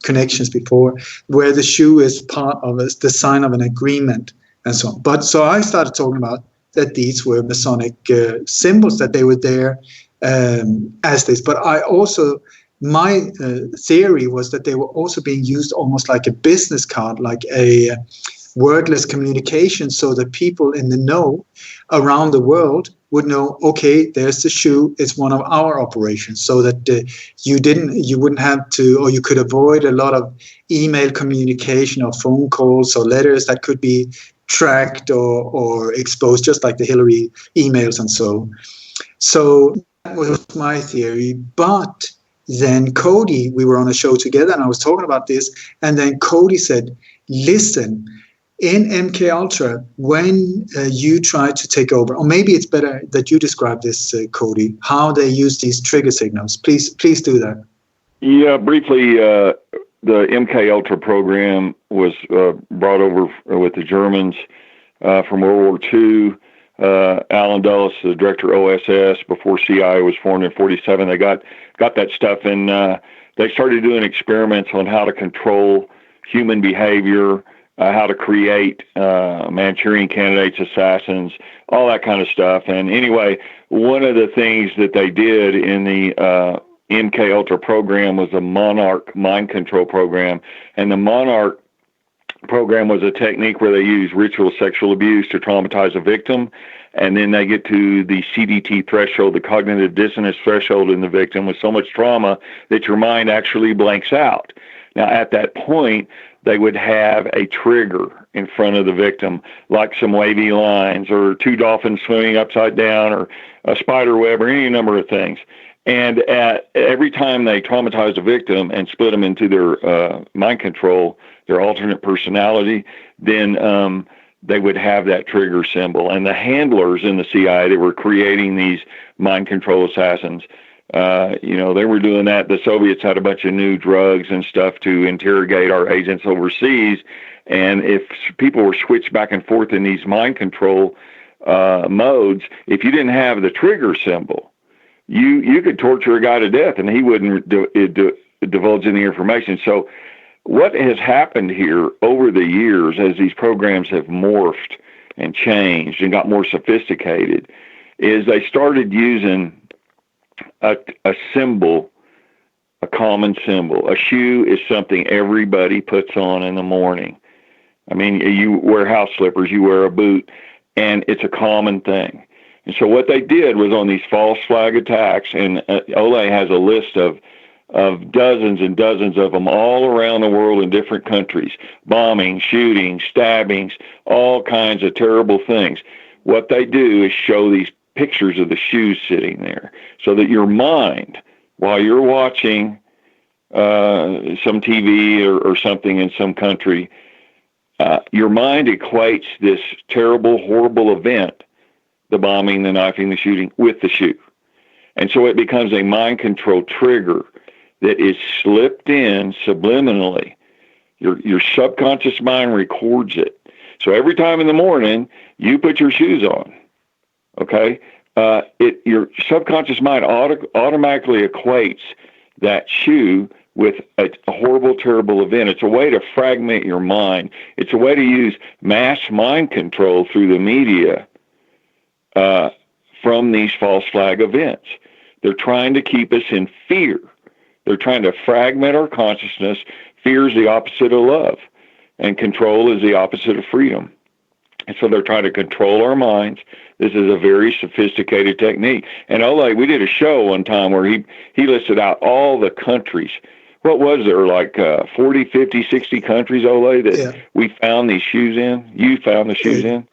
connections before, where the shoe is part of the sign of an agreement and so on. But so I started talking about that these were Masonic symbols, that they were there as this. But I also, my theory was that they were also being used almost like a business card, like a wordless communication, so that people in the know around the world would know, okay, there's the shoe, it's one of our operations, so that you wouldn't have to, or you could avoid a lot of email communication or phone calls or letters that could be tracked or exposed, just like the Hillary emails and so. So that was my theory. But then Cody, we were on a show together and I was talking about this, and then Cody said, listen, in MK Ultra, when you try to take over, or maybe it's better that you describe this, Cody, how they use these trigger signals. Please do that. Yeah, briefly, the MK Ultra program was brought over with the Germans from World War II. Alan Dulles, the director of OSS, before CIA was formed in 1947, they got that stuff, and they started doing experiments on how to control human behavior, how to create Manchurian candidates, assassins, all that kind of stuff. And anyway, one of the things that they did in the MK Ultra program was a Monarch mind control program. And the Monarch program was a technique where they use ritual sexual abuse to traumatize a victim. And then they get to the CDT threshold, the cognitive dissonance threshold in the victim, with so much trauma that your mind actually blanks out. Now, at that point, they would have a trigger in front of the victim, like some wavy lines or two dolphins swimming upside down or a spider web or any number of things. And every time they traumatized a victim and split them into their mind control, their alternate personality, then they would have that trigger symbol. And the handlers in the CIA that were creating these mind control assassins, they were doing that. The Soviets had a bunch of new drugs and stuff to interrogate our agents overseas. And if people were switched back and forth in these mind control modes, if you didn't have the trigger symbol, you could torture a guy to death and he wouldn't divulge any information. So what has happened here over the years as these programs have morphed and changed and got more sophisticated is they started using a symbol, a common symbol. A shoe is something everybody puts on in the morning. I mean, you wear house slippers, you wear a boot, and it's a common thing. And so what they did was on these false flag attacks, and Ole has a list of dozens and dozens of them all around the world in different countries, bombing, shooting, stabbings, all kinds of terrible things. What they do is show these pictures of the shoes sitting there so that your mind, while you're watching some TV or something in some country, your mind equates this terrible, horrible event, the bombing, the knifing, the shooting, with the shoe. And so it becomes a mind control trigger that is slipped in subliminally. Your subconscious mind records it. So every time in the morning, you put your shoes on, okay? Your subconscious mind automatically equates that shoe with a horrible, terrible event. It's a way to fragment your mind. It's a way to use mass mind control through the media from these false flag events. They're trying to keep us in fear. They're trying to fragment our consciousness. Fear is the opposite of love, and control is the opposite of freedom. And so they're trying to control our minds. This is a very sophisticated technique. And Ole, we did a show one time where he listed out all the countries. What was there, like 40, 50, 60 countries, Ole, that we found these shoes in? You found the shoes in?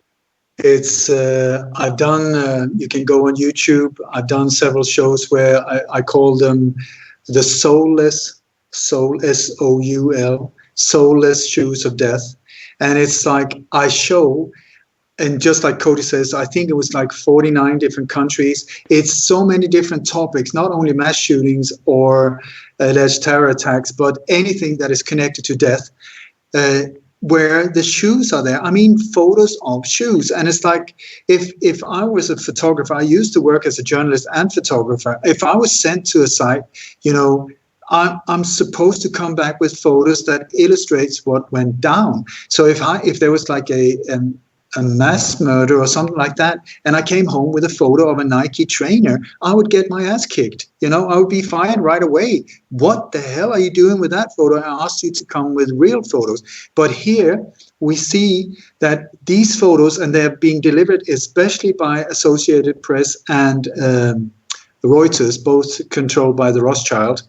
It's, I've done, you can go on YouTube. I've done several shows where I call them the soulless, S-O-U-L, soulless shoes of death. And it's like I show, and just like Cody says, I think it was like 49 different countries. It's so many different topics, not only mass shootings or alleged terror attacks, but anything that is connected to death, where the shoes are there. I mean, photos of shoes. And it's like, if I was a photographer, I used to work as a journalist and photographer. If I was sent to a site, you know, I'm supposed to come back with photos that illustrates what went down. So if there was like a mass murder or something like that, and I came home with a photo of a Nike trainer, I would get my ass kicked. You know, I would be fired right away. What the hell are you doing with that photo? I asked you to come with real photos. But here we see that these photos, and they're being delivered especially by Associated Press and Reuters, both controlled by the Rothschild,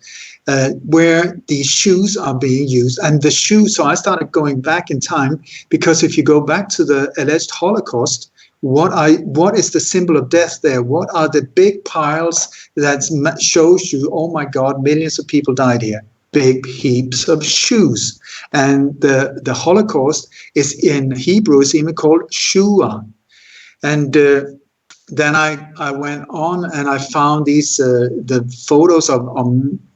where these shoes are being used. And the shoes, so I started going back in time, because if you go back to the alleged Holocaust, what is the symbol of death there? What are the big piles that shows you, oh my God, millions of people died here? Big heaps of shoes. And the Holocaust is in Hebrew, is even called Shua. And then I went on and I found these the photos of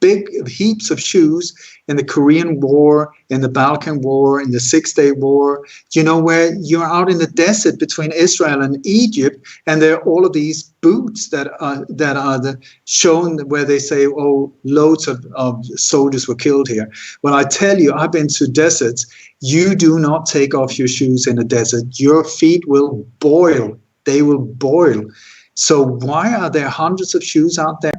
big heaps of shoes in the Korean War, in the Balkan War, in the Six-Day War. You know, where you're out in the desert between Israel and Egypt, and there are all of these boots that are shown where they say, oh, loads of soldiers were killed here. Well, I tell you, I've been to deserts. You do not take off your shoes in a desert. Your feet will boil. They will boil. So why are there hundreds of shoes out there?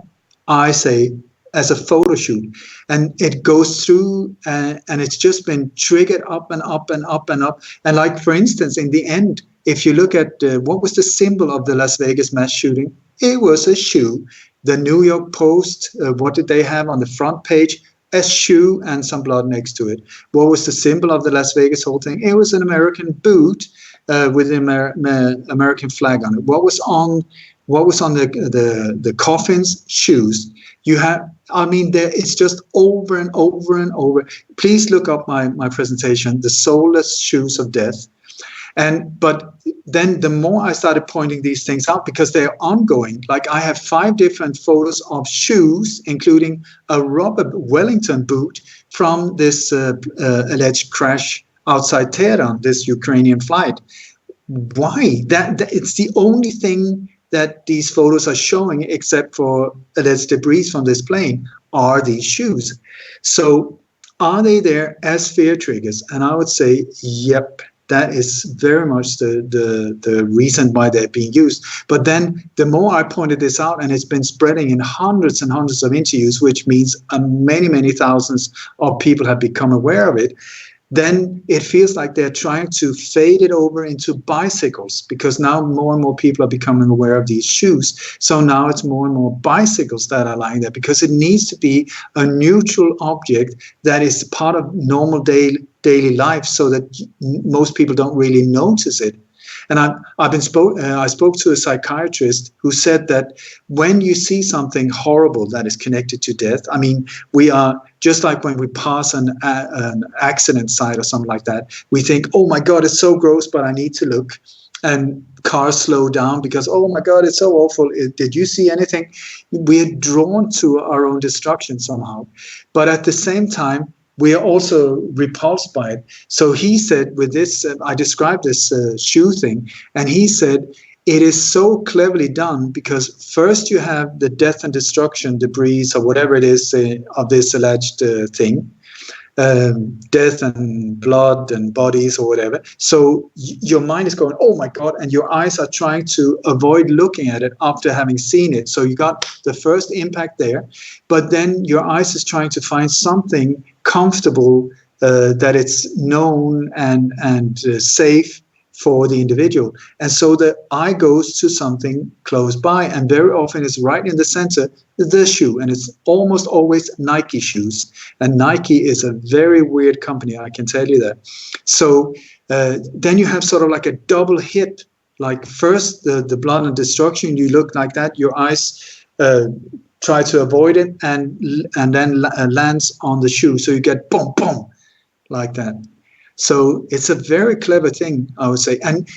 I say, as a photo shoot. And it goes through, and it's just been triggered up and up and up and up. And like, for instance, in the end, if you look at what was the symbol of the Las Vegas mass shooting, it was a shoe. The New York Post, what did they have on the front page? A shoe and some blood next to it. What was the symbol of the Las Vegas whole thing? It was an American boot with the American flag on it. What was on the coffins? Shoes. You have, I mean, it's just over and over and over. Please look up my presentation, The Soulless Shoes of Death. But then the more I started pointing these things out, because they're ongoing, like I have 5 different photos of shoes, including a rubber Wellington boot from this alleged crash outside Tehran, this Ukrainian flight. Why? That it's the only thing that these photos are showing, except for alleged debris from this plane, are these shoes. So are they there as fear triggers? And I would say, yep. That is very much the reason why they're being used. But then the more I pointed this out, and it's been spreading in hundreds and hundreds of interviews, which means many, many thousands of people have become aware of it, then it feels like they're trying to fade it over into bicycles, because now more and more people are becoming aware of these shoes. So now it's more and more bicycles that are lying there, because it needs to be a neutral object that is part of normal daily life, so that most people don't really notice it. And I spoke to a psychiatrist who said that when you see something horrible that is connected to death, I mean, we are just like when we pass an accident site or something like that, we think, oh my God, it's so gross, but I need to look. And cars slow down because, oh my God, it's so awful. Did you see anything? We're drawn to our own destruction somehow. But at the same time, we are also repulsed by it. So he said with this, I described this shoe thing, and he said, it is so cleverly done because first you have the death and destruction, debris, or whatever it is of this alleged thing. death and blood and bodies or whatever. So your mind is going, oh my God, and your eyes are trying to avoid looking at it after having seen it. So you got the first impact there, but then your eyes is trying to find something comfortable, that it's known and safe for the individual. And so the eye goes to something close by, and very often it's right in the center, the shoe, and it's almost always Nike shoes. And Nike is a very weird company, I can tell you that. So then you have sort of like a double hit, like first the blood and destruction, you look like that, your eyes try to avoid it, and then lands on the shoe. So you get boom, boom, like that. So it's a very clever thing, I would say. And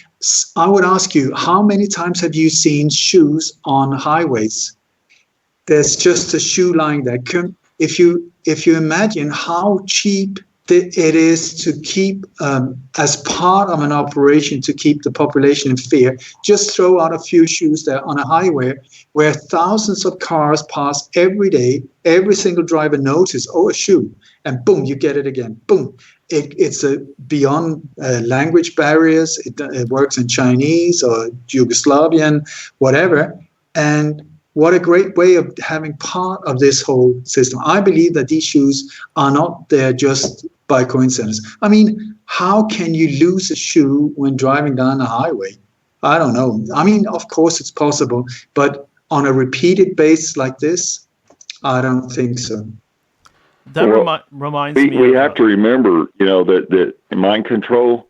I would ask you, how many times have you seen shoes on highways? There's just a shoe lying there. If you imagine how cheap it is to keep, as part of an operation to keep the population in fear, just throw out a few shoes there on a highway where thousands of cars pass every day. Every single driver notices, oh, a shoe, and boom, you get it again, boom. It's beyond language barriers. It works in Chinese or Yugoslavian, whatever. And what a great way of having part of this whole system. I believe that these shoes are not there just by coincidence. I mean, how can you lose a shoe when driving down a highway? I don't know. I mean, of course it's possible, but on a repeated basis like this, I don't think so. That reminds me. We have to remember, that mind control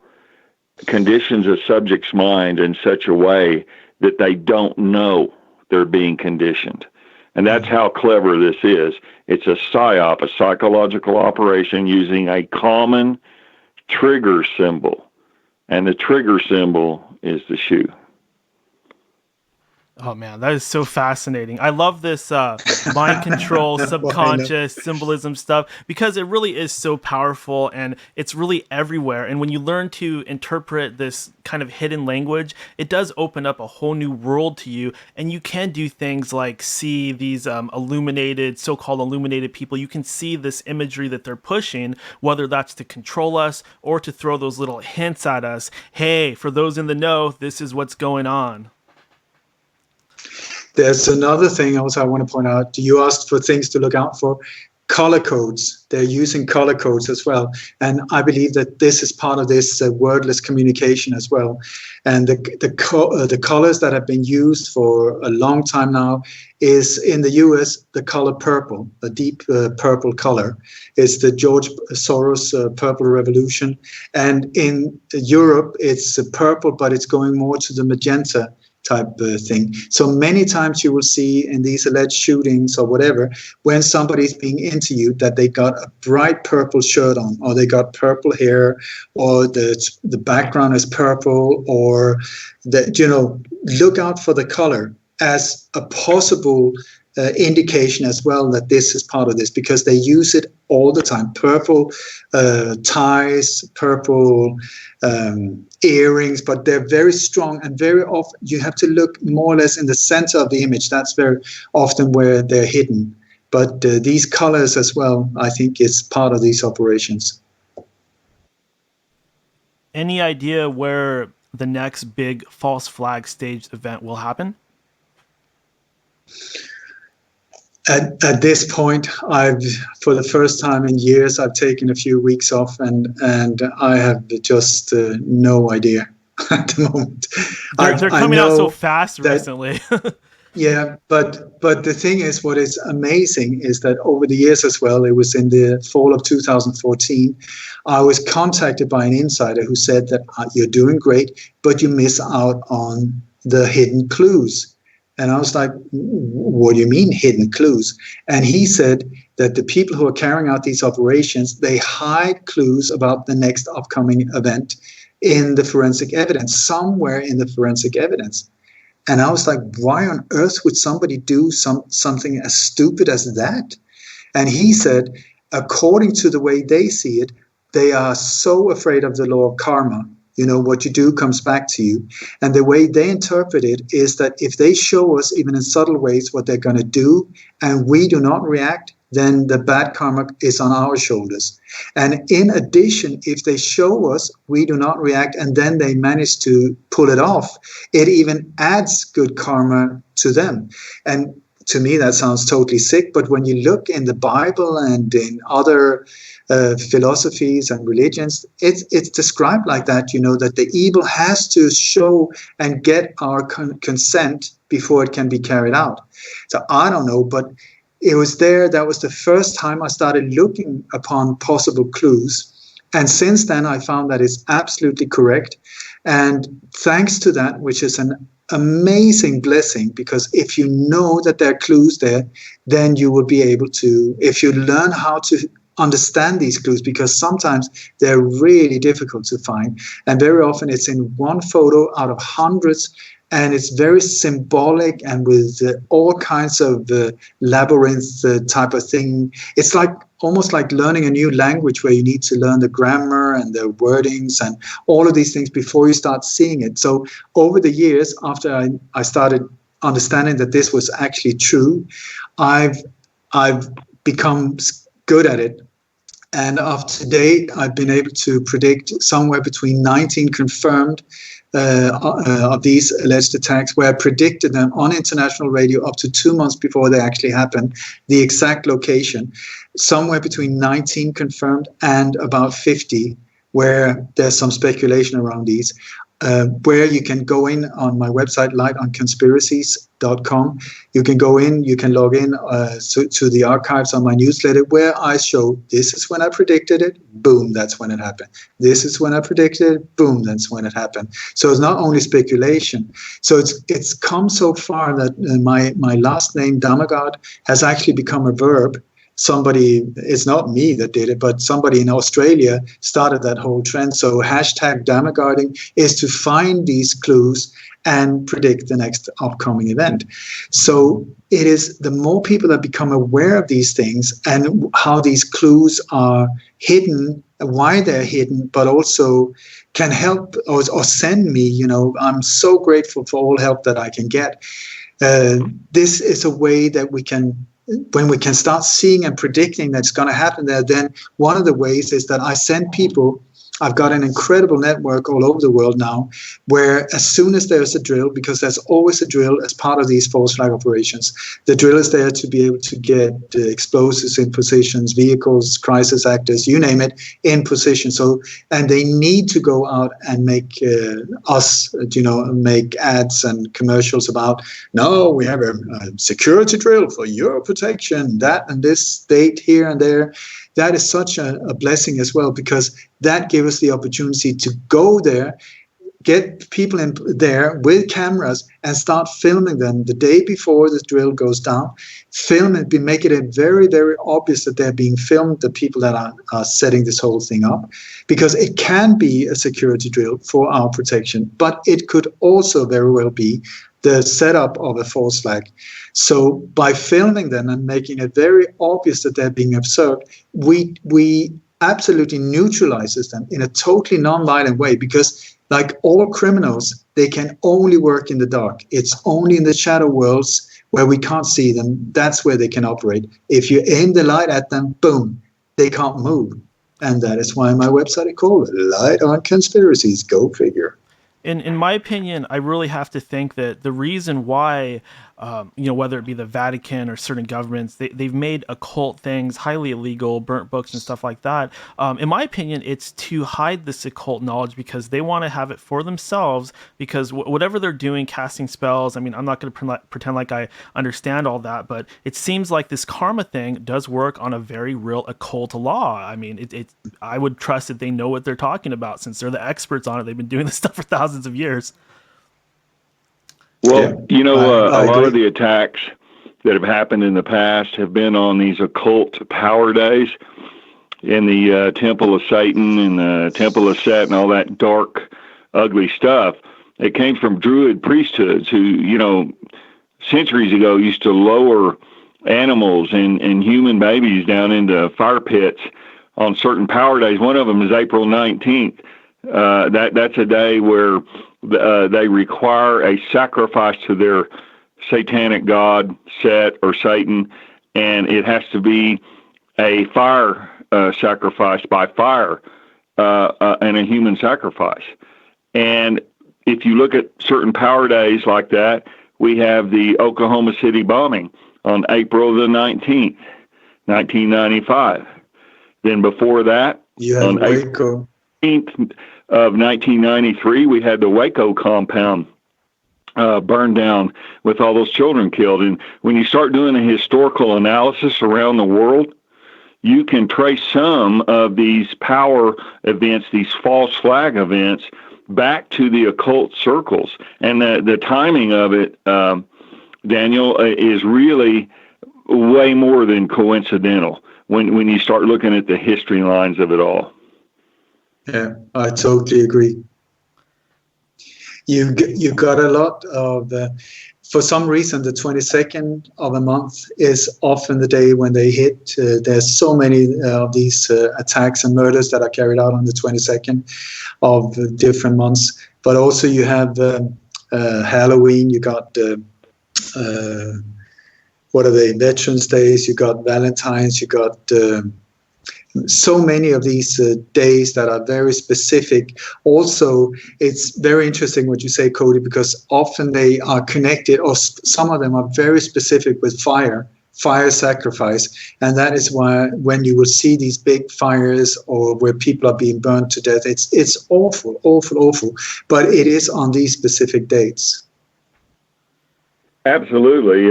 conditions a subject's mind in such a way that they don't know they're being conditioned. And that's how clever this is. It's a psyop, a psychological operation using a common trigger symbol. And the trigger symbol is the shoe. Oh man, that is so fascinating. I love this mind control, subconscious symbolism stuff, because it really is so powerful and it's really everywhere. And when you learn to interpret this kind of hidden language, it does open up a whole new world to you. And you can do things like see these so-called illuminated people. You can see this imagery that they're pushing, whether that's to control us or to throw those little hints at us. Hey, for those in the know, this is what's going on. There's another thing also I want to point out. You asked for things to look out for. Color codes. They're using color codes as well. And I believe that this is part of this wordless communication as well. And the colors that have been used for a long time now is in the US, the color purple, a deep purple color. It's the George Soros Purple Revolution. And in Europe, it's purple, but it's going more to the magenta type thing. So many times you will see in these alleged shootings or whatever, when somebody's being interviewed, that they got a bright purple shirt on, or they got purple hair, or the background is purple, or look out for the color as a possible indication as well that this is part of this, because they use it all the time. Purple ties, purple earrings, but they're very strong, and very often you have to look more or less in the center of the image. That's very often where they're hidden. But these colors as well, I think, is part of these operations. Any idea where the next big false flag staged event will happen? At this point, for the first time in years, I've taken a few weeks off, and I have just no idea at the moment. They're coming out so fast recently. Yeah, but the thing is, what is amazing is that over the years as well, it was in the fall of 2014, I was contacted by an insider who said that you're doing great, but you miss out on the hidden clues. And I was like, what do you mean hidden clues? And he said that the people who are carrying out these operations, they hide clues about the next upcoming event in the forensic evidence, somewhere in the forensic evidence. And I was like, why on earth would somebody do something as stupid as that? And he said, according to the way they see it, they are so afraid of the law of karma. What you do comes back to you. And the way they interpret it is that if they show us, even in subtle ways, what they're going to do, and we do not react, then the bad karma is on our shoulders. And in addition, if they show us, we do not react, and then they manage to pull it off, it even adds good karma to them. And to me, that sounds totally sick. But when you look in the Bible and in other philosophies and religions, it's described like that, that the evil has to show and get our consent before it can be carried out. So I don't know, but it was there. That was the first time I started looking upon possible clues. And since then, I found that it's absolutely correct. And thanks to that, which is an amazing blessing, because if you know that there are clues there, then you will be able to, if you learn how to understand these clues, because sometimes they're really difficult to find. And very often it's in one photo out of hundreds, and it's very symbolic and with all kinds of labyrinth type of thing. It's like almost like learning a new language where you need to learn the grammar and the wordings and all of these things before you start seeing it. So over the years, after I started understanding that this was actually true, I've become good at it. And up to date, I've been able to predict somewhere between 19 confirmed of these alleged attacks, where I predicted them on international radio up to 2 months before they actually happened, the exact location. Somewhere between 19 confirmed and about 50, where there's some speculation around these. Where you can go in on my website, lightonconspiracies.com. You can go in, you can log in to the archives on my newsletter, where I show this is when I predicted it, boom, that's when it happened. This is when I predicted it, boom, that's when it happened. So it's not only speculation. So it's come so far that my last name, Dammegard, has actually become a verb. Somebody, it's not me that did it, but somebody in Australia started that whole trend. So hashtag Dammegarding is to find these clues and predict the next upcoming event. So it is the more people that become aware of these things and how these clues are hidden, why they're hidden, but also can help or send me, I'm so grateful for all help that I can get. This is a way that when we can start seeing and predicting that's going to happen there, then one of the ways is that I send people. I've got an incredible network all over the world now, where as soon as there's a drill, because there's always a drill as part of these false flag operations, the drill is there to be able to get explosives in positions, vehicles, crisis actors, you name it, in position. So, and they need to go out and make make ads and commercials about, no, we have a security drill for your protection, that and this date here and there. That is such a blessing as well, because that gives us the opportunity to go there, get people in there with cameras and start filming them the day before the drill goes down. Film it, make it very, very obvious that they're being filmed, the people that are setting this whole thing up, because it can be a security drill for our protection, but it could also very well be the setup of a false flag. So by filming them and making it very obvious that they're being observed, we absolutely neutralizes them in a totally non-violent way, because like all criminals, they can only work in the dark. It's only in the shadow worlds where we can't see them. That's where they can operate. If you aim the light at them, boom, they can't move. And that is why my website is called Light on Conspiracies. Go figure. In my opinion, I really have to think that the reason why, whether it be the Vatican or certain governments, they've made occult things highly illegal, burnt books and stuff like that. In my opinion, it's to hide this occult knowledge, because they want to have it for themselves, because whatever they're doing, casting spells, I mean, I'm not going to pretend like I understand all that, but it seems like this karma thing does work on a very real occult law. I mean, I would trust that they know what they're talking about, since they're the experts on it. They've been doing this stuff for thousands of years. Well, a lot of the attacks that have happened in the past have been on these occult power days in the Temple of Satan and the Temple of Set and all that dark, ugly stuff. It came from Druid priesthoods who, centuries ago used to lower animals and human babies down into fire pits on certain power days. One of them is April 19th. That's a day where they require a sacrifice to their satanic god, Set or Satan, and it has to be a fire sacrifice by fire and a human sacrifice. And if you look at certain power days like that, we have the Oklahoma City bombing on April the 19th, 1995. Then before that, You had on Waco. April 18th of 1993, we had the Waco compound burned down with all those children killed. And when you start doing a historical analysis around the world, you can trace some of these power events, these false flag events, back to the occult circles. And the timing of it, Daniel, is really way more than coincidental when you start looking at the history lines of it all. Yeah, I totally agree. You got a lot of, for some reason, the 22nd of a month is often the day when they hit. There's so many of these attacks and murders that are carried out on the 22nd of different months. But also you have Halloween, you got, what are they, Veterans Days, you got Valentine's, you got so many of these days that are very specific. Also, it's very interesting what you say, Cody, because often they are connected, or some of them are very specific with fire sacrifice. And that is why when you will see these big fires or where people are being burned to death, it's awful, awful, awful. But it is on these specific dates. Absolutely.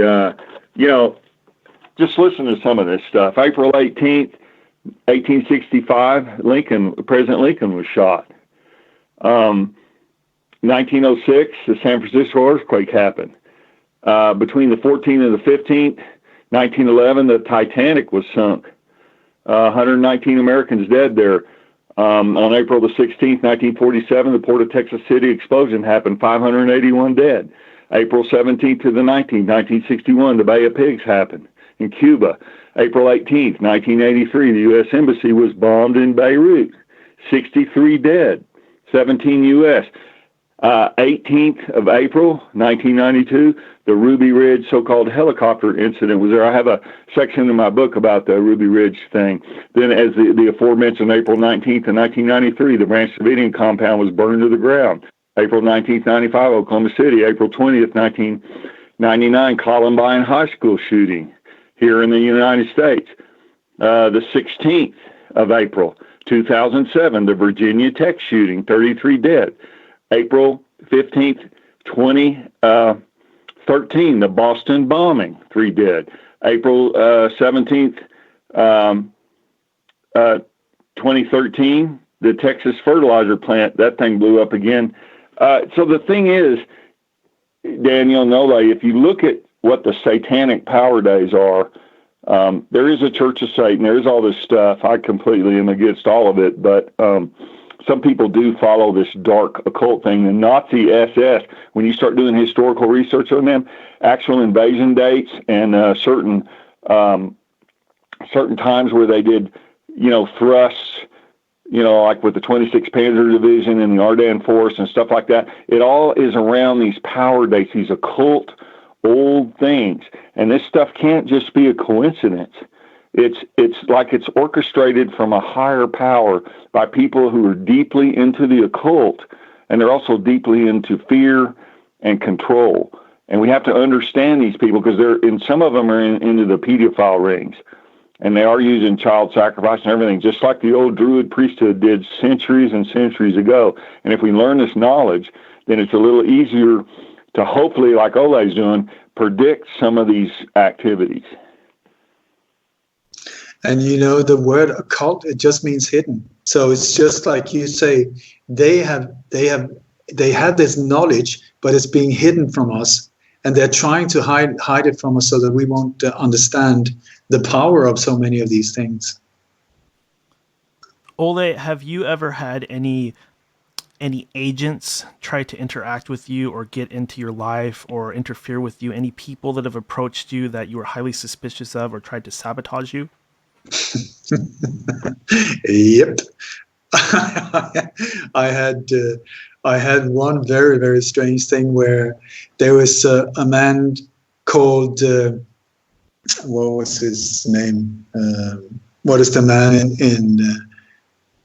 Just listen to some of this stuff. April 18th, 1865, President Lincoln was shot. 1906, the San Francisco earthquake happened. Between the 14th and the 15th, 1911, the Titanic was sunk. 119 Americans dead there. On April the 16th, 1947, the Port of Texas City explosion happened, 581 dead. April 17th to the 19th, 1961, the Bay of Pigs happened in Cuba. April 18th, 1983, the U.S. Embassy was bombed in Beirut. 63 dead, 17 U.S. 18th of April, 1992, the Ruby Ridge so-called helicopter incident was there. I have a section in my book about the Ruby Ridge thing. Then as the aforementioned April 19th of 1993, the Branch Davidian compound was burned to the ground. April 19th, 95, Oklahoma City. April 20th, 1999, Columbine High School shooting here in the United States. The 16th of April, 2007, the Virginia Tech shooting, 33 dead. April 15th, 2013, the Boston bombing, 3 dead. April 17th, 2013, the Texas fertilizer plant, that thing blew up again. So the thing is, Daniel and Ole, if you look at what the satanic power days are, there is a Church of Satan. There is all this stuff. I completely am against all of it, but some people do follow this dark occult thing. The Nazi SS, when you start doing historical research on them, actual invasion dates and certain times where they did, thrusts, like with the 26th Panzer Division and the Ardennes Force and stuff like that. It all is around these power dates, these occult old things. And this stuff can't just be a coincidence. It's like it's orchestrated from a higher power by people who are deeply into the occult, and they're also deeply into fear and control. And we have to understand these people because some of them are into the pedophile rings. And they are using child sacrifice and everything, just like the old Druid priesthood did centuries and centuries ago. And if we learn this knowledge, then it's a little easier to hopefully, like Ole's doing, predict some of these activities. And the word occult, it just means hidden. So it's just like you say, they have this knowledge, but it's being hidden from us. And they're trying to hide it from us so that we won't understand the power of so many of these things. Ole, have you ever had any agents try to interact with you or get into your life or interfere with you? Any people that have approached you that you were highly suspicious of or tried to sabotage you? Yep. I had one very, very strange thing where there was a man called what was his name? What is the man in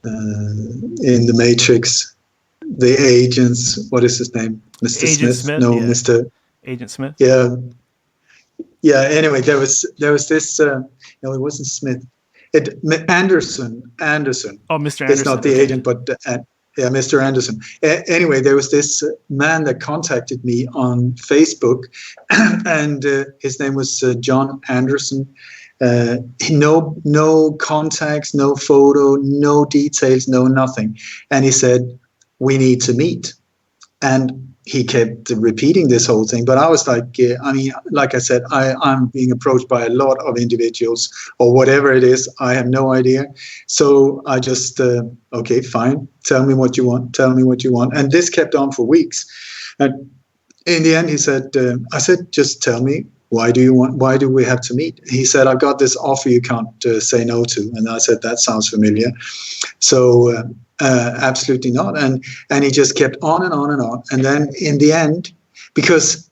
the Matrix? The agents. What is his name? Mr. Agent Smith? Smith? No, Yeah. Mr. Agent Smith? Yeah. Yeah. Anyway, there was this. No, it wasn't Smith. Anderson. Oh, Mr. Anderson. It's not the okay. agent, but yeah, Mr. Anderson. Anyway, there was this man that contacted me on Facebook, and his name was John Anderson. No contacts, no photo, no details, no nothing. And he said, "We need to meet." And he kept repeating this whole thing. But I was like, like I said, I'm being approached by a lot of individuals or whatever it is. I have no idea. So I just, okay, fine. Tell me what you want. Tell me what you want. And this kept on for weeks. And in the end, he said, I said, just tell me, why do we have to meet? He said, I've got this offer you can't say no to. And I said, that sounds familiar. So absolutely not. And he just kept on and on and on. And then in the end, because,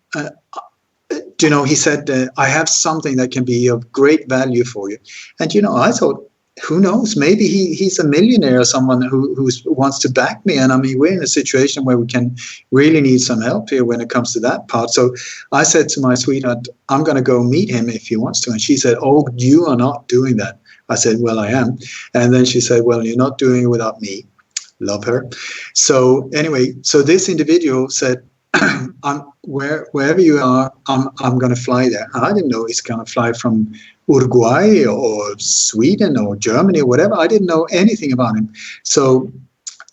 he said, I have something that can be of great value for you. And, I thought, who knows? Maybe he's a millionaire or someone who wants to back me. And I mean, we're in a situation where we can really need some help here when it comes to that part. So I said to my sweetheart, I'm going to go meet him if he wants to. And she said, oh, you are not doing that. I said, well, I am. And then she said, well, you're not doing it without me. Love her. So anyway, so this individual said, wherever you are, I'm going to fly there. And I didn't know he's going to fly from Uruguay or Sweden or Germany or whatever. I didn't know anything about him. So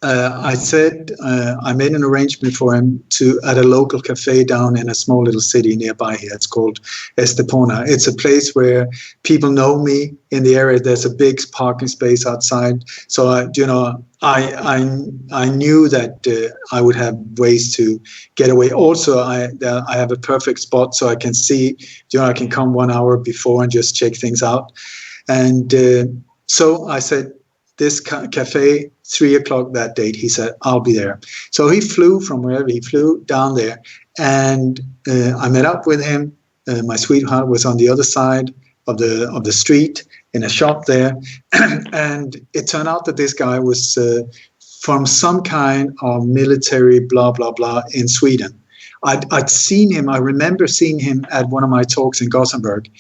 I said I made an arrangement for him at a local cafe down in a small little city nearby here. It's called Estepona. It's a place where people know me in the area. There's a big parking space outside. So I knew that I would have ways to get away. Also, I have a perfect spot so I can see. I can come 1 hour before and just check things out. And so I said, this cafe, 3:00 that date. He said, I'll be there. So he flew from wherever he flew down there. And I met up with him. My sweetheart was on the other side of the street in a shop there. And it turned out that this guy was from some kind of military blah, blah, blah in Sweden. I'd seen him. I remember seeing him at one of my talks in Gothenburg.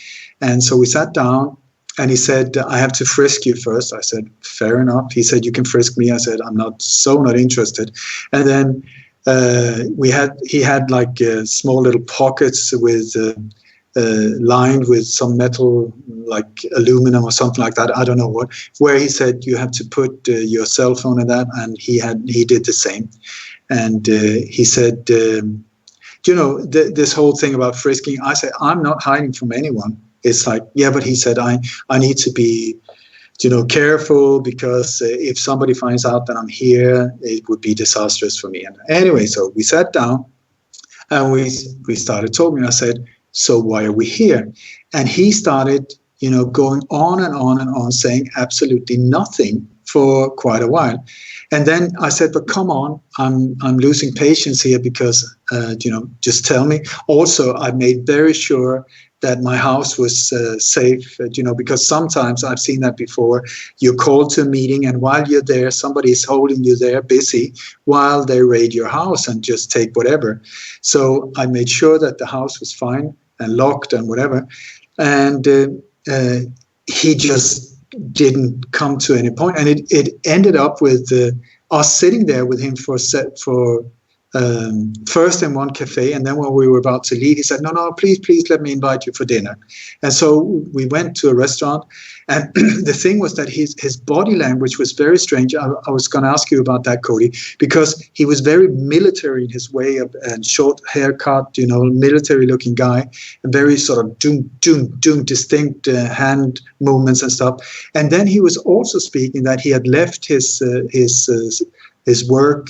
And so we sat down. And he said, I have to frisk you first. I said, fair enough. He said, you can frisk me. I said, I'm not interested. And then he had like small little pockets with lined with some metal, like aluminum or something like that. I don't know what, where he said, you have to put your cell phone in that. And he did the same. And he said, this whole thing about frisking, I said, I'm not hiding from anyone. It's like, yeah, but he said, I need to be, careful because if somebody finds out that I'm here, it would be disastrous for me. And anyway, so we sat down and we started talking. I said, so why are we here? And he started, going on and on and on, saying absolutely nothing for quite a while. And then I said, but come on, I'm losing patience here because, just tell me. Also, I made very sure that my house was safe, because sometimes I've seen that before. You're called to a meeting, and while you're there, somebody is holding you there busy while they raid your house and just take whatever. So I made sure that the house was fine and locked and whatever. And he just didn't come to any point. And it ended up with us sitting there with him for first in one cafe, and then when we were about to leave, he said, no, please let me invite you for dinner. And so we went to a restaurant, and the thing was that his body language was very strange. I was going to ask you about that, Cody, because he was very military in his way of, and short haircut, military looking guy, and very sort of doom, distinct hand movements and stuff. And then he was also speaking that he had left his work,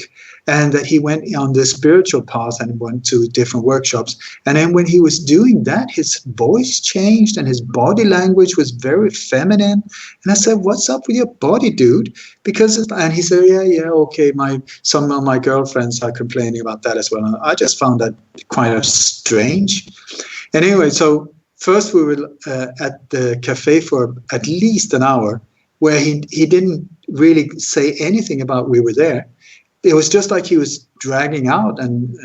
and that he went on the spiritual path and went to different workshops. And then when he was doing that, his voice changed and his body language was very feminine. And I said, what's up with your body, dude? And he said, yeah, okay, some of my girlfriends are complaining about that as well. And I just found that quite strange. And anyway, so first we were at the cafe for at least an hour, where he didn't really say anything about we were there. It was just like he was dragging out and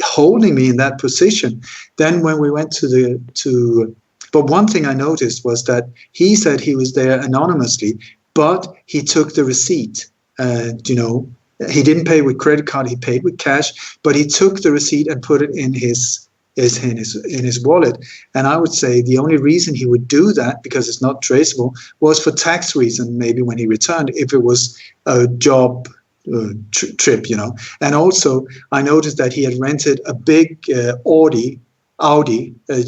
holding me in that position. Then when we went but one thing I noticed was that he said he was there anonymously, but he took the receipt. He didn't pay with credit card; he paid with cash. But he took the receipt and put it in his wallet. And I would say the only reason he would do that, because it's not traceable, was for tax reason. Maybe when he returned, if it was a job trip, And also, I noticed that he had rented a big Audi, a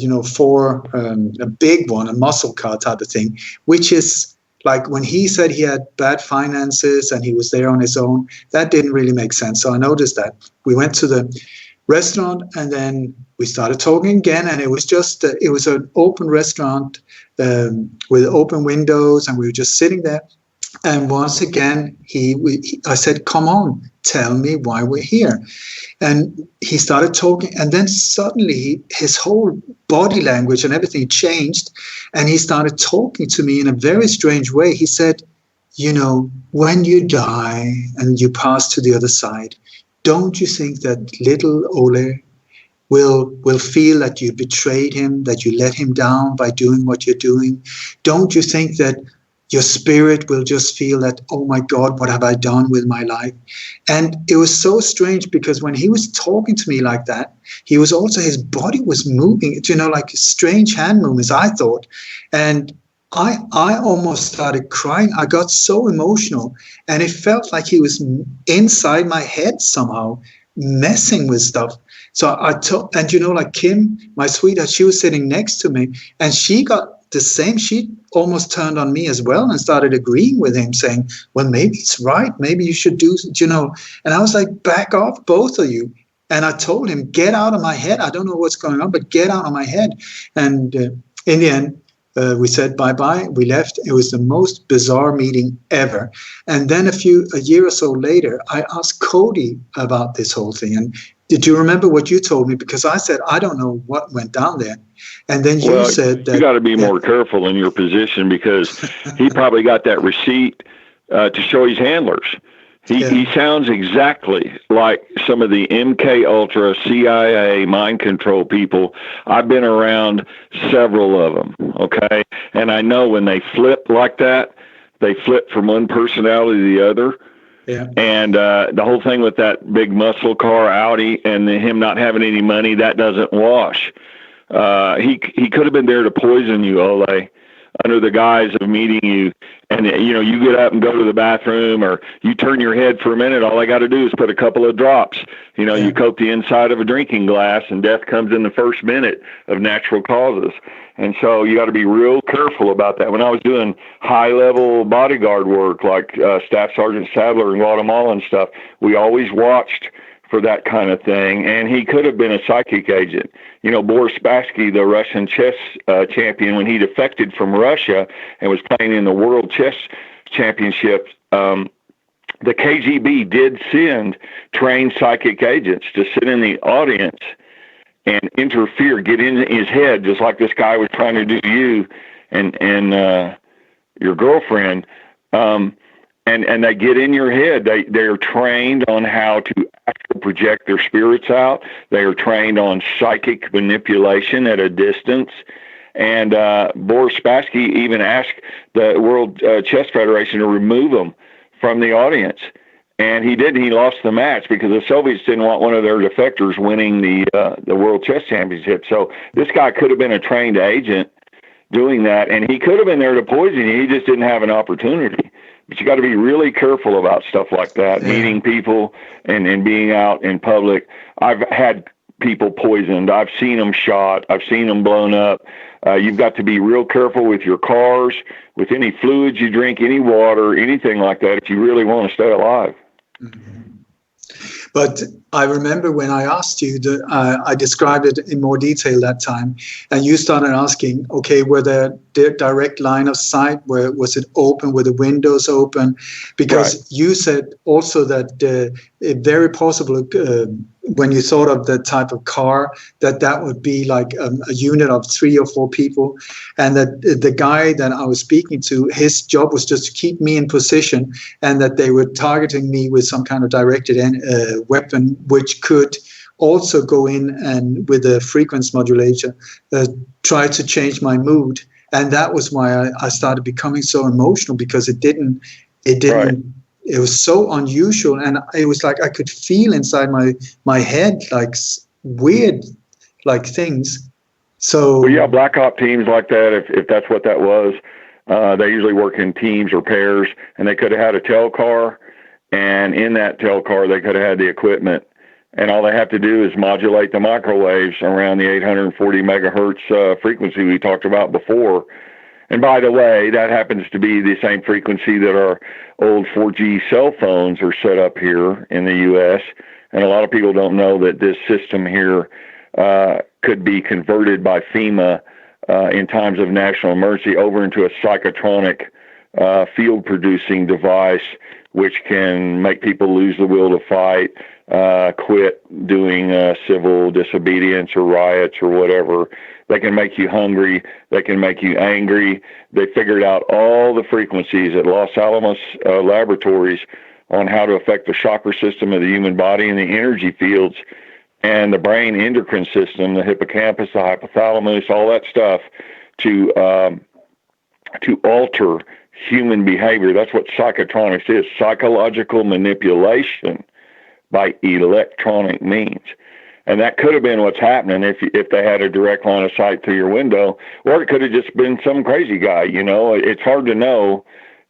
big one, a muscle car type of thing, which is like when he said he had bad finances and he was there on his own, that didn't really make sense. So I noticed that. We went to the restaurant and then we started talking again, and it was just, it was an open restaurant with open windows, and we were just sitting there. And once again, I said, come on, tell me why we're here. And he started talking, and then suddenly his whole body language and everything changed, and he started talking to me in a very strange way. He said, when you die and you pass to the other side, don't you think that little Ole will feel that you betrayed him, that you let him down by doing what you're doing? Don't you think that your spirit will just feel that, oh my God, what have I done with my life? And it was so strange, because when he was talking to me like that, he was also, his body was moving, like strange hand movements, I thought. And I almost started crying. I got so emotional, and it felt like he was inside my head somehow, messing with stuff. So like Kim, my sweetheart, she was sitting next to me, and she got the same. She almost turned on me as well and started agreeing with him, saying, well, maybe it's right. Maybe you should do, And I was like, back off, both of you. And I told him, get out of my head. I don't know what's going on, but get out of my head. And in the end, we said bye-bye. We left. It was the most bizarre meeting ever. And then a year or so later, I asked Cody about this whole thing. And did you remember what you told me? Because I said, I don't know what went down there. And then you said that... You got to be more careful in your position, because he probably got that receipt to show his handlers. He sounds exactly like some of the MK Ultra, CIA, mind control people. I've been around several of them, okay? And I know when they flip like that, they flip from one personality to the other. Yeah. And the whole thing with that big muscle car, Audi, and him not having any money, that doesn't wash. He could have been there to poison you, Ole, under the guise of meeting you. And, you get up and go to the bathroom, or you turn your head for a minute. All I got to do is put a couple of drops. You coat the inside of a drinking glass, and death comes in the first minute of natural causes. And so you got to be real careful about that. When I was doing high-level bodyguard work, like Staff Sergeant Sadler in Guatemala and stuff, we always watched for that kind of thing. And he could have been a psychic agent. Boris Spassky, the Russian chess champion, when he defected from Russia and was playing in the World Chess Championship, the KGB did send trained psychic agents to sit in the audience and interfere, get in his head, just like this guy was trying to do you and your girlfriend. And they get in your head. They're trained on how to actually project their spirits out. They are trained on psychic manipulation at a distance. And Boris Spassky even asked the World Chess Federation to remove him from the audience. And he didn't. He lost the match because the Soviets didn't want one of their defectors winning the World Chess Championship. So this guy could have been a trained agent doing that, and he could have been there to poison you. He just didn't have an opportunity. But you got to be really careful about stuff like that, meeting people and being out in public. I've had people poisoned. I've seen them shot. I've seen them blown up. You've got to be real careful with your cars, with any fluids you drink, any water, anything like that, if you really want to stay alive. Mm-hmm. But I remember when I asked you, I described it in more detail that time, and you started asking, okay, were there direct line of sight? Was it open? Were the windows open? Because you said also that very possible when you thought of the type of car, that would be like a unit of 3 or 4 people, and that the guy that I was speaking to, his job was just to keep me in position, and that they were targeting me with some kind of directed weapon, which could also go in and with a frequency modulator try to change my mood. And that was why I started becoming so emotional, because it didn't. Right. It was so unusual, and it was like I could feel inside my head like weird, like things. So well, yeah, black op teams like that, if that's what that was, they usually work in teams or pairs, and they could have had a tel car, and in that tel car they could have had the equipment, and all they have to do is modulate the microwaves around the 840 megahertz frequency we talked about before. And by the way, that happens to be the same frequency that our old 4G cell phones are set up here in the U.S. And a lot of people don't know that this system here could be converted by FEMA in times of national emergency over into a psychotronic field-producing device, which can make people lose the will to fight, quit doing civil disobedience or riots or whatever. They can make you hungry. They can make you angry. They figured out all the frequencies at Los Alamos laboratories on how to affect the chakra system of the human body and the energy fields and the brain endocrine system, the hippocampus, the hypothalamus, all that stuff to alter human behavior. That's what psychotronics is, psychological manipulation by electronic means. And that could have been what's happening if they had a direct line of sight through your window, or it could have just been some crazy guy. You know, it's hard to know,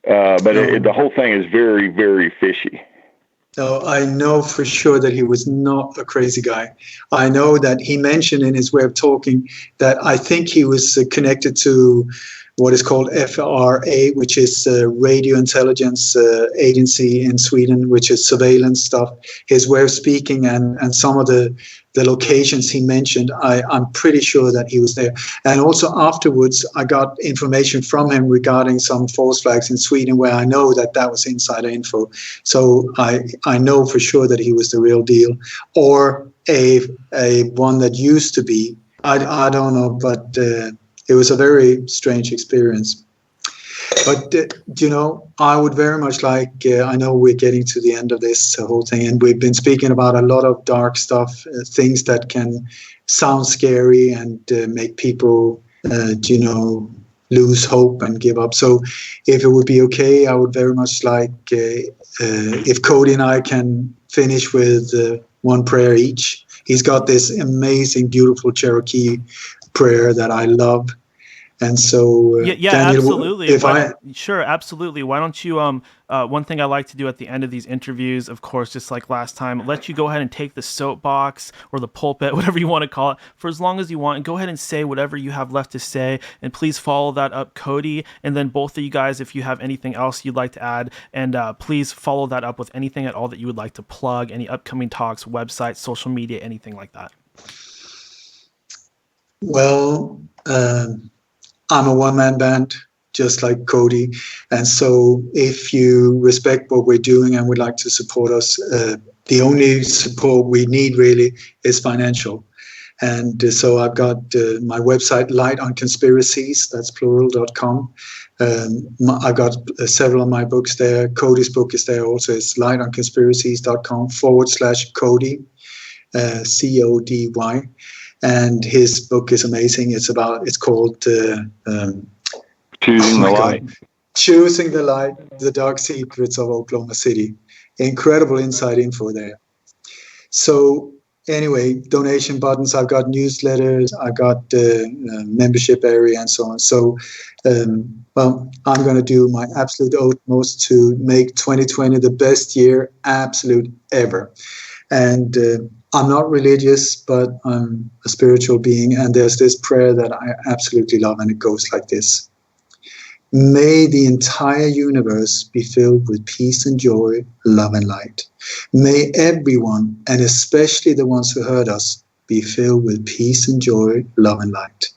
but the whole thing is very, very fishy. No, I know for sure that he was not a crazy guy. I know that he mentioned in his way of talking that I think he was connected to what is called FRA, which is Radio Intelligence Agency in Sweden, which is surveillance stuff. His way of speaking and some of the locations he mentioned, I'm pretty sure that he was there. And also afterwards, I got information from him regarding some false flags in Sweden, where I know that was insider info. So I know for sure that he was the real deal, or a one that used to be. I don't know, but it was a very strange experience. But, I would very much like, I know we're getting to the end of this whole thing, and we've been speaking about a lot of dark stuff, things that can sound scary and make people, lose hope and give up. So if it would be okay, I would very much like if Cody and I can finish with one prayer each. He's got this amazing, beautiful Cherokee prayer that I love. And so, yeah, Daniel, absolutely. Sure, absolutely. Why don't you? One thing I like to do at the end of these interviews, of course, just like last time, let you go ahead and take the soapbox or the pulpit, whatever you want to call it, for as long as you want, and go ahead and say whatever you have left to say. And please follow that up, Cody, and then both of you guys, if you have anything else you'd like to add, and please follow that up with anything at all that you would like to plug, any upcoming talks, websites, social media, anything like that. Well. I'm a one-man band, just like Cody. And so if you respect what we're doing and would like to support us, the only support we need really is financial. And so I've got my website, Light on Conspiracies, that's plural.com. I've got several of my books there. Cody's book is there also. It's lightonconspiracies.com/Cody, CODY. And his book is amazing. It's called Choosing the Light. Choosing the Light, The Dark Secrets of Oklahoma City. Incredible inside info there. So anyway, donation buttons. I've got newsletters. I've got membership area and so on. So, I'm going to do my absolute utmost to make 2020 the best year absolute ever. And I'm not religious, but I'm a spiritual being. And there's this prayer that I absolutely love, and it goes like this. May the entire universe be filled with peace and joy, love and light. May everyone, and especially the ones who hurt us, be filled with peace and joy, love and light.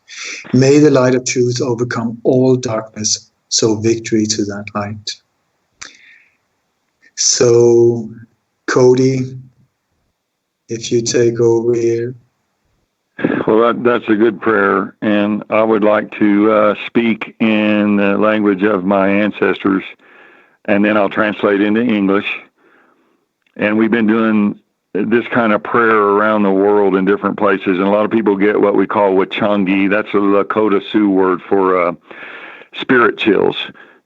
May the light of truth overcome all darkness, so victory to that light. So, Cody, if you take over here. Well, that's a good prayer, and I would like to speak in the language of my ancestors, and then I'll translate into English. And we've been doing this kind of prayer around the world in different places, and a lot of people get what we call Wachangi. That's a Lakota Sioux word for spirit chills.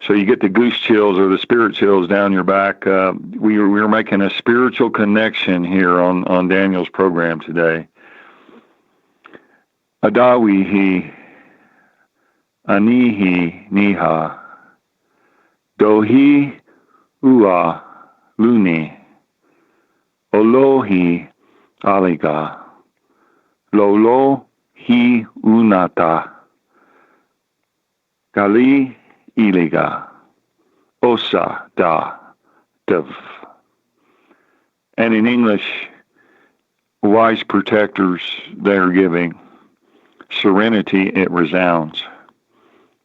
So you get the goose chills or the spirit chills down your back. We're making a spiritual connection here on Daniel's program today. Adawihi, Anihi, Niha, Dohi, Ua, Luni, Olohi, Aliga, Lolo, Hi, Unata, Gali, Iliga, Osa, Da, Dev. And in English, wise protectors they are giving. Serenity it resounds.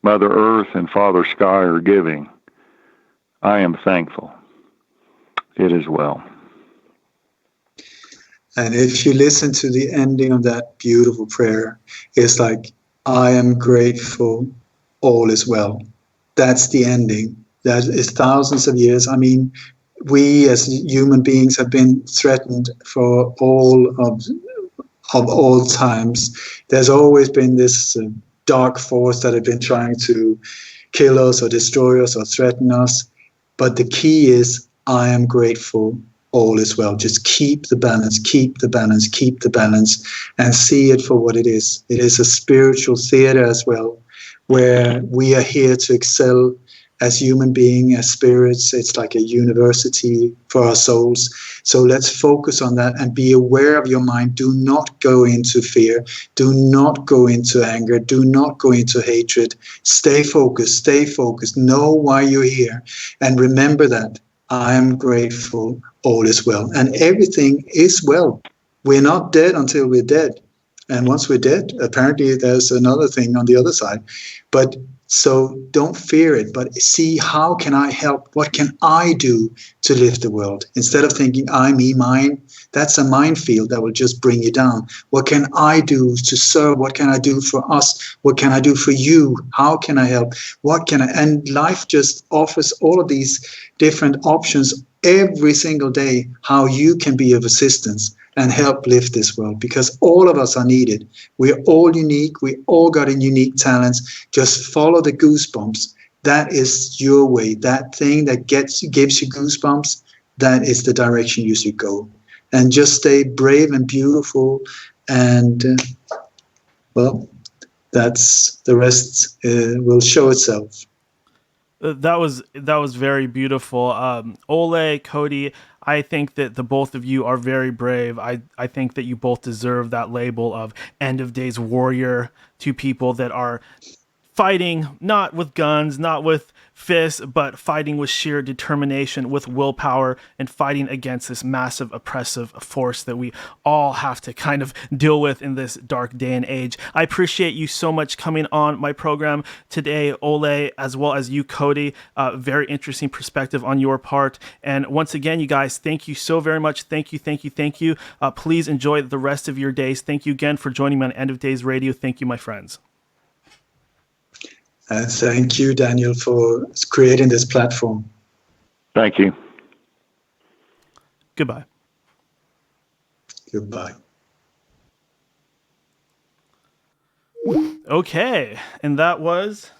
Mother Earth and Father Sky are giving. I am thankful. It is well. And if you listen to the ending of that beautiful prayer, it's like, I am grateful, all is well. That's the ending. That is thousands of years. I mean, we as human beings have been threatened for all times. There's always been this dark force that have been trying to kill us or destroy us or threaten us. But the key is, I am grateful, all is well. Just keep the balance, keep the balance, keep the balance, and see it for what it is. It is a spiritual theater as well, where we are here to excel as human beings, as spirits. It's like a university for our souls. So let's focus on that and be aware of your mind. Do not go into fear. Do not go into anger. Do not go into hatred. Stay focused. Stay focused. Know why you're here. And remember that I am grateful. All is well. And everything is well. We're not dead until we're dead. And once we're dead, apparently there's another thing on the other side. But so don't fear it, but see, how can I help? What can I do to lift the world? Instead of thinking I, me, mine, that's a minefield that will just bring you down. What can I do to serve? What can I do for us? What can I do for you? How can I help? What can I? And life just offers all of these different options every single day, how you can be of assistance and help lift this world, because all of us are needed. We're all unique. We all got in unique talents. Just follow the goosebumps. That is your way. That thing that gives you goosebumps, that is the direction you should go. And just stay brave and beautiful. And, well, that's the rest will show itself. That was very beautiful. Ole, Cody, I think that the both of you are very brave. I think that you both deserve that label of end of days warrior, two people that are fighting not with guns, not with fists, but fighting with sheer determination, with willpower, and fighting against this massive oppressive force that we all have to kind of deal with in this dark day and age. I appreciate you so much coming on my program today, Ole, as well as you, Cody. Very interesting perspective on your part. And once again, you guys, thank you so very much. Thank you, thank you, thank you. Please enjoy the rest of your days. Thank you again for joining me on End of Days Radio. Thank you, my friends. Thank you, Daniel, for creating this platform. Thank you. Goodbye. Goodbye. Okay, and that was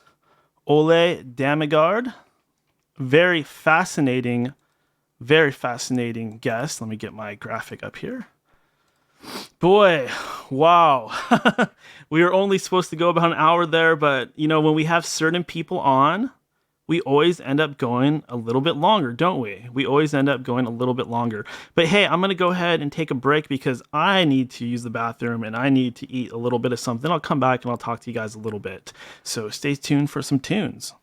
Ole Dammegard. Very fascinating guest. Let me get my graphic up here. Boy, wow. We were only supposed to go about an hour there, but you know, when we have certain people on, we always end up going a little bit longer, don't we? We always end up going a little bit longer. But hey, I'm going to go ahead and take a break because I need to use the bathroom and I need to eat a little bit of something. I'll come back and I'll talk to you guys a little bit. So stay tuned for some tunes.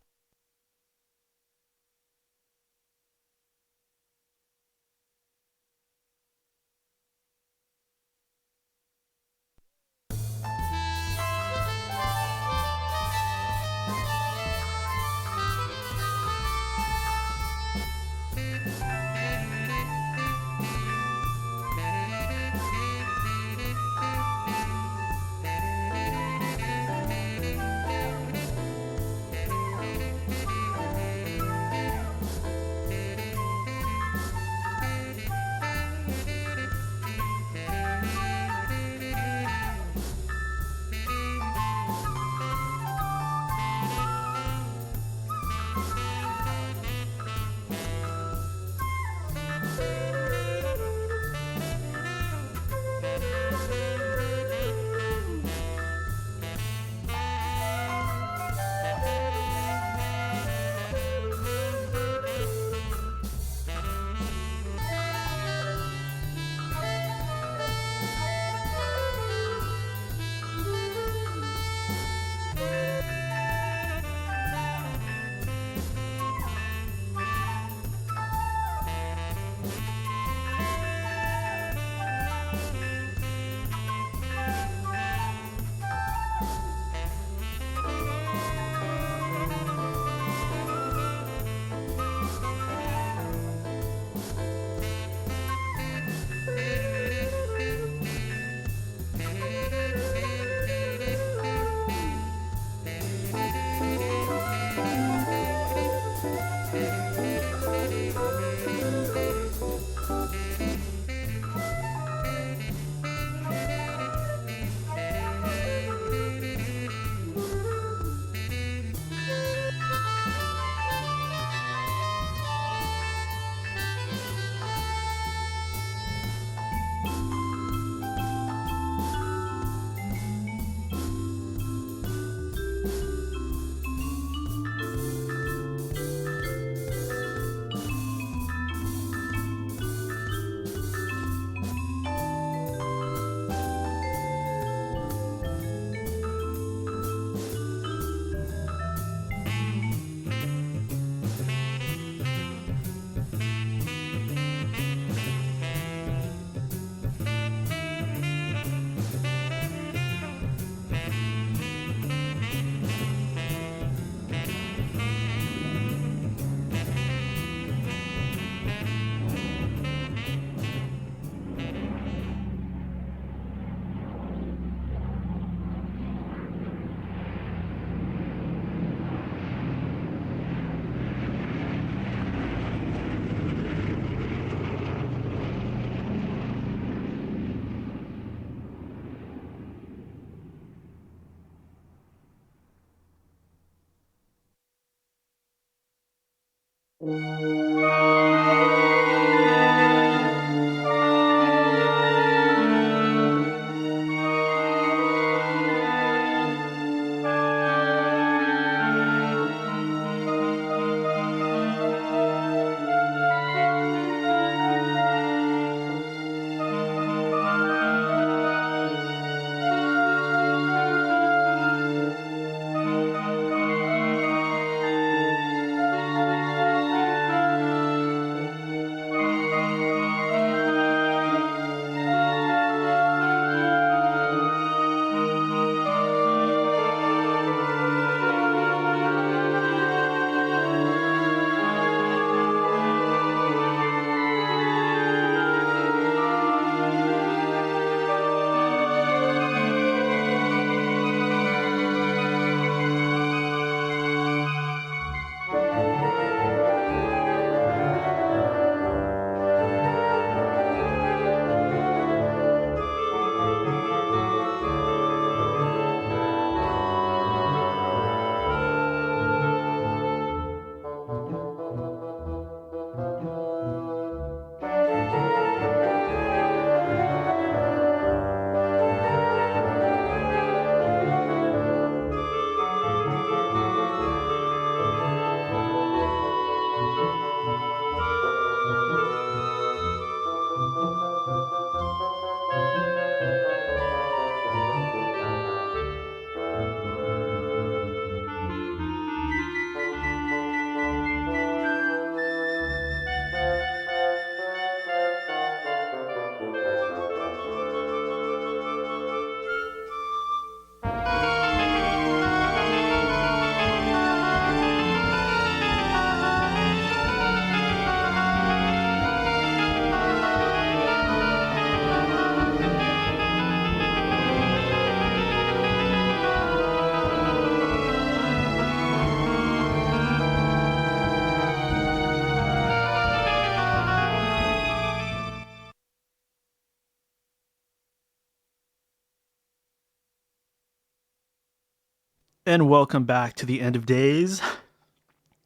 And welcome back to the End of Days.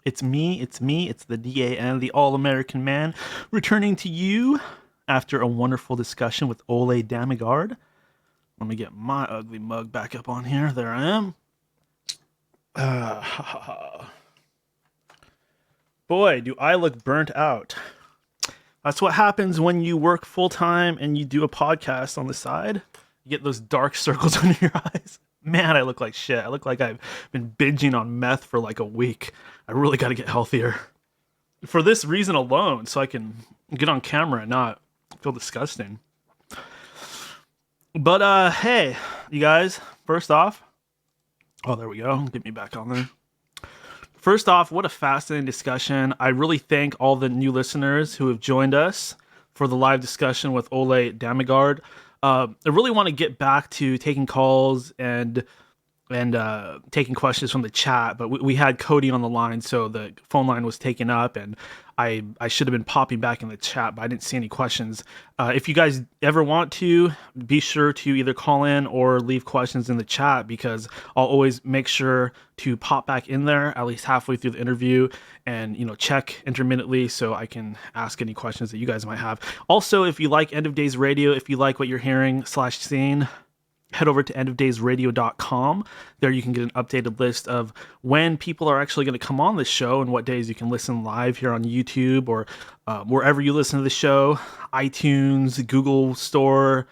It's me, it's the DAN, the All-American Man, returning to you after a wonderful discussion with Ole Dammegard. Let me get my ugly mug back up on here. There I am. Boy, do I look burnt out. That's what happens when you work full-time and you do a podcast on the side. You get those dark circles under your eyes. Man, I look like shit. I look like I've been binging on meth for like a week. I really got to get healthier. For this reason alone, so I can get on camera and not feel disgusting. But, hey, you guys, first off... Oh, there we go. Get me back on there. First off, what a fascinating discussion. I really thank all the new listeners who have joined us for the live discussion with Ole Dammegard. I really want to get back to taking calls and taking questions from the chat, but we had Cody on the line, so the phone line was taken up, and I should have been popping back in the chat, but I didn't see any questions. If you guys ever want to, be sure to either call in or leave questions in the chat, because I'll always make sure to pop back in there at least halfway through the interview and, check intermittently so I can ask any questions that you guys might have. Also, if you like End of Days Radio, if you like what you're hearing / seeing, head over to endofdaysradio.com. There you can get an updated list of when people are actually going to come on this show and what days you can listen live here on YouTube or wherever you listen to the show, iTunes, Google Store,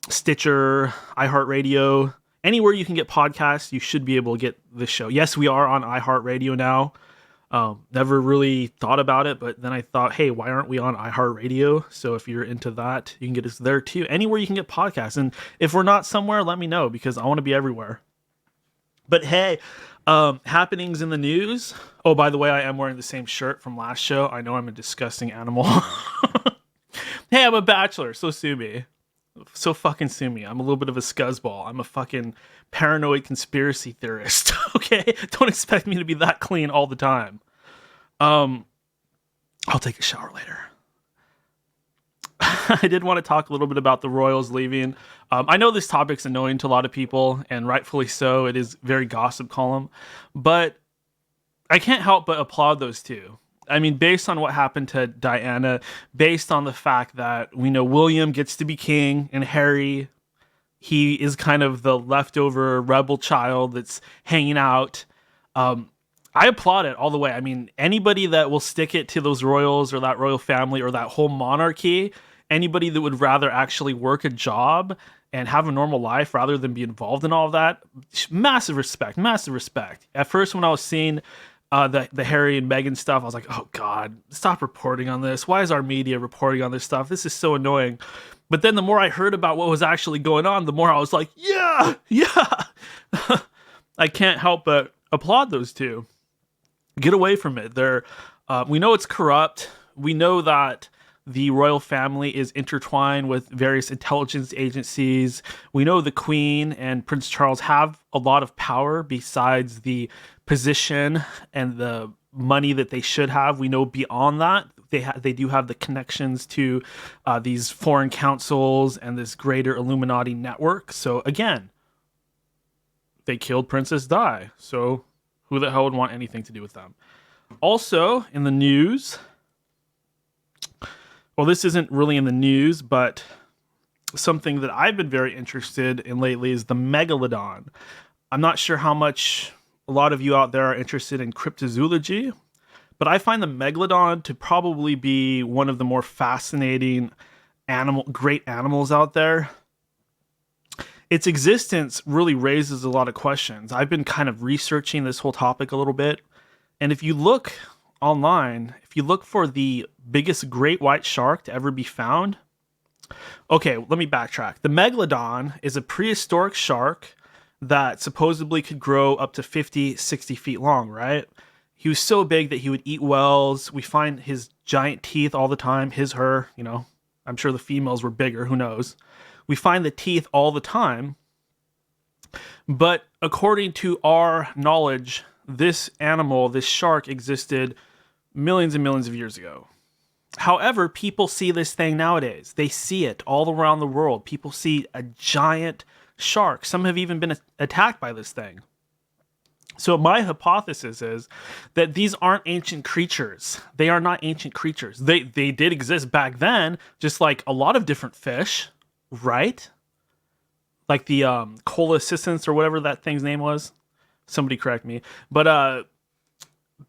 Stitcher, iHeartRadio, anywhere you can get podcasts, you should be able to get this show. Yes, we are on iHeartRadio now. Never really thought about it, but then I thought, hey, why aren't we on iHeartRadio? So if you're into that, you can get us there too. Anywhere you can get podcasts. And if we're not somewhere, let me know, because I want to be everywhere. But hey, happenings in the news. Oh, by the way, I am wearing the same shirt from last show. I know I'm a disgusting animal. Hey, I'm a bachelor, so sue me. So fucking sue me. I'm a little bit of a scuzzball. I'm a fucking paranoid conspiracy theorist. Okay? Don't expect me to be that clean all the time. I'll take a shower later. I did want to talk a little bit about the Royals leaving. I know this topic's annoying to a lot of people, and rightfully so. It is very gossip column. But I can't help but applaud those two. I mean, based on what happened to Diana, based on the fact that we know William gets to be king and Harry, he is kind of the leftover rebel child that's hanging out. I applaud it all the way. I mean, anybody that will stick it to those royals or that royal family or that whole monarchy, anybody that would rather actually work a job and have a normal life rather than be involved in all of that, massive respect, massive respect. At first, when I was seeing the Harry and Meghan stuff, I was like, oh God, stop reporting on this. Why is our media reporting on this stuff? This is so annoying. But then the more I heard about what was actually going on, the more I was like, yeah. I can't help but applaud those two. Get away from it. We know it's corrupt. We know that the royal family is intertwined with various intelligence agencies. We know the Queen and Prince Charles have a lot of power besides the position and the money that they should have. We know beyond that, they do have the connections to these foreign councils and this greater Illuminati network. So again, they killed Princess Di. So who the hell would want anything to do with them? Also in the news, well, this isn't really in the news, but something that I've been very interested in lately is the megalodon. I'm not sure how much a lot of you out there are interested in cryptozoology, but I find the megalodon to probably be one of the more fascinating great animals out there. Its existence really raises a lot of questions. I've been kind of researching this whole topic a little bit, and if you look online, if you look for the biggest great white shark to ever be found, okay, let me backtrack. The megalodon is a prehistoric shark that supposedly could grow up to 50, 60 feet long, right? He was so big that he would eat whales. We find his giant teeth all the time. Her, I'm sure the females were bigger. Who knows? We find the teeth all the time. But according to our knowledge, this animal, this shark, existed millions and millions of years ago. However, people see this thing nowadays. They see it all around the world. People see a giant shark. Some have even been attacked by this thing. So my hypothesis is that these aren't ancient creatures. They are not ancient creatures. They did exist back then, just like a lot of different fish, right? Like the cholecystons or whatever that thing's name was. Somebody correct me. But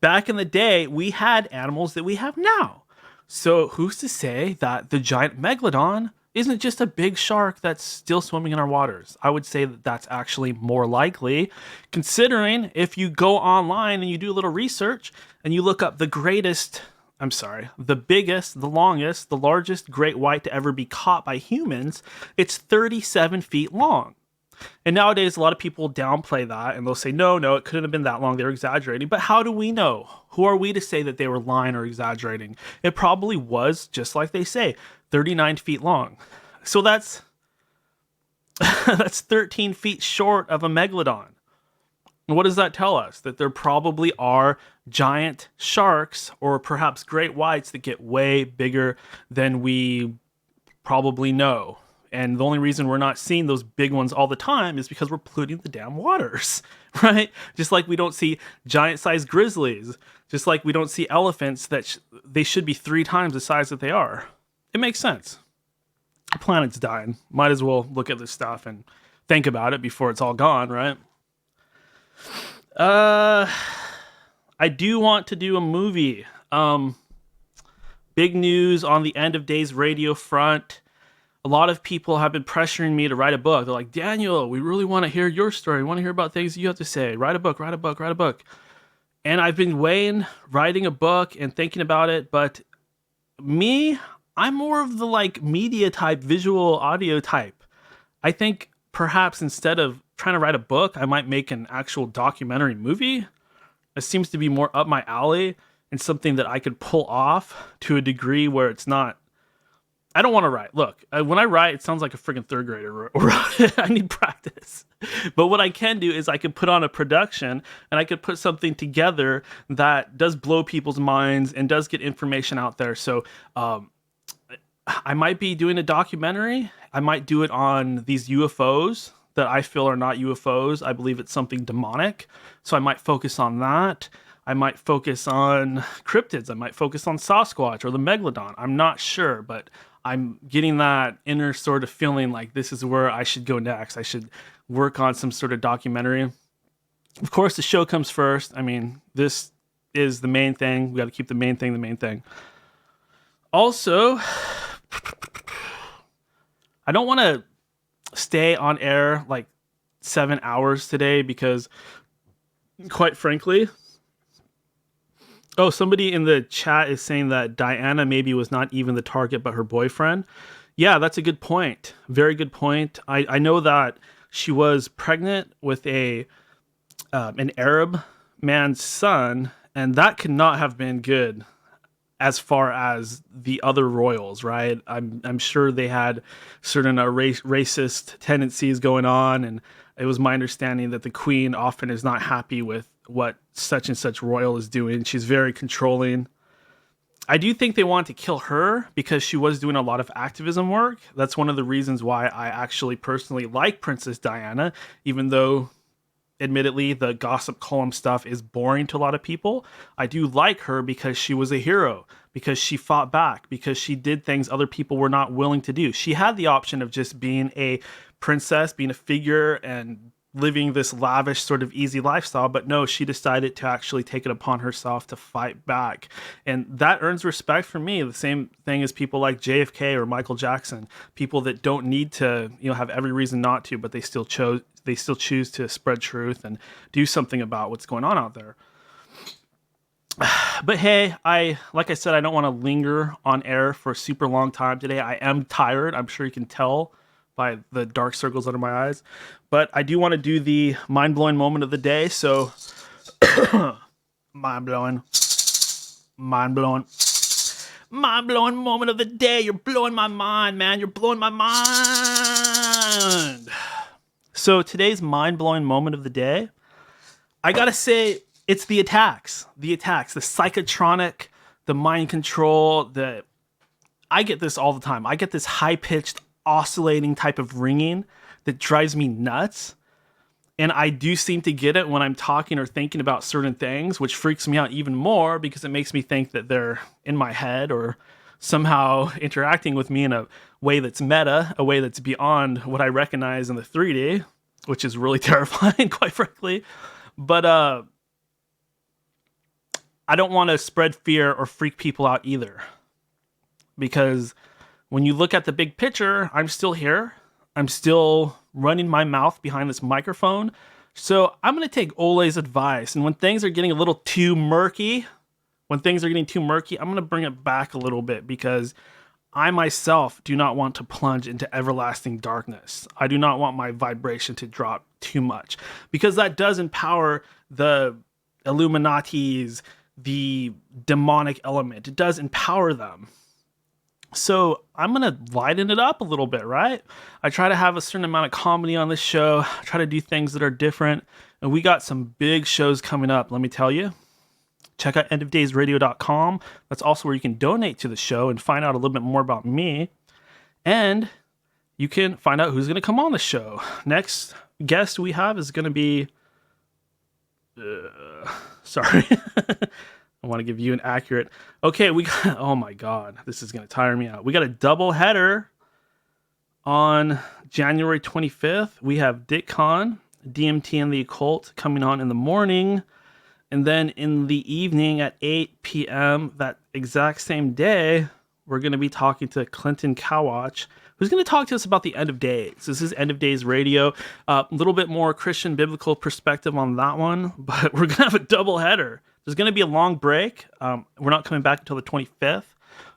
back in the day, we had animals that we have now. So who's to say that the giant megalodon isn't just a big shark that's still swimming in our waters? I would say that that's actually more likely, considering if you go online and you do a little research and you look up the biggest, the longest, the largest great white to ever be caught by humans, it's 37 feet long. And nowadays, a lot of people downplay that and they'll say, no, it couldn't have been that long. They're exaggerating. But how do we know? Who are we to say that they were lying or exaggerating? It probably was, just like they say, 39 feet long. So that's 13 feet short of a megalodon. And what does that tell us? That there probably are giant sharks or perhaps great whites that get way bigger than we probably know. And the only reason we're not seeing those big ones all the time is because we're polluting the damn waters, right? Just like we don't see giant-sized grizzlies, just like we don't see elephants that they should be 3 times the size that they are. It makes sense. The planet's dying. Might as well look at this stuff and think about it before it's all gone, right? I do want to do a movie. Big news on the End of Days radio front. A lot of people have been pressuring me to write a book. They're like, Daniel, we really want to hear your story. We want to hear about things you have to say. Write a book. And I've been weighing writing a book and thinking about it. But me, I'm more of the media type, visual audio type. I think perhaps instead of trying to write a book, I might make an actual documentary movie. It seems to be more up my alley and something that I could pull off to a degree where it's not. I don't want to write. Look, when I write, it sounds like a freaking third grader. I need practice. But what I can do is I could put on a production and I could put something together that does blow people's minds and does get information out there. So I might be doing a documentary. I might do it on these UFOs that I feel are not UFOs. I believe it's something demonic. So I might focus on that. I might focus on cryptids. I might focus on Sasquatch or the Megalodon. I'm not sure, but I'm getting that inner sort of feeling like this is where I should go next. I should work on some sort of documentary. Of course, the show comes first. I mean, this is the main thing. We got to keep the main thing the main thing. Also, I don't want to stay on air like 7 hours today because, quite frankly, somebody in the chat is saying that Diana maybe was not even the target, but her boyfriend. Yeah, that's a good point. Very good point. I know that she was pregnant with an Arab man's son, and that could not have been good as far as the other royals, right? I'm sure they had certain racist tendencies going on, and it was my understanding that the queen often is not happy with what such and such royal is doing. She's very controlling. I do think they want to kill her because she was doing a lot of activism work. That's one of the reasons why I actually personally like Princess Diana, even though admittedly the gossip column stuff is boring to a lot of people. I do like her because she was a hero, because she fought back, because she did things other people were not willing to do. She had the option of just being a princess, being a figure, and living this lavish sort of easy lifestyle, but no, she decided to actually take it upon herself to fight back, and that earns respect for me. The same thing as people like JFK or Michael Jackson, people that don't need to, have every reason not to, but they still choose to spread truth and do something about what's going on out there. But hey, like I said, I don't want to linger on air for a super long time today. I am tired. I'm sure you can tell by the dark circles under my eyes, but I do want to do the mind-blowing moment of the day. So mind-blowing moment of the day. You're blowing my mind, man. You're blowing my mind. So today's mind-blowing moment of the day, I gotta say, it's the attacks, the psychotronic, the mind control. I get this all the time. I get this high-pitched, oscillating type of ringing that drives me nuts. And I do seem to get it when I'm talking or thinking about certain things, which freaks me out even more because it makes me think that they're in my head or somehow interacting with me in a way that's meta, a way that's beyond what I recognize in the 3D, which is really terrifying, quite frankly. But I don't want to spread fear or freak people out either, because when you look at the big picture, I'm still here. I'm still running my mouth behind this microphone. So I'm going to take Ole's advice. And when things are getting a little too murky, I'm going to bring it back a little bit, because I myself do not want to plunge into everlasting darkness. I do not want my vibration to drop too much, because that does empower the Illuminatis, the demonic element. It does empower them. So I'm going to lighten it up a little bit, right? I try to have a certain amount of comedy on this show. I try to do things that are different. And we got some big shows coming up, let me tell you. Check out endofdaysradio.com. That's also where you can donate to the show and find out a little bit more about me. And you can find out who's going to come on the show. Next guest we have is going to be... sorry. I want to give you an accurate... Okay, we got... Oh my God, this is going to tire me out. We got a double header on January 25th. We have Dick Kahn, DMT and the Occult coming on in the morning. And then in the evening at 8 p.m., that exact same day, we're going to be talking to Clinton Cowatch, who's going to talk to us about the end of days. This is End of Days Radio. A little bit more Christian biblical perspective on that one, but we're going to have a double header. There's going to be a long break. We're not coming back until the 25th,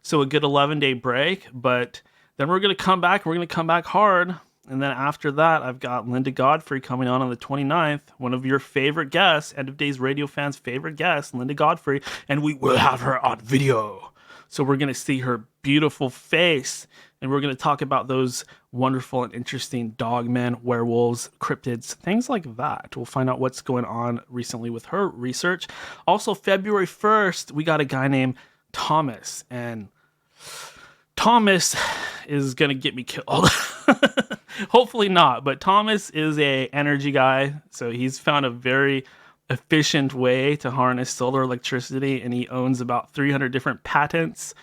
so a good 11-day break. But then we're going to come back. We're going to come back hard. And then after that, I've got Linda Godfrey coming on the 29th, one of your favorite guests, End of Days Radio fans' favorite guest, Linda Godfrey, and we will have her on video. So we're going to see her beautiful face, and we're going to talk about those wonderful and interesting dogmen, werewolves, cryptids, things like that. We'll find out what's going on recently with her research. Also, February 1st, we got a guy named Thomas, and Thomas is going to get me killed. Hopefully not, but Thomas is a energy guy, so he's found a very efficient way to harness solar electricity, and he owns about 300 different patents,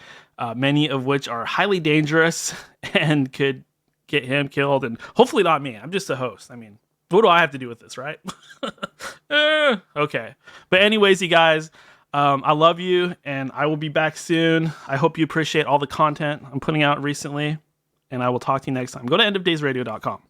many of which are highly dangerous and could get him killed, and hopefully not me. I'm just a host. I mean, what do I have to do with this, right? Okay. But anyways, you guys, I love you, and I will be back soon. I hope you appreciate all the content I'm putting out recently, and I will talk to you next time. Go to endofdaysradio.com.